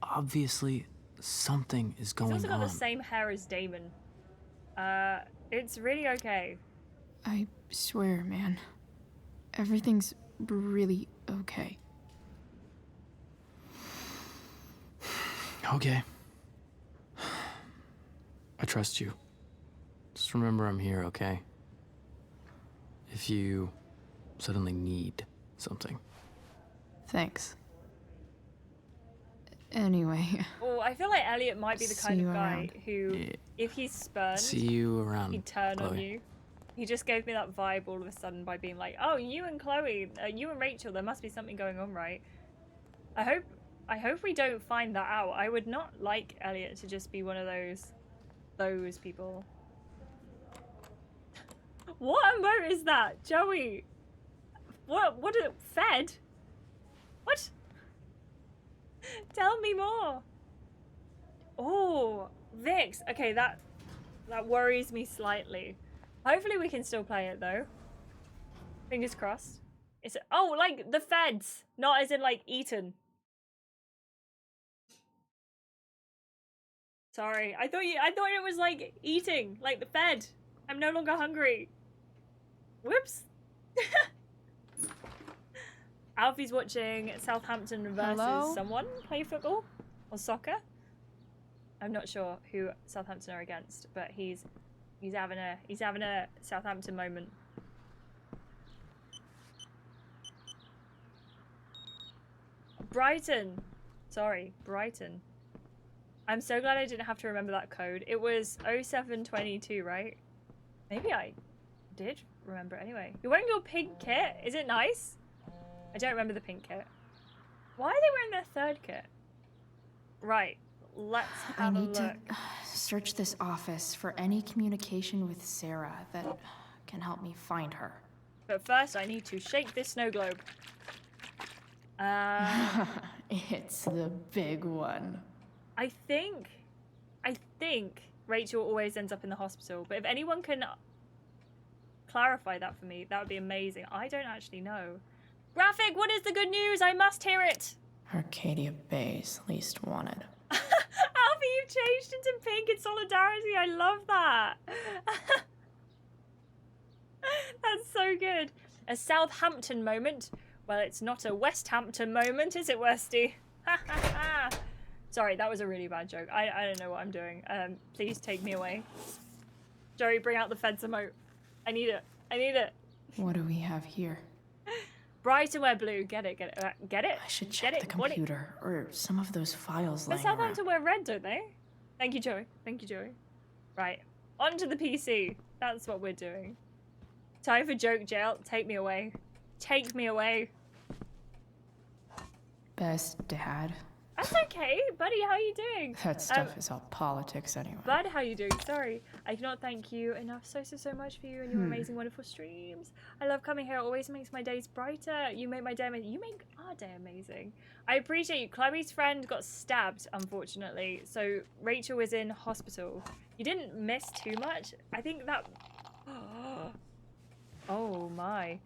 obviously, something is He's going also got on. the same hair as Damon. It's really okay. I swear, man. Everything's really okay. Okay. I trust you. Just remember I'm here, okay? If you suddenly need something. Thanks. Anyway. Oh, I feel like Elliot might be the kind See of you guy around. who, if he's spurned, See you around, he'd turn on Chloe. you. He just gave me that vibe all of a sudden by being like, "Oh, you and Chloe, you and Rachel, there must be something going on, right?" I hope we don't find that out. I would not like Elliot to just be one of those people. What emote is that, Joey? What fed? What? Tell me more. Oh, Vix. Okay, that worries me slightly. Hopefully we can still play it though. Fingers crossed. It's oh, like the feds, not as in like eaten. Sorry, I thought it was like eating, like the fed. I'm no longer hungry. Whoops. Alfie's watching Southampton versus Hello? someone play football or soccer. I'm not sure who Southampton are against, but he's having a Southampton moment. Brighton. Sorry, Brighton. I'm so glad I didn't have to remember that code. It was 0722, right? Maybe I did remember it anyway. You're wearing your pink kit? Is it nice? I don't remember the pink kit. Why are they wearing their third kit? Right, let's have a look. I need to search this office for any communication with Sarah that can help me find her. But first, I need to shake this snow globe. It's the big one. I think Rachel always ends up in the hospital, but if anyone can clarify that for me, that would be amazing. I don't actually know. Graphic, what is the good news? I must hear it. Arcadia Bay's least wanted. Alfie, you've changed into pink in solidarity. I love that. That's so good. A Southampton moment. Well, it's not a West Hampton moment, is it, Westy? Sorry, that was a really bad joke. I don't know what I'm doing. Please take me away. Joey, bring out the feds emote. I need it. I need it. What do we have here? Brighton wear blue. Get it, get it, get it. I should check the computer or some of those files But lying around. Southampton wear red, don't they? Thank you, Joey. Thank you, Joey. Right, onto the PC. That's what we're doing. Time for joke jail. Take me away. Take me away. Best dad. That's okay, buddy. How are you doing? That stuff is all politics anyway. Bud, how you doing? Sorry, I cannot thank you enough so much for you and your amazing, wonderful streams. I love coming here. It always makes my days brighter. You make my day amazing. You make our day amazing. I appreciate you. Chloe's friend got stabbed, unfortunately, so Rachel was in hospital. You didn't miss too much. I think that... Oh my.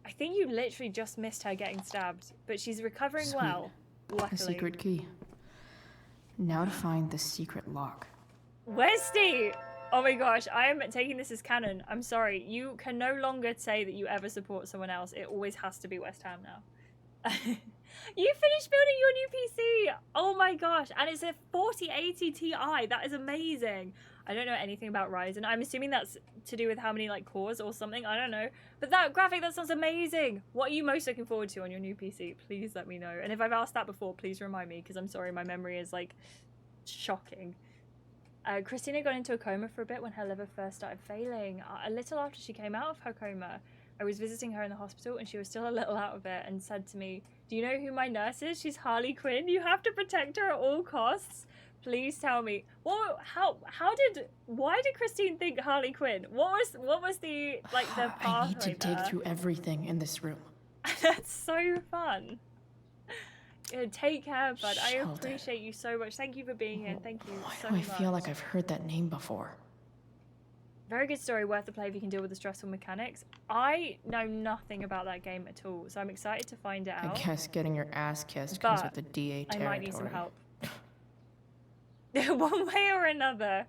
I think you literally just missed her getting stabbed, but she's recovering Sweet. well, luckily. A secret key. Now to find the secret lock. Westy! Oh my gosh, I am taking this as canon. I'm sorry. You can no longer say that you ever support someone else. It always has to be West Ham now. You finished building your new PC! Oh my gosh, and it's a 4080 Ti. That is amazing. I don't know anything about Ryzen. I'm assuming that's to do with how many like cores or something. I don't know. But that graphic, that sounds amazing. What are you most looking forward to on your new PC? Please let me know. And if I've asked that before, please remind me, because I'm sorry, my memory is like shocking. Christina got into a coma for a bit when her liver first started failing. A little after she came out of her coma, I was visiting her in the hospital and she was still a little out of it and said to me, "Do you know who my nurse is? She's Harley Quinn. You have to protect her at all costs. Please tell me." Well, why did Christine think Harley Quinn? What was the pathway I need to there? dig through everything in this room. That's so fun. Yeah, take care, bud. I Sheldon. appreciate you so much. Thank you for being here. Thank you Why so do I much. feel like I've heard that name before? Very good story, worth the play if you can deal with the stressful mechanics. I know nothing about that game at all, so I'm excited to find it out. I guess getting your ass kissed comes with But the DA I territory. might need some help. One way or another.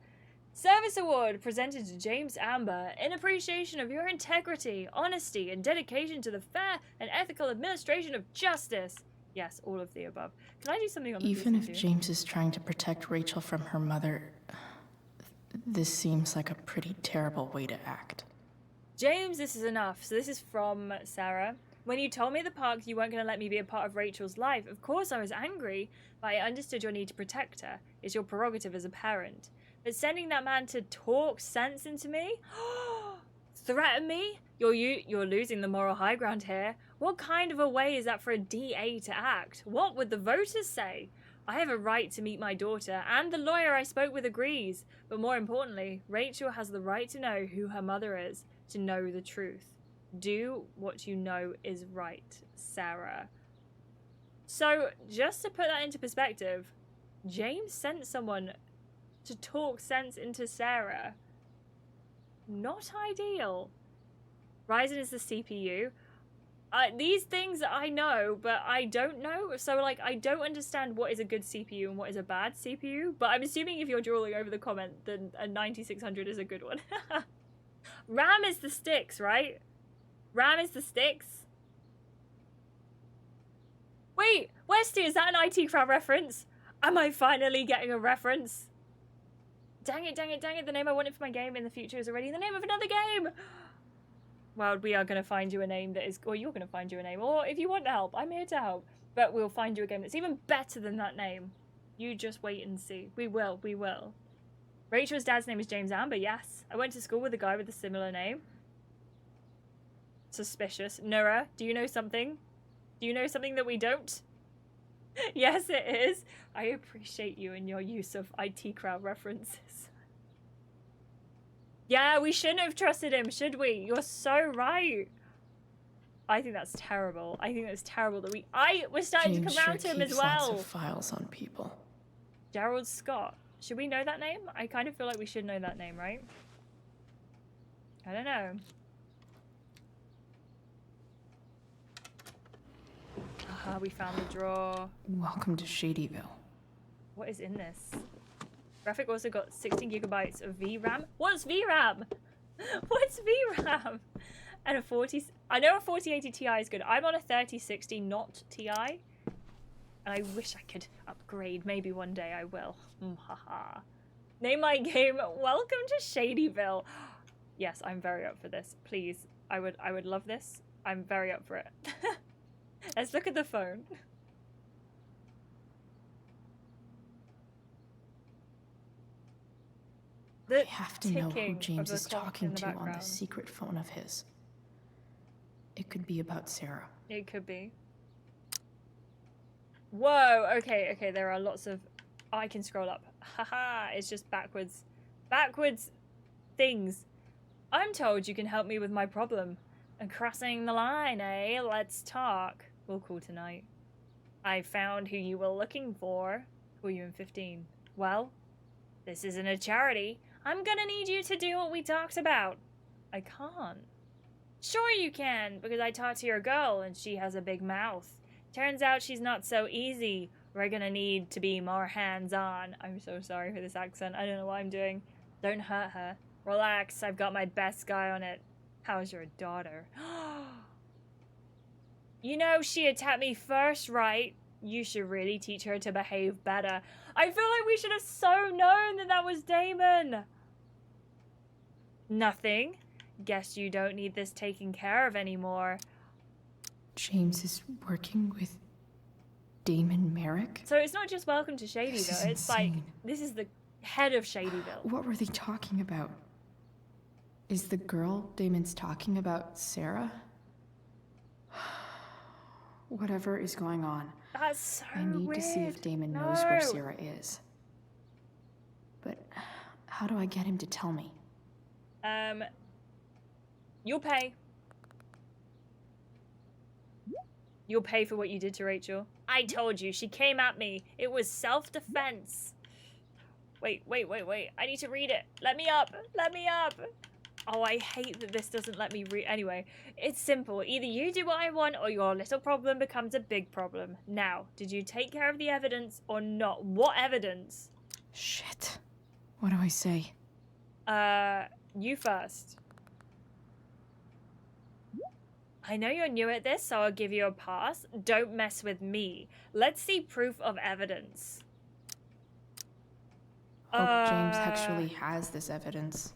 Service Award presented to James Amber in appreciation of your integrity, honesty, and dedication to the fair and ethical administration of justice. Yes, all of the above. Can I do something on the Even PC if too? James is trying to protect Rachel from her mother, this seems like a pretty terrible way to act. James, this is enough. So this is from Sarah. When you told me at the park you weren't going to let me be a part of Rachel's life, of course I was angry, but I understood your need to protect her. It's your prerogative as a parent. But sending that man to talk sense into me? Threaten me? You're losing the moral high ground here. What kind of a way is that for a DA to act? What would the voters say? I have a right to meet my daughter, and the lawyer I spoke with agrees. But more importantly, Rachel has the right to know who her mother is, to know the truth. Do what you know is right, Sarah. So, just to put that into perspective, James sent someone to talk sense into Sarah. Not ideal. Ryzen is the CPU. These things I know, but I don't know. So, like, I don't understand what is a good CPU and what is a bad CPU. But I'm assuming if you're drawing over the comment, then a 9600 is a good one. RAM is the sticks, right? RAM is the sticks. Wait, Westy, is that an IT crowd reference? Am I finally getting a reference? Dang it, dang it, dang it. The name I wanted for my game in the future is already the name of another game. Well, we are going to find you a name that is... Or you're going to find you a name. Or if you want help, I'm here to help. But we'll find you a game that's even better than that name. You just wait and see. We will, we will. Rachel's dad's name is James Amber, yes. I went to school with a guy with a similar name. Suspicious. Nura, do you know something? Do you know something that we don't? Yes, it is. I appreciate you and your use of IT crowd references. Yeah, we shouldn't have trusted him, should we? You're so right. I think that's terrible. I think that's terrible that we're starting James to come around to him as well. Lots of files on people. Gerald Scott. Should we know that name? I kind of feel like we should know that name, right? I don't know. Aha, we found the drawer. Welcome to Shadyville. What is in this? Graphic also got 16 gigabytes of VRAM. What's VRAM? What's VRAM? And a 40... I know a 4080 Ti is good. I'm on a 3060, not Ti. And I wish I could upgrade. Maybe one day I will. Haha. Name my game Welcome to Shadyville. Yes, I'm very up for this. Please. I would love this. I'm very up for it. Let's look at the phone. I have to know who James is talking to on this secret phone of his. It could be about Sarah. It could be. Whoa, okay, there are lots of... Oh, I can scroll up. Haha, it's just backwards things. I'm told you can help me with my problem. And crossing the line, eh? Let's talk. We'll call tonight. I found who you were looking for. Call you in 15. Well, this isn't a charity. I'm gonna need you to do what we talked about. I can't. Sure you can, because I talked to your girl and she has a big mouth. Turns out she's not so easy. We're gonna need to be more hands-on. I'm so sorry for this accent. I don't know what I'm doing. Don't hurt her. Relax, I've got my best guy on it. How's your daughter? You know she attacked me first, right? You should really teach her to behave better. I feel like we should have so known that that was Damon. Nothing. Guess you don't need this taken care of anymore. James is working with Damon Merrick? So it's not just Welcome to Shadyville. It's like, this is the head of Shadyville. What were they talking about? Is the girl Damon's talking about Sarah? Whatever is going on, That's so I need to see if Damon knows where Sarah is. But how do I get him to tell me? You'll pay. You'll pay for what you did to Rachel. I told you, she came at me. It was self-defense. Wait. I need to read it. Let me up. Oh, I hate that this doesn't let me read. Anyway, it's simple. Either you do what I want or your little problem becomes a big problem. Now, did you take care of the evidence or not? What evidence? Shit. What do I say? You first. I know you're new at this, so I'll give you a pass. Don't mess with me. Let's see proof of evidence. Hope James actually has this evidence.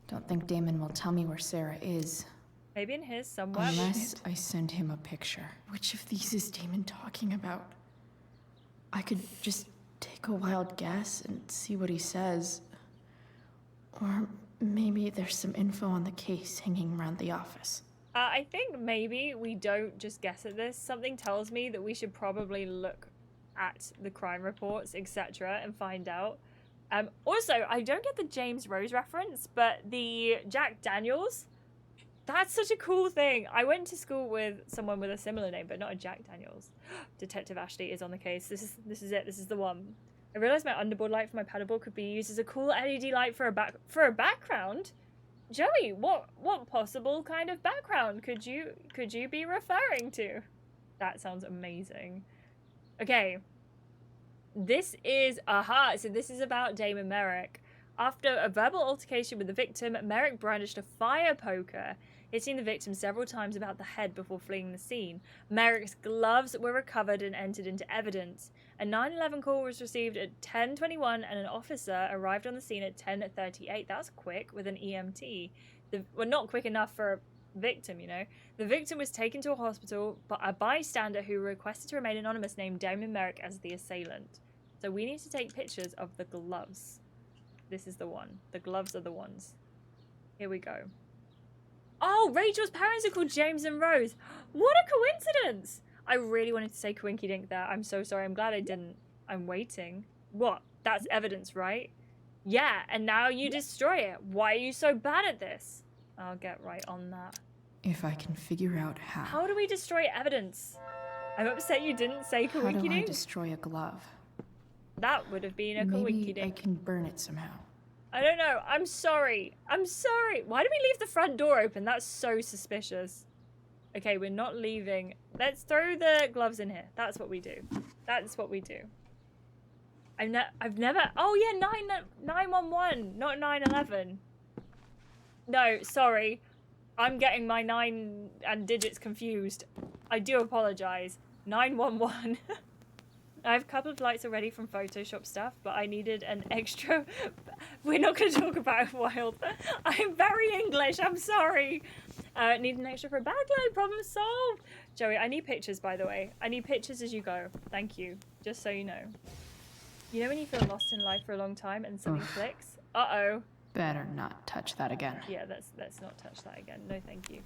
Don't think Damon will tell me where Sarah is. Maybe in his somewhere. Unless I send him a picture. Which of these is Damon talking about? I could just take a wild guess and see what he says. Or maybe there's some info on the case hanging around the office. I think maybe we don't just guess at this. Something tells me that we should probably look at the crime reports, etc., and find out. Also, I don't get the James Rose reference, but the Jack Daniels, that's such a cool thing. I went to school with someone with a similar name, but not a Jack Daniels. Detective Ashleigh is on the case. This is it. This is the one. I realized my underboard light for my paddleboard could be used as a cool LED light for a background. Joey, what possible kind of background could you be referring to? That sounds amazing. Okay. This is so this is about Damon Merrick. After a verbal altercation with the victim, Merrick brandished a fire poker, hitting the victim several times about the head before fleeing the scene. Merrick's gloves were recovered and entered into evidence. A 911 call was received at 10:21 and an officer arrived on the scene at 10:38. That's quick with an EMT. Well, not quick enough for a victim, you know. The victim was taken to a hospital, but a bystander who requested to remain anonymous named Damon Merrick as the assailant. So we need to take pictures of the gloves. This is the one. The gloves are the ones. Here we go. Oh, Rachel's parents are called James and Rose. What a coincidence! I really wanted to say Quinky Dink there. I'm so sorry. I'm glad I didn't. I'm waiting. What? That's evidence, right? Yeah, and now you destroy it. Why are you so bad at this? I'll get right on that. If I can figure out how. How do we destroy evidence? I'm upset you didn't say How Quinky do I Dink. destroy a glove? That would have been a Maybe Quinky I Dink. can burn it somehow. I don't know. I'm sorry. I'm sorry. Why do we leave the front door open? That's so suspicious. Okay, we're not leaving. Let's throw the gloves in here. That's what we do. That's what we do. I've never... Oh, yeah, 911, not 911. No, sorry. I'm getting my 9 and digits confused. I do apologize. 911. I have a couple of lights already from Photoshop stuff, but I needed an extra... We're not going to talk about Wild. I'm very English, I'm sorry. Need an extra for a backlight, problem solved. Joey, I need pictures, by the way. I need pictures as you go. Thank you. Just so you know. You know when you feel lost in life for a long time and something clicks? Uh-oh. Better not touch that again. Yeah, let's not touch that again. No, thank you.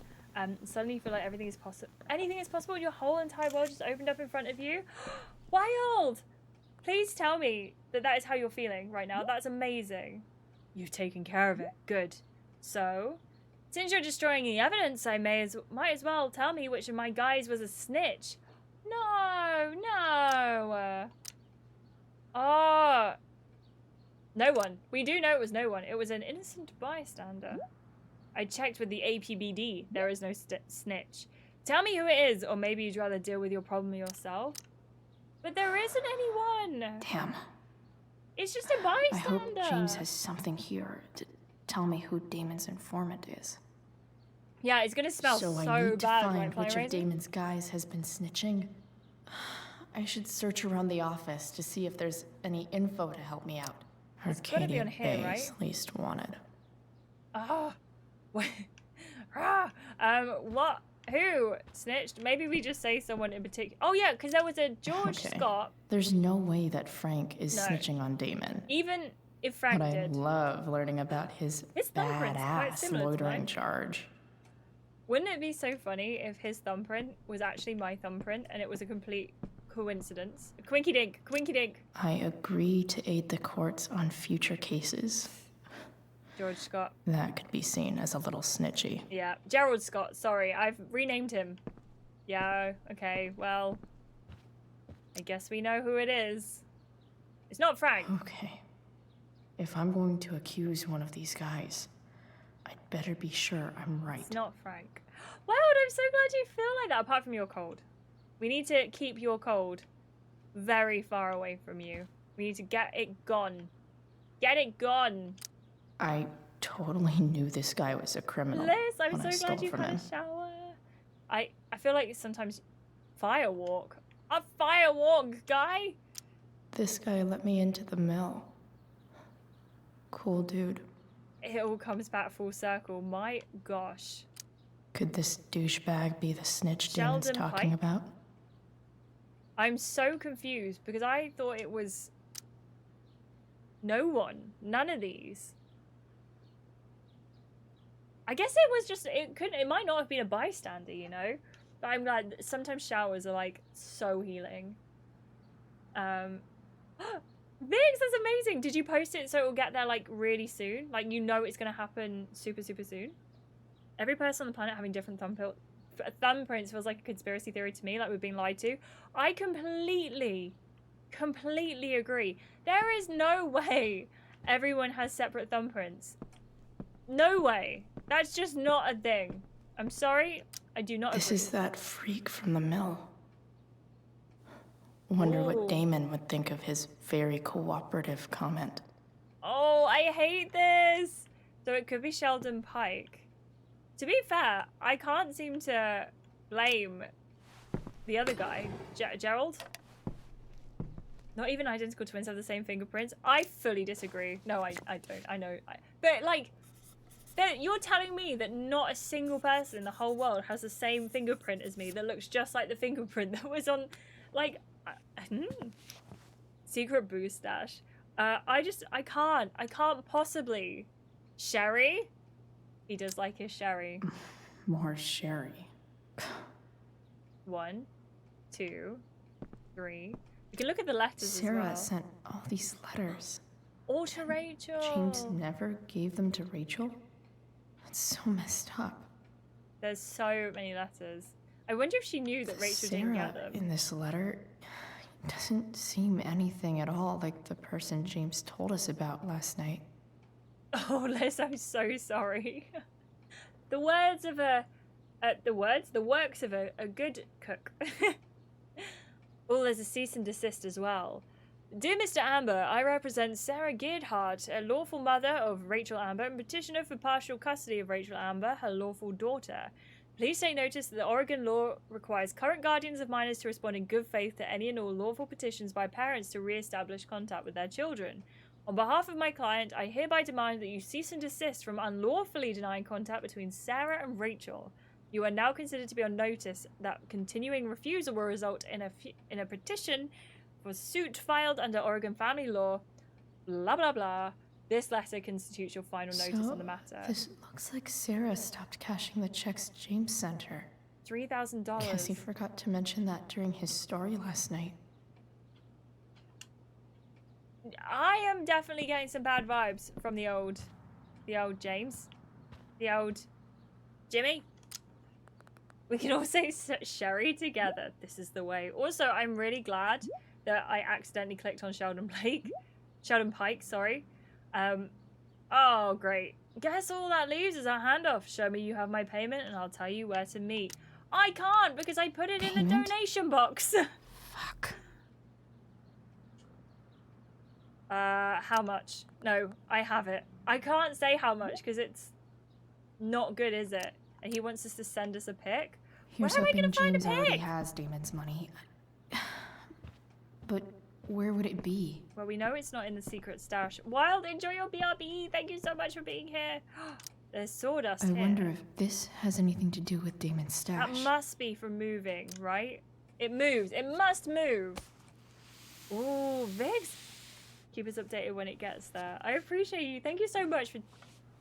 Suddenly you feel like everything is possible. Anything is possible. Your whole entire world just opened up in front of you. Wild! Please tell me that is how you're feeling right now. That's amazing. You've taken care of it. Good. So, since you're destroying the evidence, I might as well tell me which of my guys was a snitch. No. Oh. No one. We do know it was no one. It was an innocent bystander. I checked with the APBD. There is no snitch. Tell me who it is, or maybe you'd rather deal with your problem yourself. But there isn't anyone. Damn. It's just a bystander. I hope James has something here to tell me who Damon's informant is. Yeah, it's gonna smell so I need to bad. find which of Damon's guys has been snitching. I should search around the office to see if there's any info to help me out. Arcadia Bay is least wanted. Ah, what? What? Who snitched? Maybe we just say someone in particular. Oh yeah, because there was a George Scott. There's no way that Frank is snitching on Damon. Even if Frank but did. I love learning about his badass loitering charge. Wouldn't it be so funny if his thumbprint was actually my thumbprint and it was a complete coincidence? Quinky Dink, Quinky Dink. I agree to aid the courts on future cases. George Scott. That could be seen as a little snitchy. Yeah, Gerald Scott, sorry, I've renamed him. Yeah, okay, well, I guess we know who it is. It's not Frank. Okay. If I'm going to accuse one of these guys, I'd better be sure I'm right. It's not Frank. Wow, I'm so glad you feel like that, apart from your cold. We need to keep your cold very far away from you. We need to get it gone. Get it gone. I totally knew this guy was a criminal. Liz, I'm when so glad you had a shower. I feel like sometimes firewalk. A firewalk guy? This guy let me into the mill. Cool dude. It all comes back full circle. My gosh. Could this douchebag be the snitch Damon's Sheldon talking Pike? about? I'm so confused because I thought it was no one. None of these. I guess it was just, it might not have been a bystander, you know? But I'm glad sometimes showers are like so healing. Vix, that's amazing. Did you post it so it will get there like really soon? Like you know it's gonna happen super, super soon? Every person on the planet having different thumbprints feels like a conspiracy theory to me, like we've been lied to. I completely agree. There is no way everyone has separate thumbprints. No way. That's just not a thing. I'm sorry, I do not agree. This is that freak from the mill. Wonder what Damon would think of his very cooperative comment. Oh, I hate this. So it could be Sheldon Pike. To be fair, I can't seem to blame the other guy, Gerald. Not even identical twins have the same fingerprints. I fully disagree. No, I don't. I know. But like, you're telling me that not a single person in the whole world has the same fingerprint as me that looks just like the fingerprint that was on, like, secret booze stash. I can't possibly. Sherry? He does like his sherry. More sherry. 1, 2, 3. You can look at the letters Sarah as well. sent all these letters. All to Rachel. James never gave them to Rachel? That's so messed up. There's so many letters. I wonder if she knew that Rachel didn't get them. In this letter doesn't seem anything at all like the person James told us about last night. Oh, Liz, I'm so sorry. The words of the works of a good cook. Oh, there's a cease and desist as well. Dear Mr. Amber, I represent Sarah Gearhart, a lawful mother of Rachel Amber and petitioner for partial custody of Rachel Amber, her lawful daughter. Please take notice that the Oregon law requires current guardians of minors to respond in good faith to any and all lawful petitions by parents to re-establish contact with their children. On behalf of my client, I hereby demand that you cease and desist from unlawfully denying contact between Sarah and Rachel. You are now considered to be on notice that continuing refusal will result in a petition for suit filed under Oregon family law. Blah blah blah. This letter constitutes your final notice on the matter. This looks like Sarah stopped cashing the checks James sent her. $3,000. Guess he forgot to mention that during his story last night. I am definitely getting some bad vibes from the old James, the old Jimmy. We can all say Sherry together. This is the way. Also, I'm really glad that I accidentally clicked on Sheldon Pike, sorry. Oh, great. Guess all that leaves is our handoff. Show me you have my payment and I'll tell you where to meet. I can't because I put it in the donation box. Fuck. How much? No, I have it. I can't say how much because it's not good, is it? And he wants us to send us a pic. Here's Where am I hoping gonna find a James already pic? has Damon's money. But where would it be? Well, we know it's not in the secret stash. Wild, enjoy your BRB. Thank you so much for being here. There's sawdust I here. wonder if this has anything to do with Damon's stash. That must be from moving, right? It moves. It must move. Ooh, Vix. Keep us updated when it gets there. I appreciate you. Thank you so much for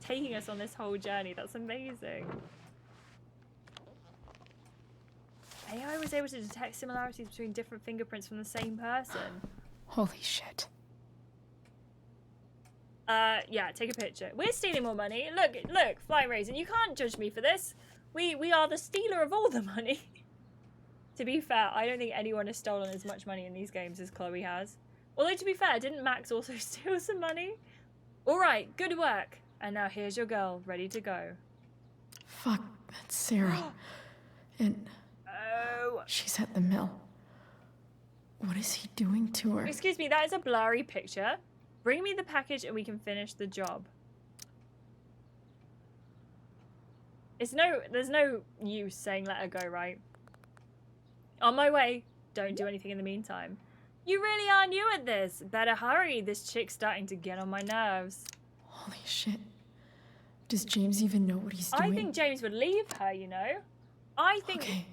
taking us on this whole journey. That's amazing. AI was able to detect similarities between different fingerprints from the same person. Holy shit. Yeah, take a picture. We're stealing more money. Look, Flying Raisin, you can't judge me for this. We are the stealer of all the money. To be fair, I don't think anyone has stolen as much money in these games as Chloe has. Although, to be fair, didn't Max also steal some money? Alright, good work. And now here's your girl, ready to go. Fuck, that's Sarah. And she's at the mill. What is he doing to her? Excuse me, that is a blurry picture. Bring me the package and we can finish the job. There's no use saying let her go, right? On my way. Don't do anything in the meantime. You really are new at this. Better hurry. This chick's starting to get on my nerves. Holy shit. Does James even know what he's doing? I think James would leave her, you know? I think Okay.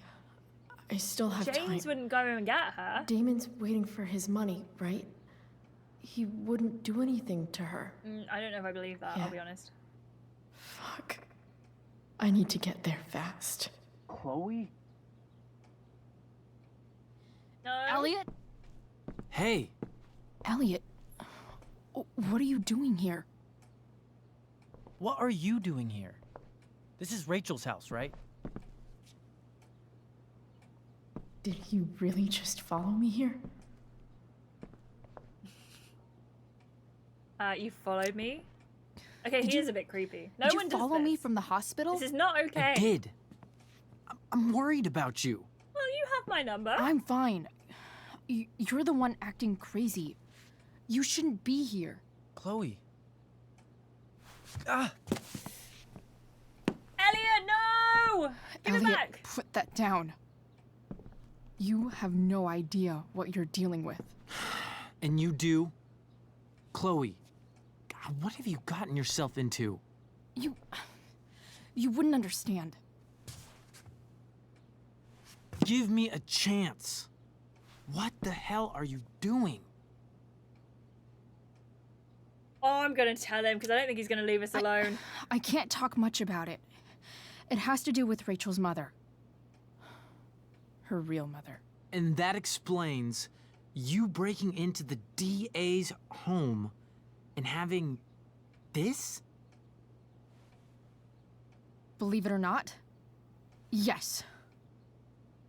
I still have James time. wouldn't go and get her. Damon's waiting for his money, right? He wouldn't do anything to her. I don't know if I believe that, I'll be honest. Fuck. I need to get there fast. Chloe? No. Elliot? Hey, Elliot, what are you doing here? what are you doing here? This is Rachel's house, right? Did you really just follow me here? You followed me? Okay, he is a bit creepy. No Did one you does follow this. me from the hospital? This is not okay. I did. I'm worried about you. Well, you have my number. I'm fine. You're the one acting crazy. You shouldn't be here. Chloe. Ah! Elliot, no! Give Elliot, it back. put that down. You have no idea what you're dealing with. And you do? Chloe, God, what have you gotten yourself into? You wouldn't understand. Give me a chance. What the hell are you doing? Oh, I'm gonna tell him because I don't think he's gonna leave us alone. I can't talk much about it. It has to do with Rachel's mother. Her real mother. And that explains you breaking into the DA's home and having this? Believe it or not, yes.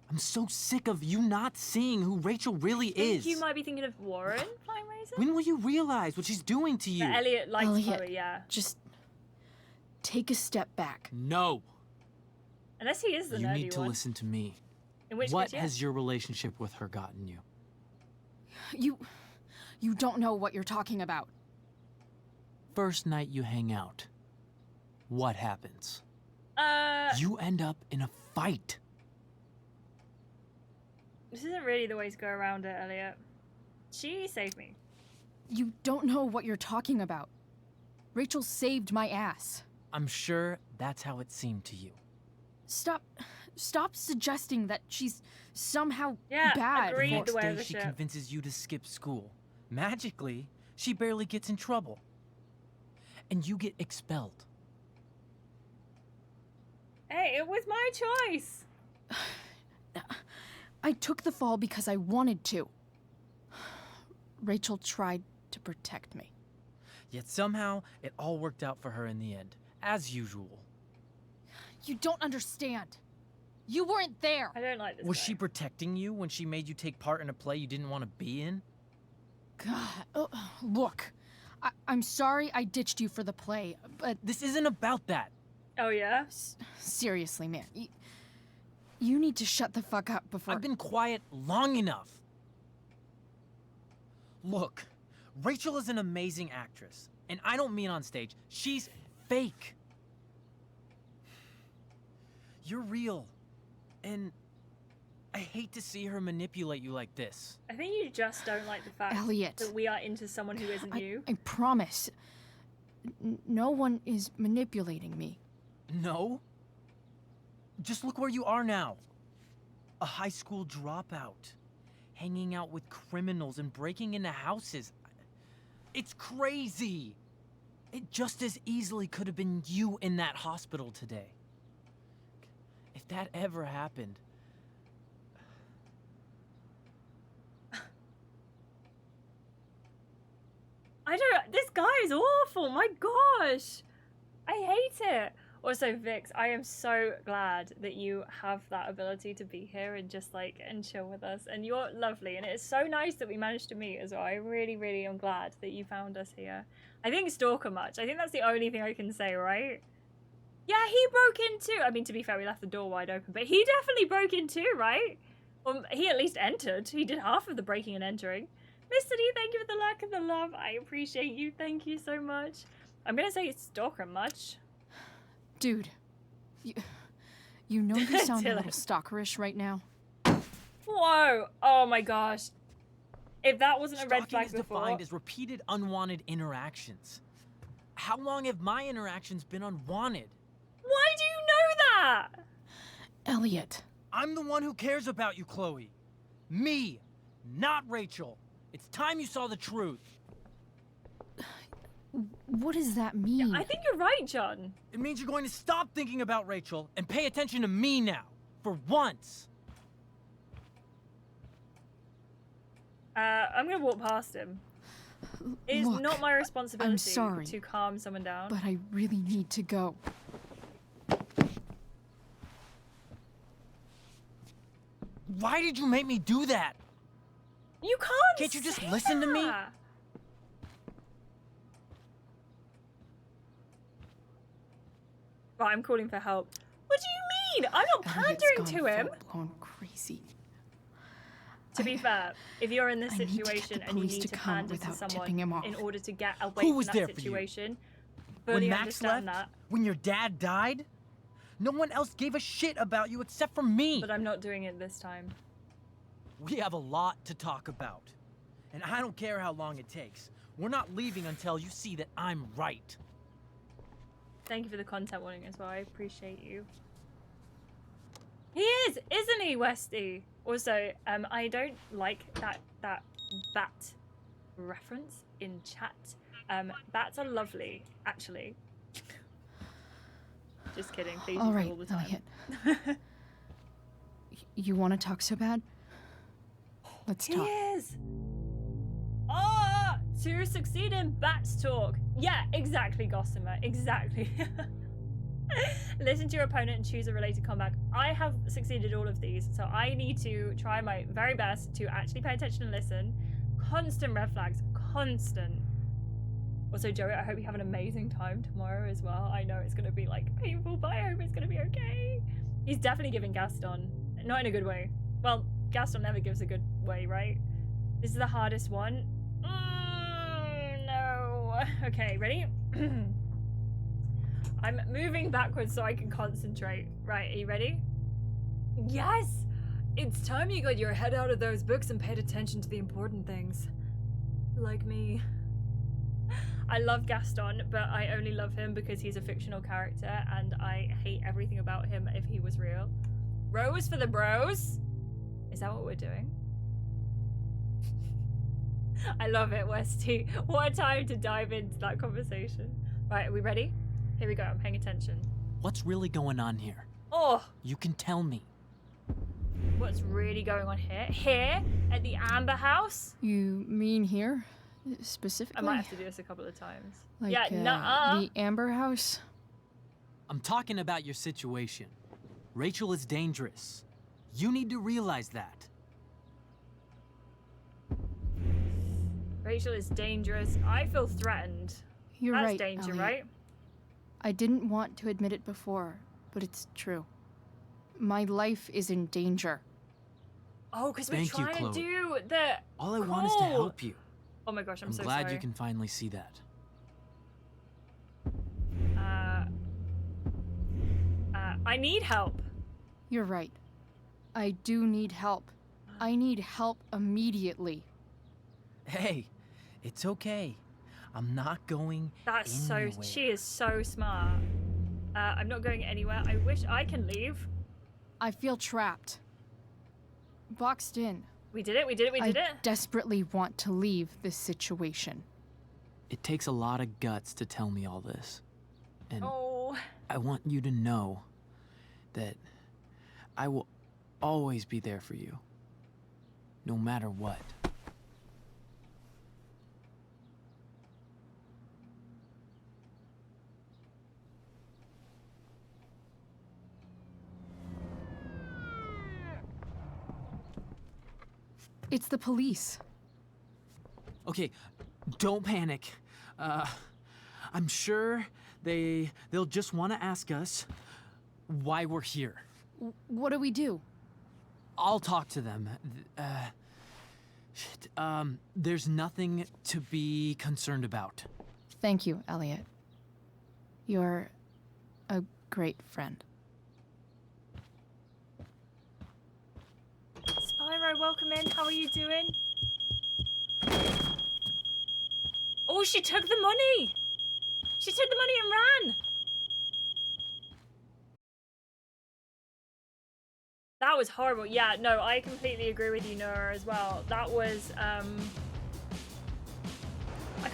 I'm so sick of you not seeing who Rachel really I think is. you might be thinking of Warren, Flying Razor? When will you realize what she's doing to you? But Elliot likes Elliot, Chloe, yeah. Just take a step back. No. Unless he is the You nerdy need to one. listen to me. In which What case, yeah. has your relationship with her gotten you? You don't know what you're talking about. First night you hang out, what happens? You end up in a fight. This isn't really the way to go around it, Elliot. She saved me. You don't know what you're talking about. Rachel saved my ass. I'm sure that's how it seemed to you. Stop suggesting that she's somehow Yeah, bad. agreed. Next the way day of the she ship. convinces you to skip school. Magically, she barely gets in trouble. And you get expelled. Hey, it was my choice. I took the fall because I wanted to. Rachel tried to protect me. Yet somehow, it all worked out for her in the end, as usual. You don't understand. You weren't there. I don't like this Was guy. she protecting you when she made you take part in a play you didn't want to be in? God, look. I'm sorry I ditched you for the play, but... This isn't about that. Oh, yeah? Seriously, man. You need to shut the fuck up before... I've been quiet long enough. Look, Rachel is an amazing actress. And I don't mean on stage. She's fake. You're real. And I hate to see her manipulate you like this. I think you just don't like the fact Elliot. that we are into someone who isn't you. I promise. No one is manipulating me. No? Just look where you are now. A high school dropout. Hanging out with criminals and breaking into houses. It's crazy. It just as easily could have been you in that hospital today. If that ever happened... This guy is awful. My gosh. I hate it. Also, Vix, I am so glad that you have that ability to be here and just and chill with us. And you're lovely. And it's so nice that we managed to meet as well. I really, really am glad that you found us here. I think stalker much. I think that's the only thing I can say, right? Yeah, he broke in too. I mean, to be fair, we left the door wide open, but he definitely broke in too, right? Well, he at least entered. He did half of the breaking and entering. Mr. D, thank you for the like and the love. I appreciate you. Thank you so much. I'm gonna say it's stalker much. Dude, you know you sound a Dylan. little stalkerish right now. Whoa! Oh my gosh. If that wasn't a red Stalking flag is before... defined as repeated unwanted interactions. How long have my interactions been unwanted? Why do you know that? Elliot. I'm the one who cares about you, Chloe. Me, not Rachel. It's time you saw the truth. What does that mean? I think you're right, John. It means you're going to stop thinking about Rachel and pay attention to me now, for once. I'm gonna walk past him. It's Look, not my responsibility I'm sorry, to calm someone down. but I really need to go. Why did you make me do that? You can't. Can't you just say listen to me? that. Right, I'm calling for help. What do you mean? I'm not Elliot's pandering to gone him. full-blown crazy. To be fair, if you're in this I need to get situation the and you police need to to come pander to without tipping him someone off. in order to get away Who from was that there for you? situation, When fully Max understand left? that. When your dad died? No one else gave a shit about you except for me. But I'm not doing it this time. We have a lot to talk about. And I don't care how long it takes. We're not leaving until you see that I'm right. Thank you for the content warning as well. I appreciate you. He is, isn't he, Westy? Also, I don't like that bat reference in chat. Bats are lovely, actually. Just kidding. Please All use it right, all the time. Elliot. You want to talk so bad? Let's talk. He is. Oh, to succeed in bats talk. Yeah, exactly, Gossamer. Exactly. Listen to your opponent and choose a related comeback. I have succeeded all of these, so I need to try my very best to actually pay attention and listen. Constant red flags. Constant. Also, Joey, I hope you have an amazing time tomorrow as well. I know it's going to be, like, painful, but I hope it's going to be okay. He's definitely giving Gaston. Not in a good way. Well, Gaston never gives a good way, right? This is the hardest one. No. Okay, ready? I'm moving backwards so I can concentrate. Right, are you ready? Yes! It's time you got your head out of those books and paid attention to the important things. Like me. I love Gaston, but I only love him because he's a fictional character and I hate everything about him if he was real. Rose for the bros? Is that what we're doing? I love it, Westy. What a time to dive into that conversation. Right, are we ready? Here we go, I'm paying attention. What's really going on here? Oh! You can tell me. What's really going on here? Here? At the Amber House? You mean here? Specifically? I might have to do this a couple of times. Like, yeah, nuh-uh. the Amber House? I'm talking about your situation. Rachel is dangerous. You need to realize that. Rachel is dangerous. I feel threatened. You're That's right, danger, Elliot. right? I didn't want to admit it before, but it's true. My life is in danger. Oh, because we're Thank you, trying Chloe. to do the All I want is to call. help you. Oh my gosh, I'm so glad sorry. you can finally see that. I need help. You're right. I do need help. I need help immediately. Hey, it's okay. I'm not going That's anywhere. so. She is so smart. I'm not going anywhere. I wish I can leave. I feel trapped. Boxed in. We did it. We did it. We did I it. desperately want to leave this situation. It takes a lot of guts to tell me all this. And Oh. I want you to know that I will always be there for you. No matter what. It's the police. Okay, don't panic. I'm sure they'll just want to ask us why we're here. What do we do? I'll talk to them. There's nothing to be concerned about. Thank you, Elliot. You're a great friend. Spyro, welcome in. How are you doing? Oh, she took the money. She took the money and ran. That was horrible. Yeah, no, I completely agree with you, Nora, as well. That was, I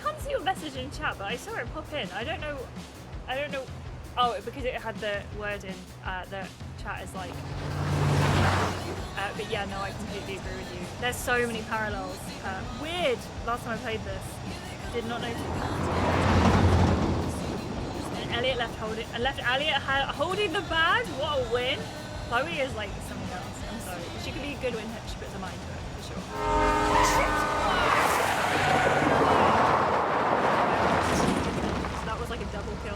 can't see your message in chat, but I saw it pop in. I don't know. Oh, because it had the word in the chat is like. But yeah, no, I completely agree with you. There's so many parallels. Weird. Last time I played this, did not notice that. And Elliot left Elliot holding the bag. What a win! Chloe is like something else. I'm sorry. She could be a good win if she puts her mind to it, for sure. So that was like a double kill.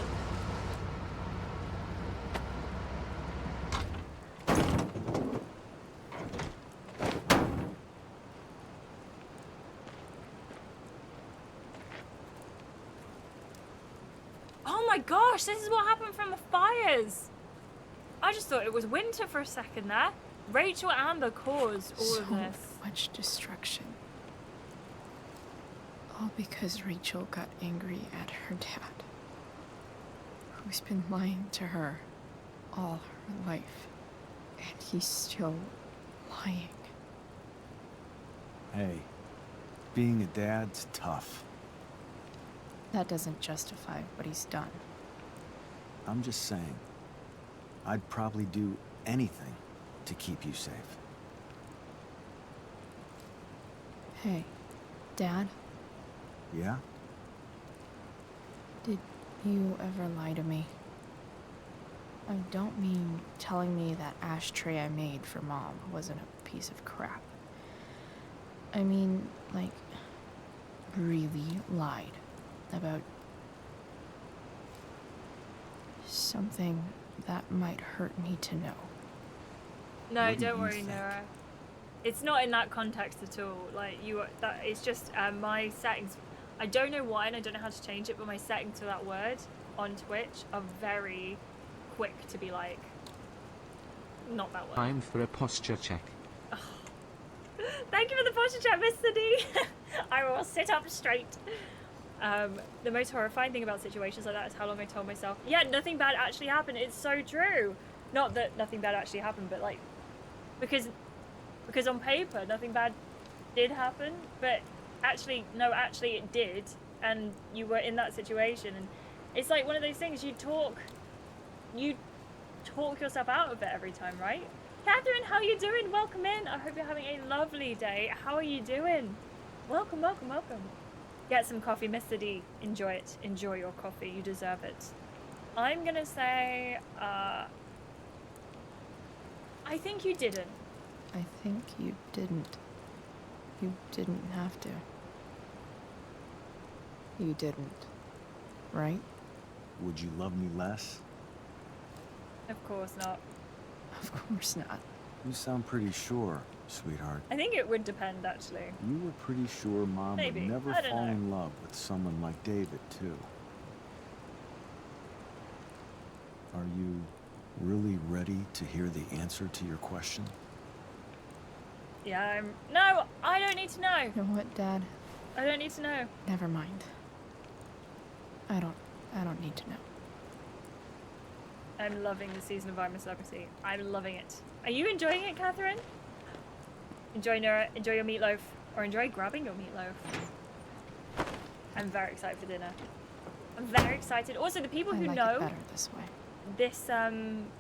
Oh my gosh, this is what happened from the fires. I just thought it was winter for a second there. Rachel Amber caused all of this. So much destruction. All because Rachel got angry at her dad, who's been lying to her all her life. And he's still lying. Hey, being a dad's tough. That doesn't justify what he's done. I'm just saying, I'd probably do anything to keep you safe. Hey, Dad? Yeah? Did you ever lie to me? I don't mean telling me that ashtray I made for Mom wasn't a piece of crap. I mean, like, really lied about something that might hurt me to know. No, don't worry, Nora. It's not in that context at all. Like it's just my settings. I don't know why, and I don't know how to change it, but my settings for that word on Twitch are very quick to be like, not that word. Time for a posture check. Oh. Thank you for the posture check, Mr. D. I will sit up straight. The most horrifying thing about situations like that is how long I told myself, yeah, nothing bad actually happened. It's so true. Not that nothing bad actually happened, but like, because on paper nothing bad did happen, but actually it did, and you were in that situation, and it's like one of those things you talk yourself out of it every time, right? Catherine, how are you doing? Welcome in. I hope you're having a lovely day. How are you doing? Welcome, welcome, welcome. Get some coffee, Mr. D. Enjoy it. Enjoy your coffee. You deserve it. I'm gonna say, I think you didn't. I think you didn't. You didn't have to. You didn't. Right? Would you love me less? Of course not. Of course not. You sound pretty sure, sweetheart. I think it would depend, actually. You were pretty sure Mom Maybe. would never I don't fall know. in love with someone like David, too. Are you really ready to hear the answer to your question? Yeah, No, I don't need to know. You know what, Dad? I don't need to know. Never mind. I don't need to know. I'm loving the season of I'm a Celebrity. I'm loving it. Are you enjoying it, Catherine? Enjoy your meatloaf. Or enjoy grabbing your meatloaf. I'm very excited for dinner. I'm very excited. Also, the people who I like know it better this way. this,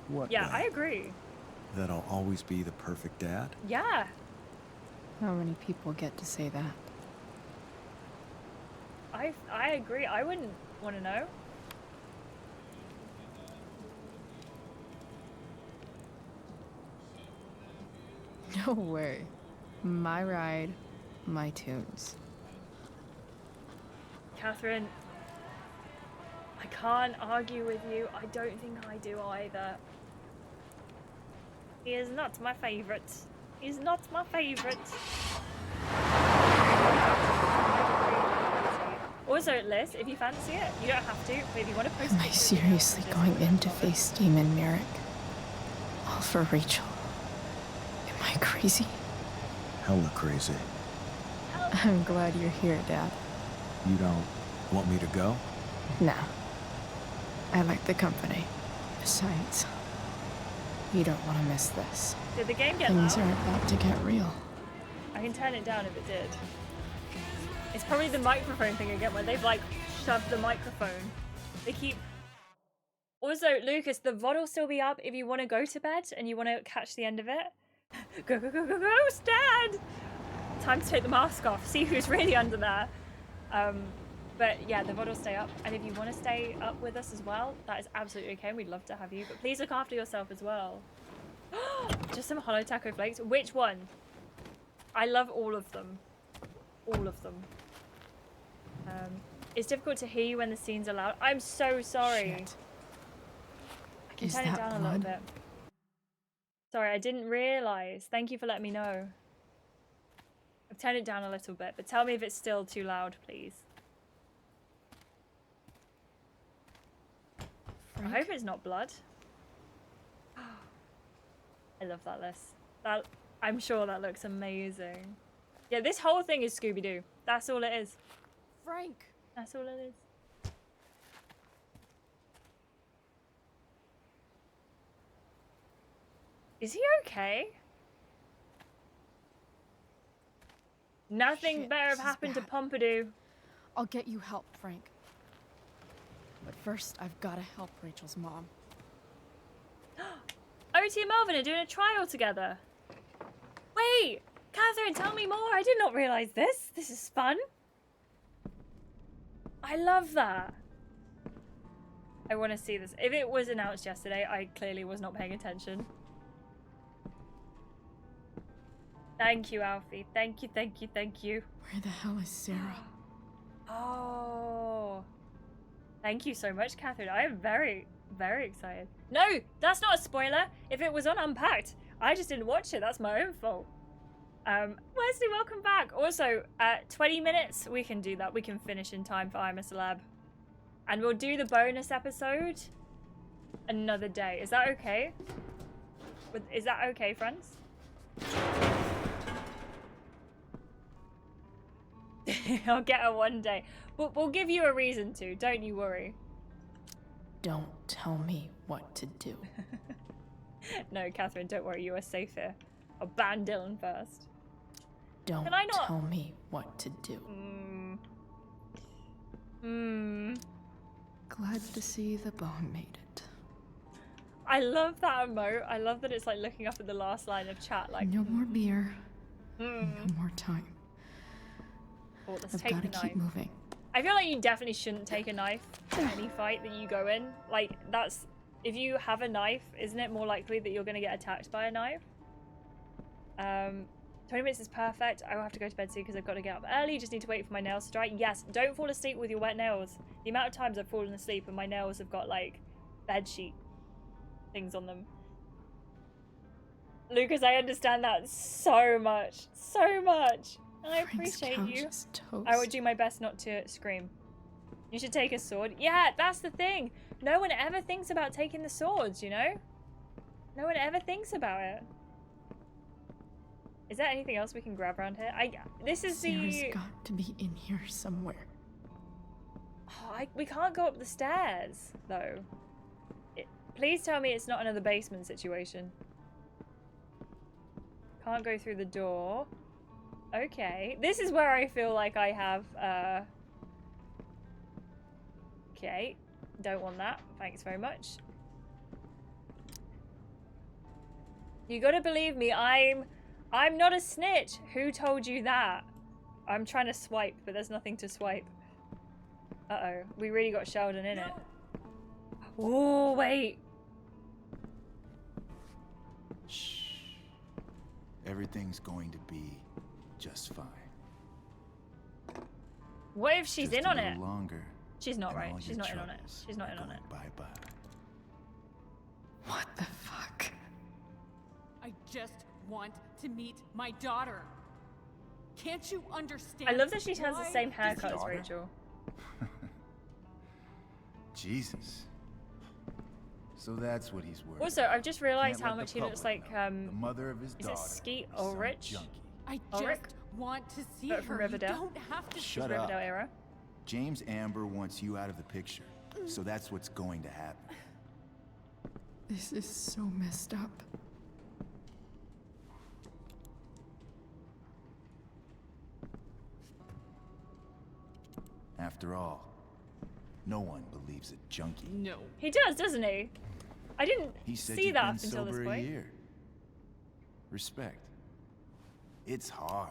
What yeah, way? I agree. That I'll always be the perfect dad? Yeah. How many people get to say that? I agree. I wouldn't want to know. No way. My ride, my tunes. Catherine, I can't argue with you. I don't think I do either. He is not my favourite. He's not my favourite. Also, Liz, if you fancy it, you don't have to, but if you want to post Am I seriously going in to face Demon Merrick? All for Rachel. Am I crazy? Hella crazy. I'm glad you're here, Dad. You don't want me to go? Nah. I like the company. Besides, you don't want to miss this. Did the game get Things loud? are about to get real. I can turn it down if it did. It's probably the microphone thing again, where they've like shoved the microphone. They keep... Also, Lucas, the VOD will still be up if you want to go to bed and you want to catch the end of it. Go, go, go, go, go, stand! Time to take the mask off, see who's really under there. But yeah, the VOD will stay up. And if you want to stay up with us as well, that is absolutely okay. We'd love to have you. But please look after yourself as well. Just some hollow taco flakes. Which one? I love all of them. All of them. It's difficult to hear you when the scenes are loud. I'm so sorry. Shit. I can Is turn it that down a little blood? bit. Sorry, I didn't realise. Thank you for letting me know. I've turned it down a little bit, but tell me if it's still too loud, please. I hope it's not blood. I love that list. I'm sure that looks amazing. Yeah, this whole thing is Scooby-Doo. That's all it is. Frank! That's all it is. Is he okay? Nothing Shit, better have this is happened to bad. Pompidou. I'll get you help, Frank. But first, I've got to help Rachel's mom. OT and Melvin are doing a trial together. Wait! Catherine, tell me more. I did not realise this. This is fun. I love that. I want to see this. If it was announced yesterday, I clearly was not paying attention. Thank you, Alfie. Thank you, thank you, thank you. Where the hell is Sarah? Oh. Thank you so much, Catherine. I am very, very excited. No, that's not a spoiler. If it was on Unpacked, I just didn't watch it. That's my own fault. Wesley, welcome back. Also, 20 minutes, we can do that. We can finish in time for I'm a Celeb. And we'll do the bonus episode another day. Is that okay? Is that okay, friends? I'll get her one day. But we'll give you a reason to. Don't you worry. Don't tell me what to do. No, Catherine, don't worry. You are safe here. I'll ban Dylan first. Don't Can I not? tell me what to do. Glad to see the bone made it. I love that emote. I love that it's like looking up at the last line of chat. Like No more beer. No more time. Oh, let's I've take got the to keep knife. moving. I feel like you definitely shouldn't take a knife to any fight that you go in. Like, that's... If you have a knife, isn't it more likely that you're going to get attacked by a knife? 20 minutes is perfect. I will have to go to bed soon because I've got to get up early. Just need to wait for my nails to dry. Yes, don't fall asleep with your wet nails. The amount of times I've fallen asleep and my nails have got, like, bedsheet things on them. Lucas, I understand that so much. So much. And I Frank's appreciate couch you. is toast. I would do my best not to scream. You should take a sword. Yeah, that's the thing. No one ever thinks about taking the swords, you know? No one ever thinks about it. Is there anything else we can grab around here? This is Sarah's the... got to be in here somewhere. Oh, we can't go up the stairs, though. Please tell me it's not another basement situation. Can't go through the door. Okay. This is where I feel like I have, Okay. Don't want that. Thanks very much. You gotta believe me, I'm not a snitch. Who told you that? I'm trying to swipe, but there's nothing to swipe. Uh-oh. We really got Sheldon in it. Oh, wait. Shh. Everything's going to be just fine. What if she's Just in a on little it? longer, She's not and right. all She's your not in on it. troubles She's not are in on it. going bye-bye. What the fuck? I just want to meet my daughter. Can't you understand? I love that she has the why same does haircut he- as Rachel. Jesus. So that's what he's worth. Also, I've just realised Can't how let much the he looks public like, know. The mother of his is it daughter Skeet is some Ulrich? junkie. I Ulrich? just want to see But from her. Riverdale. You don't have to. Shut Riverdale up. era. James Amber wants you out of the picture. So that's what's going to happen. This is so messed up. After all, no one believes a junkie. No. He does, doesn't he? I didn't He said see you've that been up until this sober a point. year. Respect. It's hard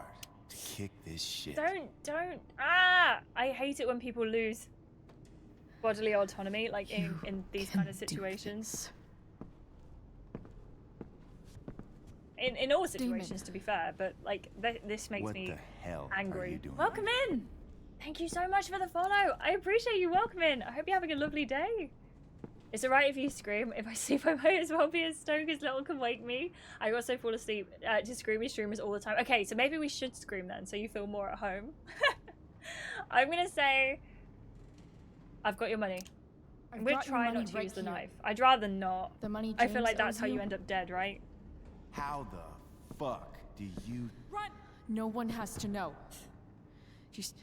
to kick this shit. Don't. I hate it when people lose bodily autonomy, like in these kind of situations. In all situations, to be fair, but like this makes me What the hell angry. are you doing? Welcome in. Thank you so much for the follow. I appreciate you welcoming. I hope you're having a lovely day. It's alright if you scream. If I sleep, I might as well be as stoned as little can wake me. I also fall asleep to screamy streamers all the time. Okay, so maybe we should scream then, so you feel more at home. I'm gonna say, I've got your money. We're trying not to use the knife. I'd rather not. The money I feel James like that's owes how you you? end up dead, right? How the fuck do you... Run! No one has to know. Just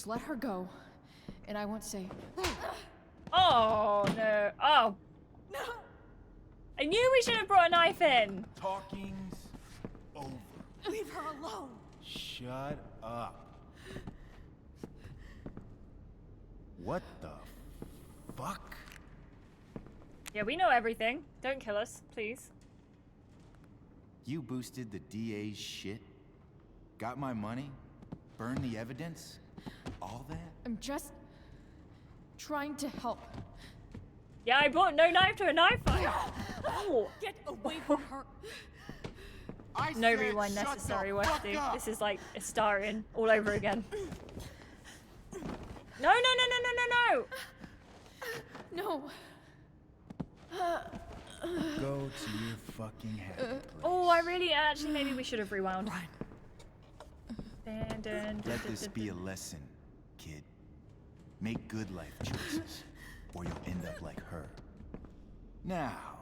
let her go, and I won't say. Oh no! Oh no! I knew we should have brought a knife in. Talking's over. Leave her alone. Shut up. What the fuck? Yeah, we know everything. Don't kill us, please. You boosted the DA's shit? Got my money? Burned the evidence? All that? I'm just trying to help. Yeah, I brought no knife to a knife fight. Oh. Get away from her. No rewind necessary, Westy. This is like a starring all over again. No, no, no, no, no, no, no! No. Go to your fucking head. Oh, I really actually maybe we should have rewound. Dun, dun, Let this be a lesson, kid. Make good life choices, or you'll end up like her. Now,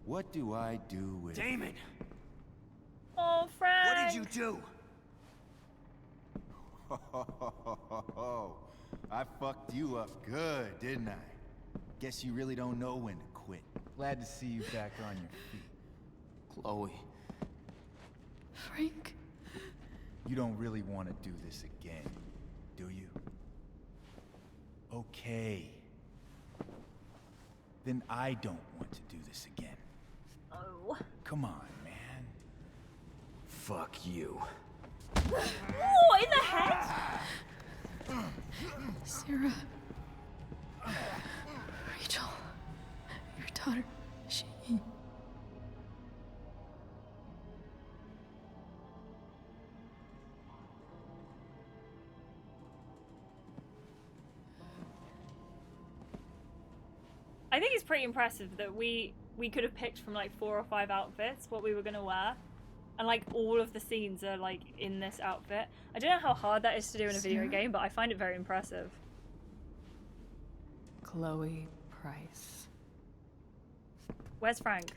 what do I do with... Damon! Oh, Frank! What did you do? I fucked you up good, didn't I? Guess you really don't know when to quit. Glad to see you back on your feet. Chloe. Frank. You don't really want to do this again, do you? Okay. Then I don't want to do this again. Oh. Come on, man. Fuck you. Oh, in the head? Sarah. Rachel. Your daughter. She... I think it's pretty impressive that we could have picked from like 4 or 5 outfits what we were gonna wear, and like all of the scenes are like in this outfit. I don't know how hard that is to do in a video game, but I find it very impressive. Chloe Price. Where's Frank?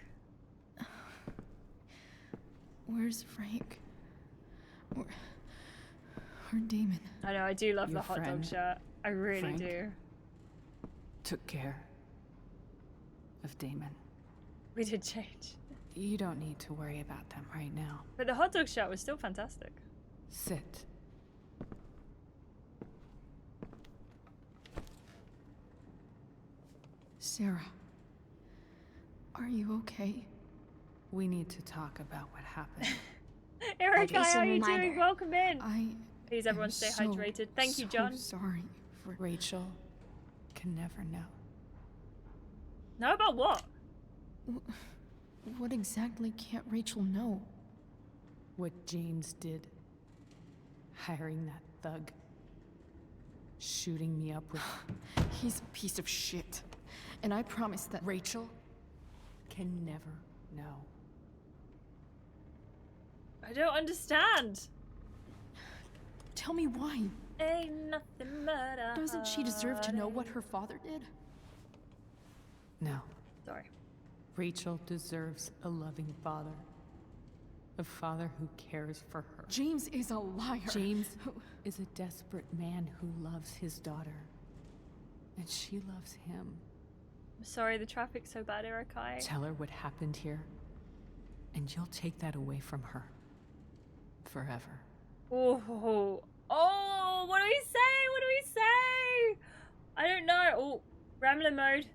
Where's Frank? Or Damon? I know, I do love Your the hot dog friend, shirt. I really Frank? do. Took care of Damon. We did change. You don't need to worry about them right now. But the hot dog shirt was still fantastic. Sit. Sarah. Are you okay? We need to talk about what happened. Erica, Just a how are you reminder. doing? Welcome in. I Please, everyone, am stay so, hydrated. Thank you, so John. Sorry for Rachel can never know. Know about what? What exactly can't Rachel know? What James did. Hiring that thug. Shooting me up with... He's a piece of shit. And I promise that Rachel can never know. I don't understand. Tell me why. Ain't nothing but a Doesn't she deserve to know what her father did? No. Sorry. Rachel deserves a loving father. A father who cares for her. James is a liar. James is a desperate man who loves his daughter. And she loves him. I'm sorry, the traffic's so bad, Arakai. Tell her what happened here, and you'll take that away from her. Forever. Oh, what do we say? What do we say? I don't know. Oh, Gremlin mode.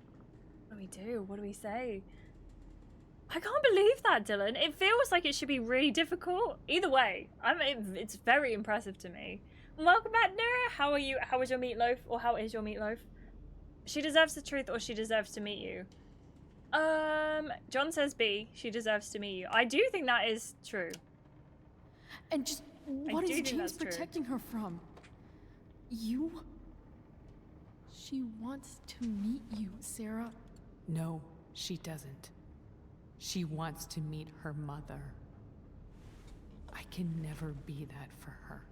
What do we do? What do we say? I can't believe that, Dylan. It feels like it should be really difficult. Either way, it's very impressive to me. Welcome back, Nura. How are you? How was your meatloaf? Or how is your meatloaf? She deserves the truth, or she deserves to meet you. John says B. She deserves to meet you. I do think that is true. And just what is James protecting her from? You? She wants to meet you, Sarah. No, she doesn't. She wants to meet her mother. I can never be that for her.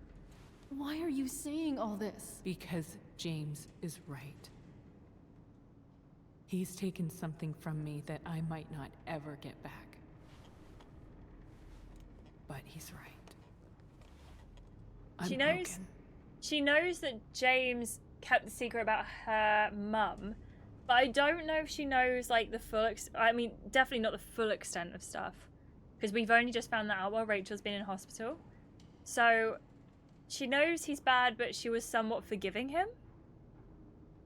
Why are you saying all this? Because James is right. He's taken something from me that I might not ever get back. But he's right. She knows that James kept the secret about her mum, but I don't know if she knows like the full I mean, definitely not the full extent of stuff, because we've only just found that out while Rachel's been in hospital. So she knows he's bad, but she was somewhat forgiving him.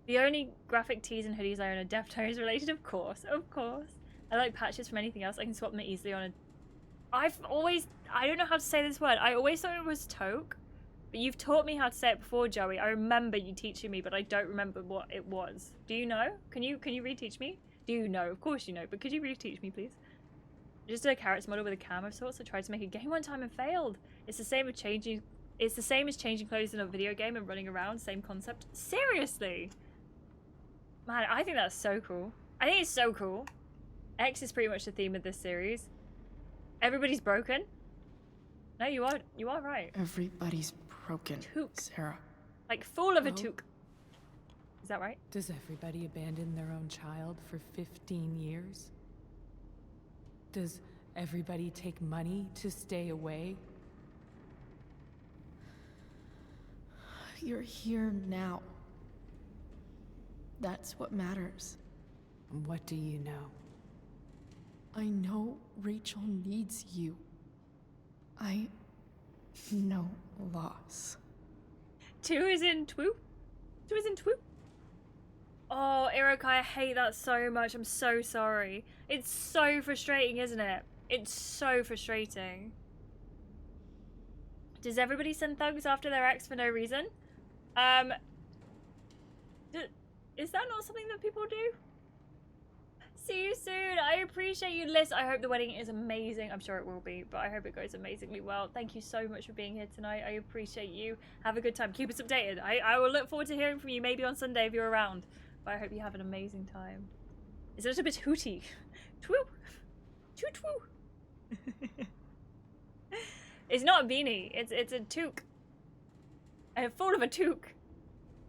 The only graphic tees and hoodies I own are Deftones related, of course. I like patches from anything else. I can swap them easily on a... I don't know how to say this word. I always thought it was toque, but you've taught me how to say it before, Joey. I remember you teaching me, but I don't remember what it was. Do you know? Can you reteach me? Do you know? Of course you know, but could you reteach me, please? I just did a carrots model with a cam of sorts. I tried to make a game one time and failed. It's the same as changing clothes in a video game and running around. Same concept. Seriously? Man, I think that's so cool. I think it's so cool. X is pretty much the theme of this series. Everybody's broken. No, you are right. Everybody's broken, Sarah. Like full of a toque. Is that right? Does everybody abandon their own child for 15 years? Does everybody take money to stay away? You're here now. That's what matters. What do you know? I know Rachel needs you. I know loss. 2 is in twoo? 2 is in twoo? Oh, Erica, I hate that so much. I'm so sorry. It's so frustrating, isn't it? It's so frustrating. Does everybody send thugs after their ex for no reason? Is that not something that people do? See you soon. I appreciate you, Liz. I hope the wedding is amazing. I'm sure it will be, but I hope it goes amazingly well. Thank you so much for being here tonight. I appreciate you. Have a good time. Keep us updated. I will look forward to hearing from you maybe on Sunday if you're around. But I hope you have an amazing time. It's a little bit hooty. Twoo. Twoo. It's not a beanie. It's a toque. I'm full of a toque.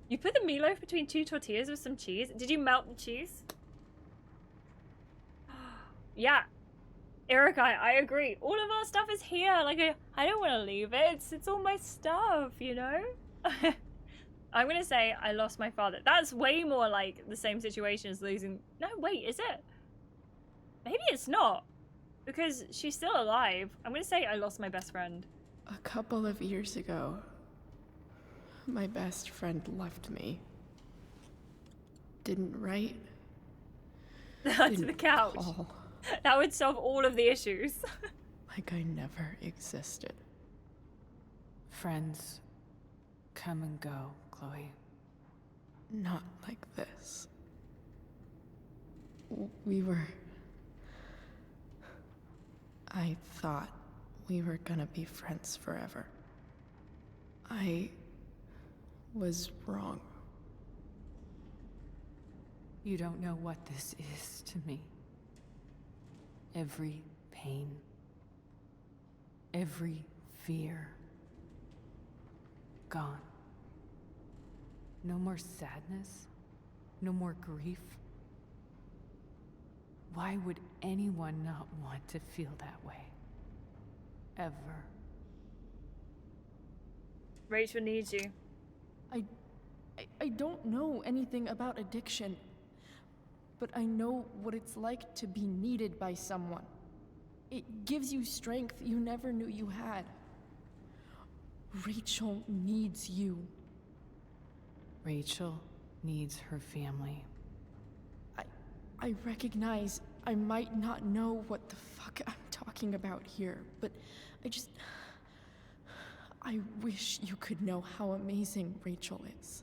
You put the meatloaf between 2 tortillas with some cheese. Did you melt the cheese? Yeah. Erica, I agree. All of our stuff is here. Like, I don't want to leave it. It's all my stuff, you know? I'm going to say I lost my father. That's way more like the same situation as losing... No, wait, is it? Maybe it's not. Because she's still alive. I'm going to say I lost my best friend. A couple of years ago, my best friend left me. Didn't write. To the couch. Call. That would solve all of the issues. Like I never existed. Friends come and go, Chloe. Not like this. We were... I thought we were gonna be friends forever. I was wrong. You don't know what this is to me. Every pain, every fear, gone. No more sadness, no more grief. Why would anyone not want to feel that way? Ever. Rachel needs you. I don't know anything about addiction, but I know what it's like to be needed by someone. It gives you strength you never knew you had. Rachel needs you. Rachel needs her family. I recognize I might not know what the fuck I'm talking about here, but I wish you could know how amazing Rachel is.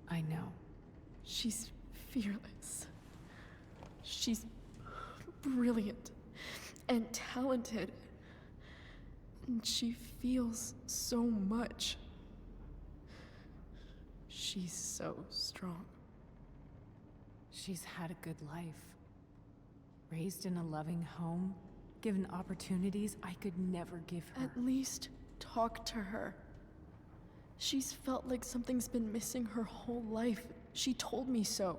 I know. She's fearless. She's brilliant and talented. And she feels so much. She's so strong. She's had a good life. Raised in a loving home, given opportunities I could never give her. At least talk to her. She's felt like something's been missing her whole life. She told me so.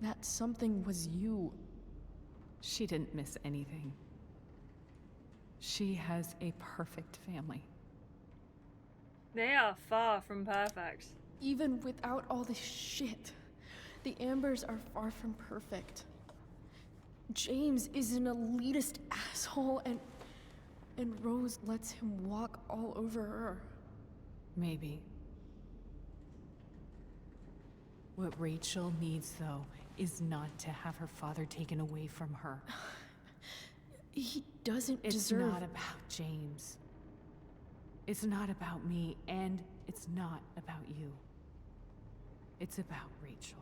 That something was you. She didn't miss anything. She has a perfect family. They are far from perfect. Even without all this shit, the Ambers are far from perfect. James is an elitist asshole, and Rose lets him walk all over her. Maybe. What Rachel needs, though, is not to have her father taken away from her. He doesn't It's deserve... not about James. It's not about me, and it's not about you. It's about Rachel.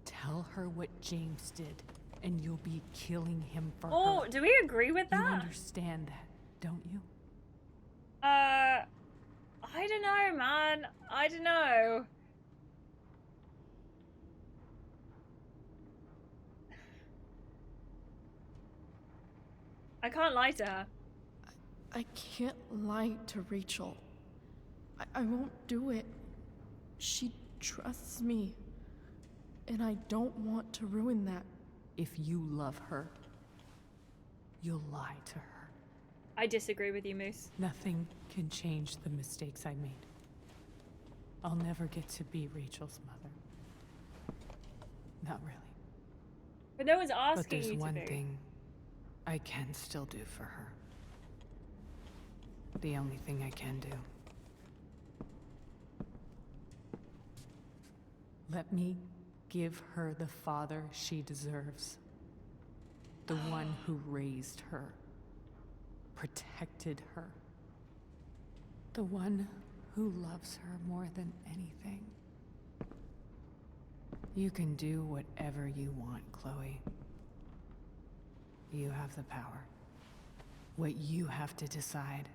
Tell her what James did, and you'll be killing him for her. Oh, do we agree with that? You understand that, don't you? I don't know, man. I don't know. I can't lie to her. I can't lie to Rachel. I won't do it. She trusts me. And I don't want to ruin that. If you love her, you'll lie to her. I disagree with you, Moose. Nothing can change the mistakes I made. I'll never get to be Rachel's mother. Not really. But no one's asking But there's you to one be. thing I can still do for her. The only thing I can do. Let me give her the father she deserves. The one who raised her, protected her. The one who loves her more than anything. You can do whatever you want, Chloe. You have the power. What you have to decide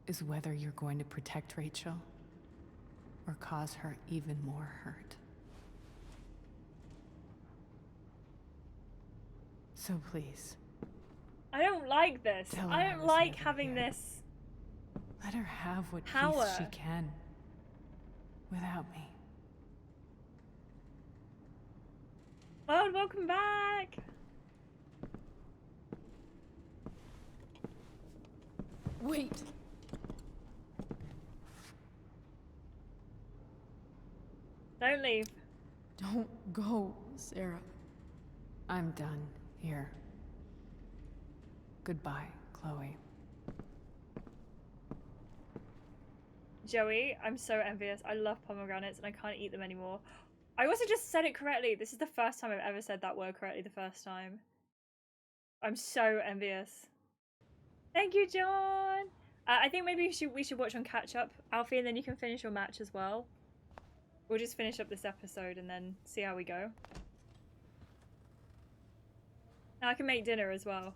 is whether you're going to protect Rachel or cause her even more hurt. So please. I don't like this. Tell her I I don't was like never having here. this Let her have what power. peace she can without me. Well, welcome back. Wait. Don't leave. Don't go, Sarah. I'm done here. Goodbye, Chloe. Joey, I'm so envious. I love pomegranates and I can't eat them anymore. I also just said it correctly. This is the first time I've ever said that word correctly the first time. I'm so envious. Thank you, John. I think maybe we should watch on catch up, Alfie, and then you can finish your match as well. We'll just finish up this episode and then see how we go. Now I can make dinner as well.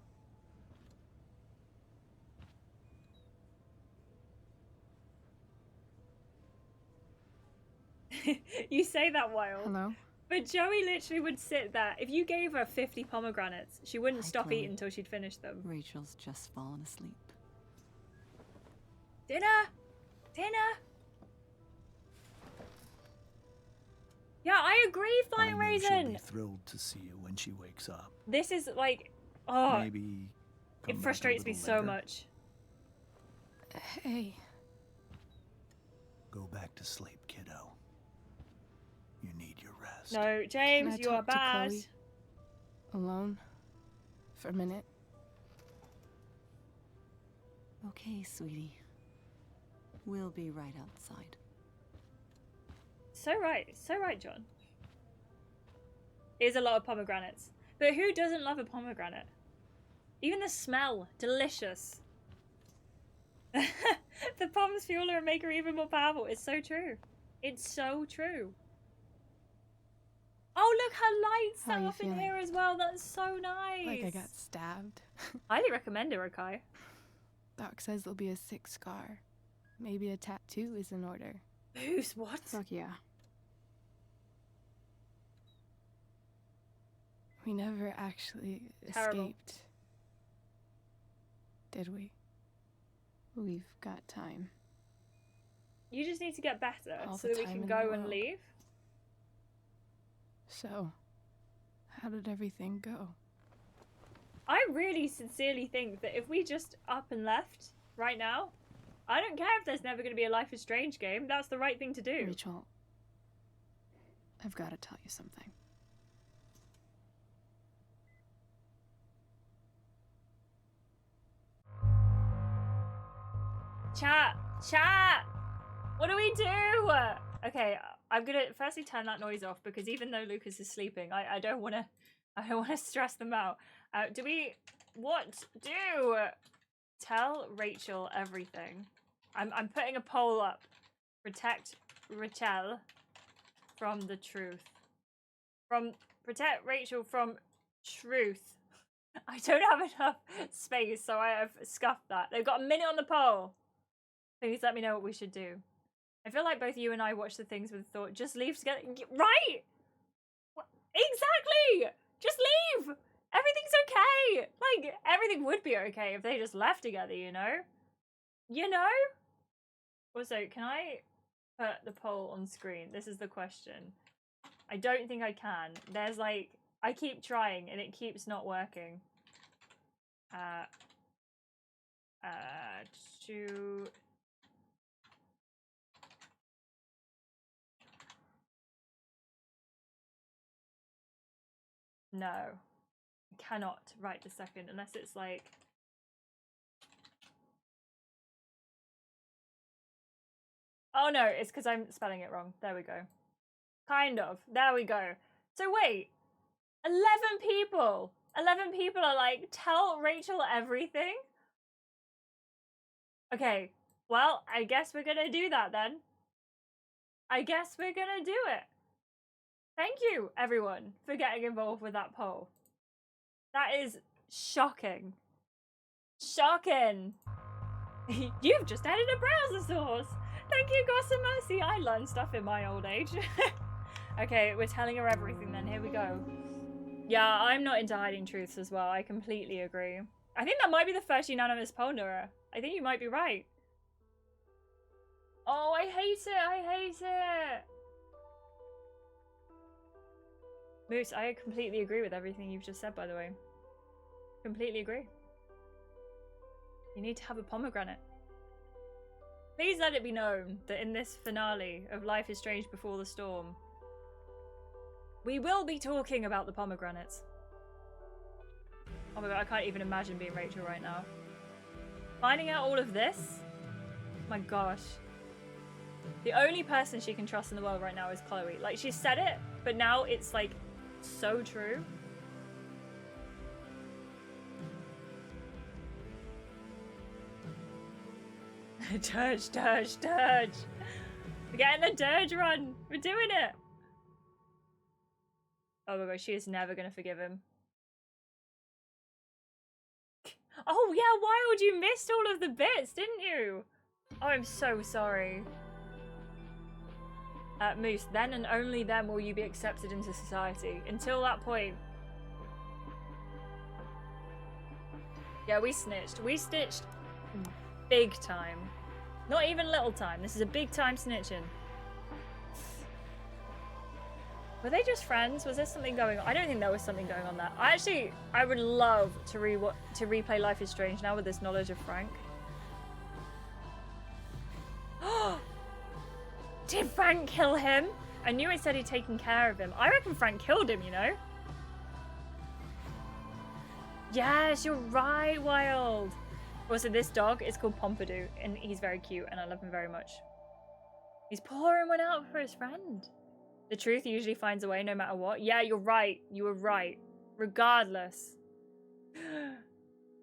You say that while. Hello? But Joey literally would sit there. If you gave her 50 pomegranates, she wouldn't stop Chloe. eating until she'd finished them. Rachel's just fallen asleep. Dinner! Dinner! Yeah, I agree, Flying I know Raisin! she'll be thrilled to see you when she wakes up. This is like, oh, Maybe come it back a frustrates me little so later. much. Hey. Go back to sleep, kiddo. You need your rest. No, James, you are bad. Chloe alone for a minute. Okay, sweetie. We'll be right outside. So right, John. Here's a lot of pomegranates. But who doesn't love a pomegranate? Even the smell, delicious. The poms fuel her and make her even more powerful. It's so true. It's so true. Oh, look, her lights up in here as well. That's so nice. Like I got stabbed. Highly recommend it, Rakai. Doc says there'll be a sick scar. Maybe a tattoo is in order. Who's what? Fuck yeah. We never actually escaped. Did we? We've got time. You just need to get better All so the that we time can in go the and world. leave. So, how did everything go? I really sincerely think that if we just up and left right now, I don't care if there's never going to be a Life is Strange game. That's the right thing to do. Rachel, I've got to tell you something. Chat! What do we do? Okay, I'm gonna firstly turn that noise off because even though Lucas is sleeping, I don't wanna stress them out. What do? Tell Rachel everything. I'm putting a poll up. Protect Rachel from the truth. Protect Rachel from truth. I don't have enough space, so I have scuffed that. They've got a minute on the poll. Please let me know what we should do. I feel like both you and I watch the things with thought. Just leave together. Right! Exactly! Just leave! Everything's okay! Like, everything would be okay if they just left together, you know? You know? Also, can I put the poll on screen? This is the question. I don't think I can. There's like, I keep trying and it keeps not working. No, I cannot right this second unless it's like. Oh no, it's because I'm spelling it wrong. There we go. Kind of. There we go. So wait, 11 people. 11 people are like, tell Rachel everything. Okay, well, I guess we're gonna do that then. I guess we're gonna do it. Thank you, everyone, for getting involved with that poll. That is shocking. Shocking. You've just added a browser source. Thank you, Gossip Mercy. I learned stuff in my old age. Okay, we're telling her everything then. Here we go. Yeah, I'm not into hiding truths as well. I completely agree. I think that might be the first unanimous poll, Nora. I think you might be right. Oh, I hate it. I hate it. Moose, I completely agree with everything you've just said, by the way. Completely agree. You need to have a pomegranate. Please let it be known that in this finale of Life is Strange Before the Storm, we will be talking about the pomegranates. Oh my god, I can't even imagine being Rachel right now. Finding out all of this? My gosh. The only person she can trust in the world right now is Chloe. Like, she said it, but now it's like so true. Dirge, dirge, dirge. We're getting the dirge run. We're doing it. Oh my gosh, she is never gonna forgive him. Oh yeah, Wild, you missed all of the bits, didn't you? Oh, I'm so sorry. Moose, then and only then will you be accepted into society. Until that point. Yeah, we snitched. We snitched big time. Not even little time. This is a big time snitching. Were they just friends? Was there something going on? I don't think there was something going on there. I would love to replay Life is Strange now with this knowledge of Frank. Did Frank kill him? I knew it said he'd taken care of him. I reckon Frank killed him, you know? Yes, you're right, Wild. Also, this dog is called Pompadour, and he's very cute, and I love him very much. He's pouring one out for his friend. The truth usually finds a way no matter what. Yeah, you're right. You were right. Regardless.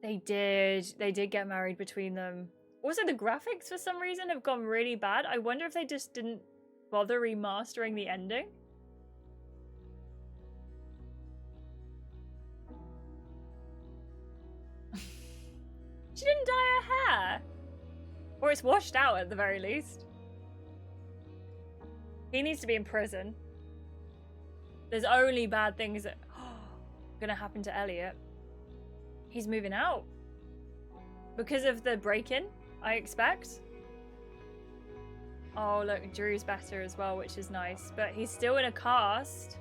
They did get married between them. Also, the graphics for some reason have gone really bad. I wonder if they just didn't bother remastering the ending. She didn't dye her hair. Or it's washed out at the very least. He needs to be in prison. There's only bad things that gonna happen to Elliot. He's moving out. Because of the break-in, I expect. Oh, look, Drew's better as well, which is nice. But he's still in a cast.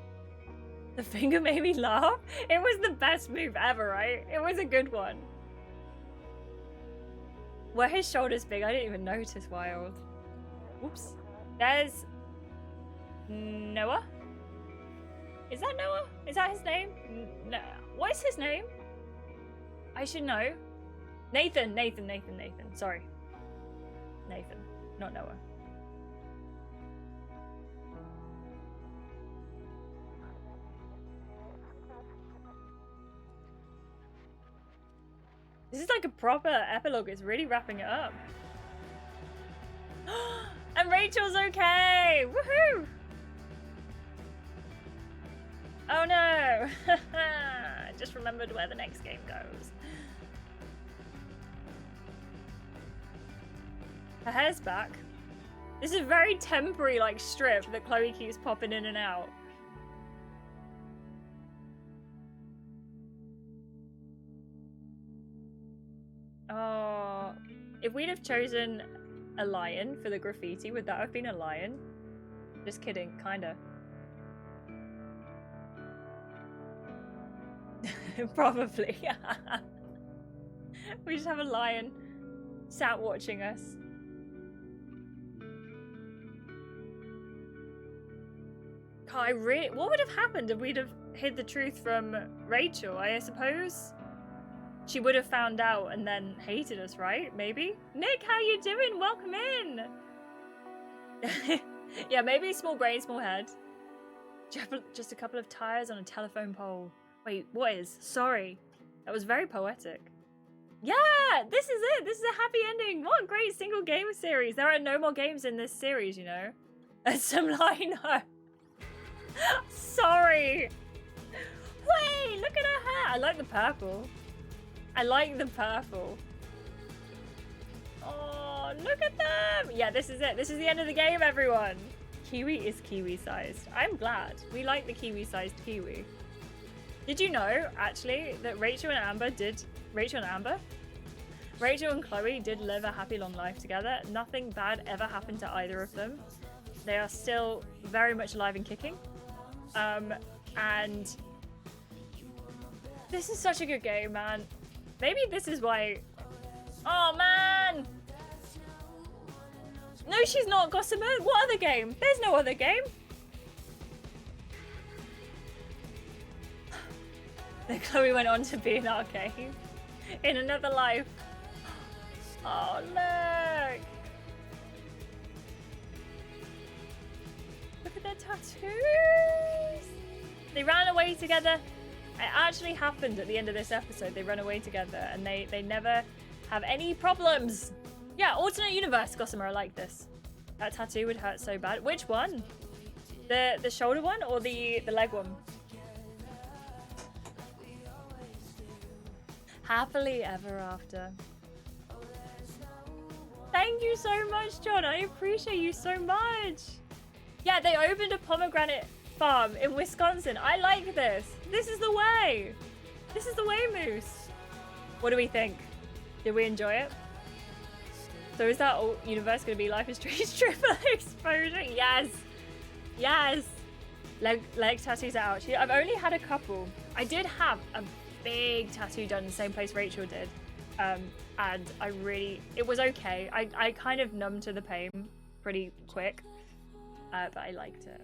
The finger made me laugh. It was the best move ever, right? It was a good one. Were his shoulders big? I didn't even notice, Wild. Whoops. There's Noah? Is that Noah? Is that his name? No. What is his name? I should know. Nathan. Sorry. Nathan, not Noah. This is like a proper epilogue. It's really wrapping it up. And Rachel's okay! Woohoo! Oh no! I just remembered where the next game goes. Her hair's back. This is a very temporary like strip that Chloe keeps popping in and out. Oh, if we'd have chosen a lion for the graffiti, would that have been a lion? Just kidding, kinda. Probably. We just have a lion sat watching us. What would have happened if we'd have hid the truth from Rachel? I suppose she would have found out and then hated us, right? Maybe? Nick, how you doing? Welcome in! Yeah, maybe small brain, small head. Just a couple of tires on a telephone pole. Wait, what is? Sorry. That was very poetic. Yeah, this is it. This is a happy ending. What a great single game series. There are no more games in this series, you know? And some liner. Sorry. Wait, look at her hair. I like the purple. I like the purple. Oh, look at them. Yeah, this is it. This is the end of the game, everyone. Kiwi is kiwi-sized. I'm glad. We like the kiwi-sized kiwi. Did you know, actually, that Rachel and Chloe did live a happy long life together. Nothing bad ever happened to either of them. They are still very much alive and kicking. And this is such a good game, man. Maybe this is why... Oh, man! No, she's not, Gossamer. What other game? There's no other game. Then Chloe went on to be an arcade in another life. Oh, look! Look at their tattoos! They ran away together. It actually happened at the end of this episode. They run away together and they never have any problems. Yeah, alternate universe, Gossamer, I like this. That tattoo would hurt so bad. Which one? The shoulder one or the leg one? Happily ever after. Thank you so much, John. I appreciate you so much. Yeah, they opened a pomegranate farm in Wisconsin. I like this. This is the way. This is the way, Moose. What do we think? Did we enjoy it? So is that universe going to be Life is Strange triple exposure? Yes. Yes. Leg tattoos are out. I've only had a couple. I did have a big tattoo done in the same place Rachel did. And it was okay. I kind of numbed to the pain pretty quick, but I liked it.